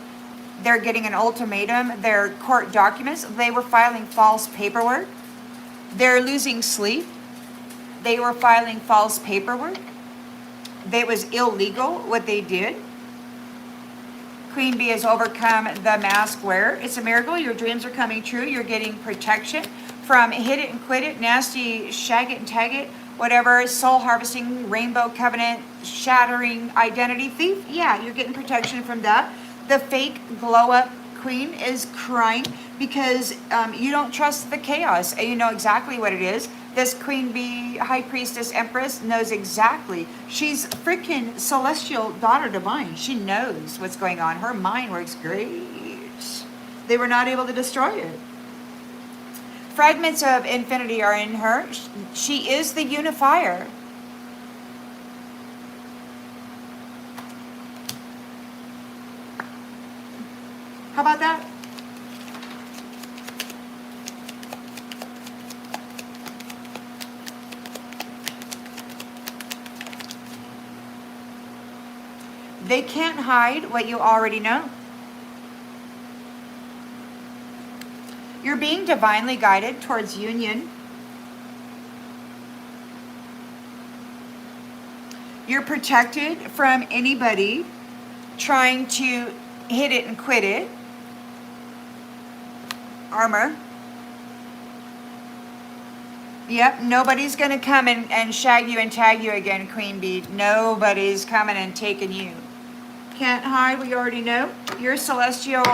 They're getting an ultimatum. Their court documents. They were filing false paperwork. They're losing sleep. They were filing false paperwork. It was illegal what they did. Queen Bee has overcome the mask wearer. It's a miracle. Your dreams are coming true. You're getting protection from hit it and quit it, nasty shag it and tag it, whatever, soul harvesting, rainbow covenant, shattering identity thief. Yeah, you're getting protection from that. The fake glow up queen is crying because you don't trust the chaos. You know exactly what it is. This queen bee, high priestess, empress knows exactly. She's freaking celestial daughter divine. She knows what's going on. Her mind works great. They were not able to destroy it. Fragments of infinity are in her. She is the unifier. How about that? They can't hide what you already know. You're being divinely guided towards union. You're protected from anybody trying to hit it and quit it. Armor. Yep, nobody's going to come and shag you and tag you again, Queen Bee. Nobody's coming and taking you. Can't hide what you already know. Your celestial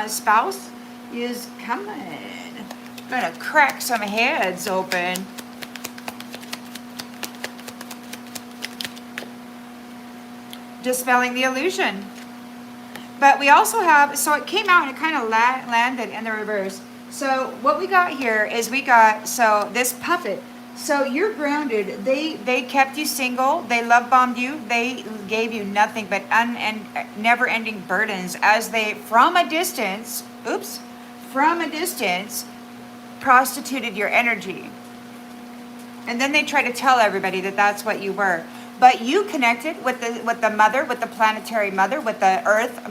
spouse is coming. Gonna crack some heads open. Dispelling the illusion. But we also have, so it came out and it kind of landed in the reverse. So what we got here is we got, so this puppet. So you're grounded. They kept you single. They love bombed you. They gave you nothing but never-ending burdens as they, from a distance, prostituted your energy. And then they try to tell everybody that that's what you were. But you connected with the mother, with the planetary mother, with the earth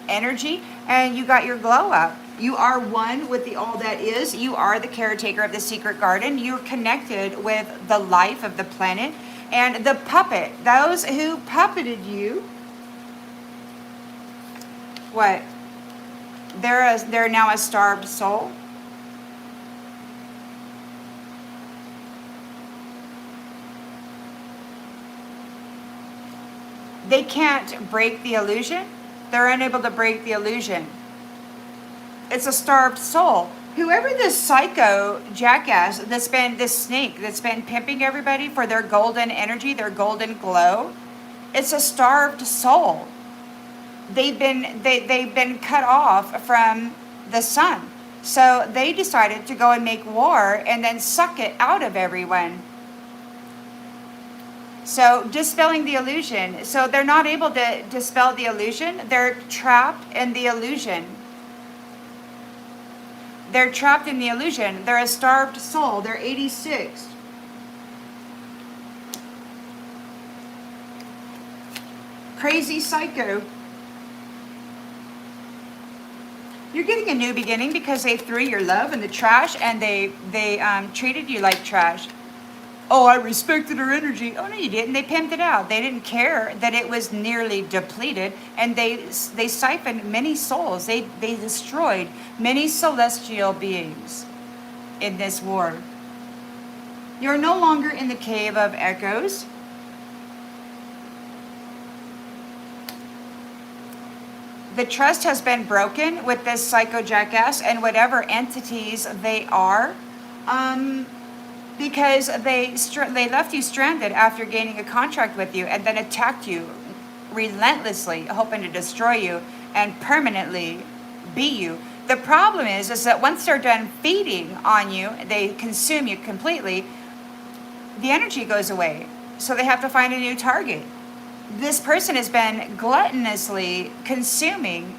energy, and you got your glow up. You are one with the all that is. You are the caretaker of the secret garden. You're connected with the life of the planet. And the puppet, those who puppeted you, what? They're now a starved soul. They can't break the illusion. They're unable to break the illusion. It's a starved soul. Whoever this psycho jackass that's been, this snake that's been pimping everybody for their golden energy, their golden glow, it's a starved soul. They've been cut off from the sun. So they decided to go and make war and then suck it out of everyone. So dispelling the illusion. So they're not able to dispel the illusion. They're trapped in the illusion. They're trapped in the illusion. They're a starved soul. They're 86. Crazy psycho. You're getting a new beginning because they threw your love in the trash and they treated you like trash. Oh, I respected her energy. Oh, no, you didn't. They pimped it out. They didn't care that it was nearly depleted, and they siphoned many souls. They destroyed many celestial beings in this war. You're no longer in the cave of echoes. The trust has been broken with this psycho jackass and whatever entities they are. Because they left you stranded after gaining a contract with you and then attacked you relentlessly, hoping to destroy you and permanently be you. The problem is that once they're done feeding on you, they consume you completely, the energy goes away. So they have to find a new target. This person has been gluttonously consuming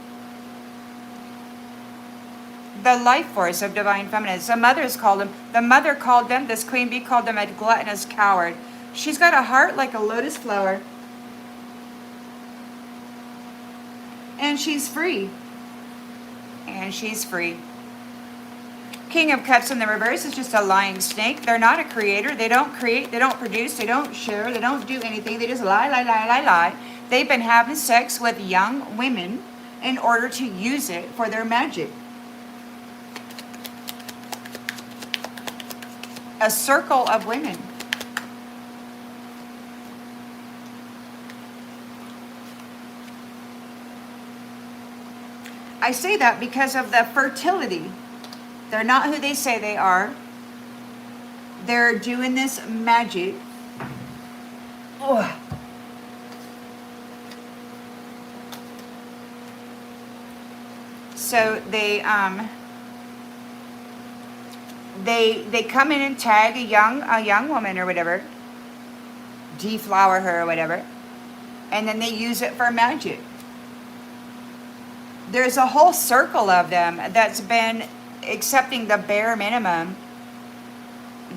the life force of divine feminine. The mothers called him, the mother called them, this queen bee called them a gluttonous coward. She's got a heart like a lotus flower. And she's free. And she's free. King of Cups in the reverse is just a lying snake. They're not a creator. They don't create. They don't produce. They don't share. They don't do anything. They just lie. They've been having sex with young women in order to use it for their magic. A circle of women. I say that because of the fertility. They're not who they say they are. They're doing this magic. Oh. So they come in and tag a young woman or whatever, deflower her or whatever, and then they use it for magic. There's a whole circle of them that's been accepting the bare minimum,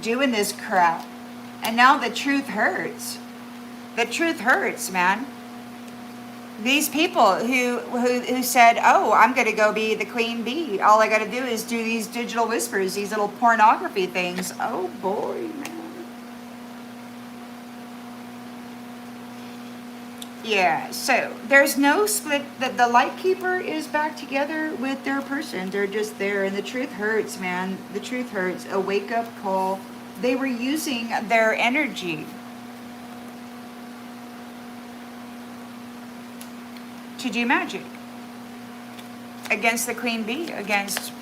doing this crap, and now the truth hurts. The truth hurts, man. These people who said, oh, I'm going to go be the queen bee. All I got to do is do these digital whispers, these little pornography things. Oh, boy, man. Yeah, so there's no split. The light keeper is back together with their person. They're just there, and the truth hurts, man. The truth hurts. A wake-up call. They were using their energy to do magic against the queen bee, against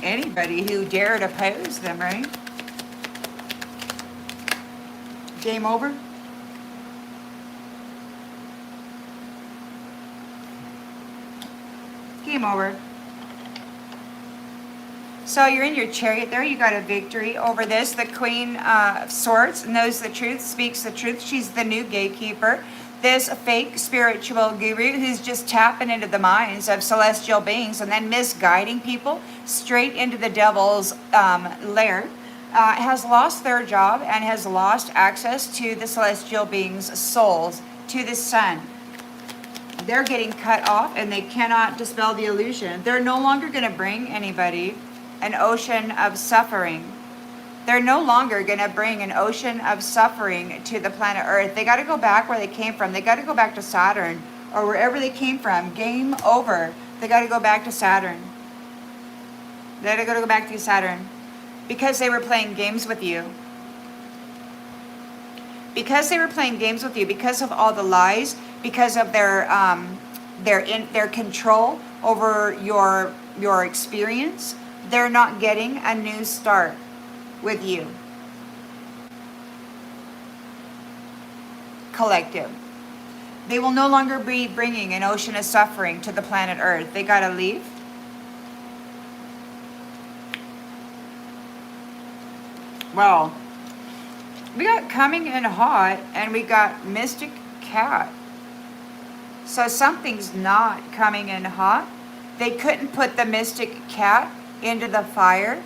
anybody who dared oppose them, right? Game over? Game over. So you're in your chariot there. You got a victory over this. The Queen of Swords knows the truth, speaks the truth. She's the new gatekeeper. This fake spiritual guru who's just tapping into the minds of celestial beings and then misguiding people straight into the devil's lair, has lost their job and has lost access to the celestial beings' souls, to the sun. They're getting cut off and they cannot dispel the illusion. They're no longer going to bring anybody an ocean of suffering. They're no longer going to bring an ocean of suffering to the planet Earth. They got to go back where they came from. They got to go back to Saturn or wherever they came from. Game over. They got to go back to Saturn. They got to go back to Saturn because they were playing games with you. Because they were playing games with you, because of all the lies, because of their control over your experience, they're not getting a new start with you. Collective. They will no longer be bringing an ocean of suffering to the planet Earth. They gotta leave. Well, we got coming in hot and we got Mystic Cat. So something's not coming in hot. They couldn't put the Mystic Cat into the fire.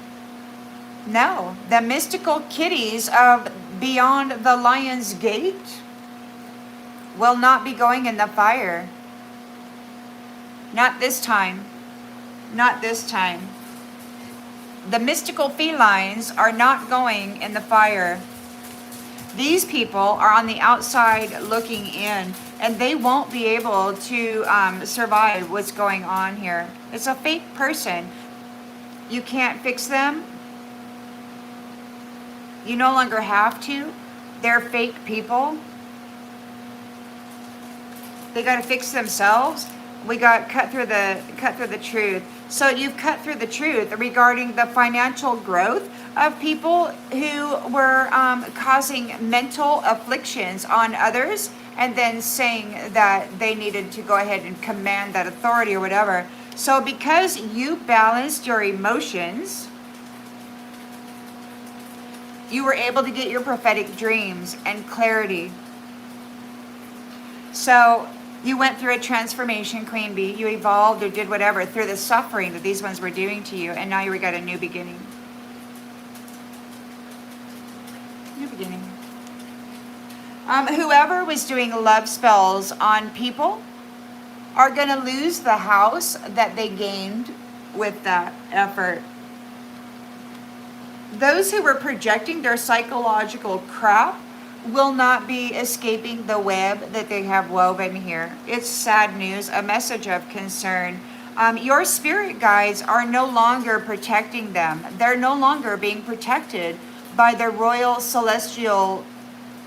No, the mystical kitties of beyond the Lion's Gate will not be going in the fire. Not this time. Not this time. The mystical felines are not going in the fire. These people are on the outside looking in, and they won't be able to survive what's going on here. It's a fake person. You can't fix them. You no longer have to. They're fake people. They got to fix themselves. We got cut through the truth. So you've cut through the truth regarding the financial growth of people who were causing mental afflictions on others and then saying that they needed to go ahead and command that authority or whatever. So because you balanced your emotions, you were able to get your prophetic dreams and clarity. So you went through a transformation, Queen Bee. You evolved or did whatever through the suffering that these ones were doing to you. And now you got a new beginning. New beginning. Whoever was doing love spells on people are going to lose the house that they gained with that effort. Those who were projecting their psychological crap will not be escaping the web that they have woven here. It's sad news, a message of concern. Your spirit guides are no longer protecting them. They're no longer being protected by the royal celestial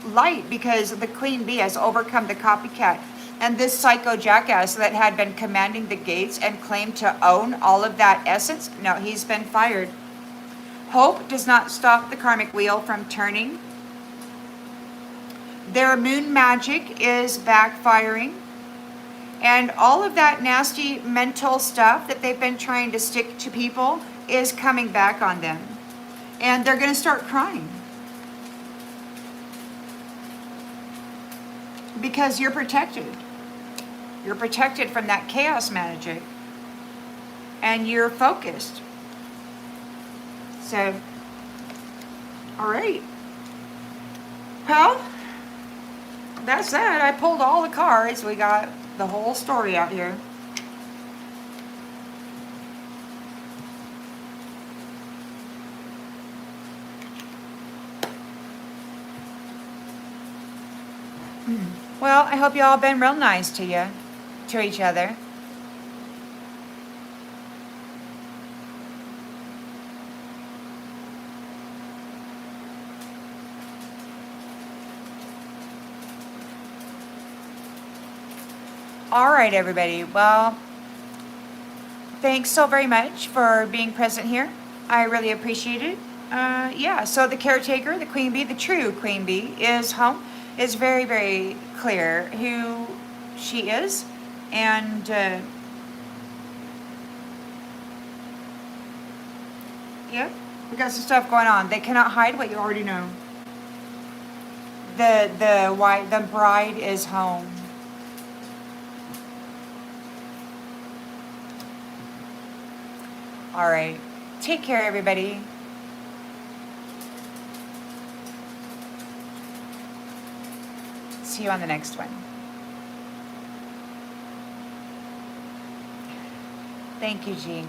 light because the Queen Bee has overcome the copycat. And this psycho jackass that had been commanding the gates and claimed to own all of that essence, no, he's been fired. Hope does not stop the karmic wheel from turning. Their moon magic is backfiring. And all of that nasty mental stuff that they've been trying to stick to people is coming back on them. And they're going to start crying. Because you're protected. You're protected from that chaos magic. And you're focused. So, all right. Well, that's that. I pulled all the cards. We got the whole story out here. Well, I hope you all been real nice to you, to each other. All right, everybody. Well, thanks so very much for being present here. I really appreciate it. Yeah, so the caretaker, the queen bee, the true queen bee, is home. Is very, very clear who she is. And yeah, we got some stuff going on. They cannot hide what you already know. The bride is home. All right. Take care, everybody. See you on the next one. Thank you, Jean.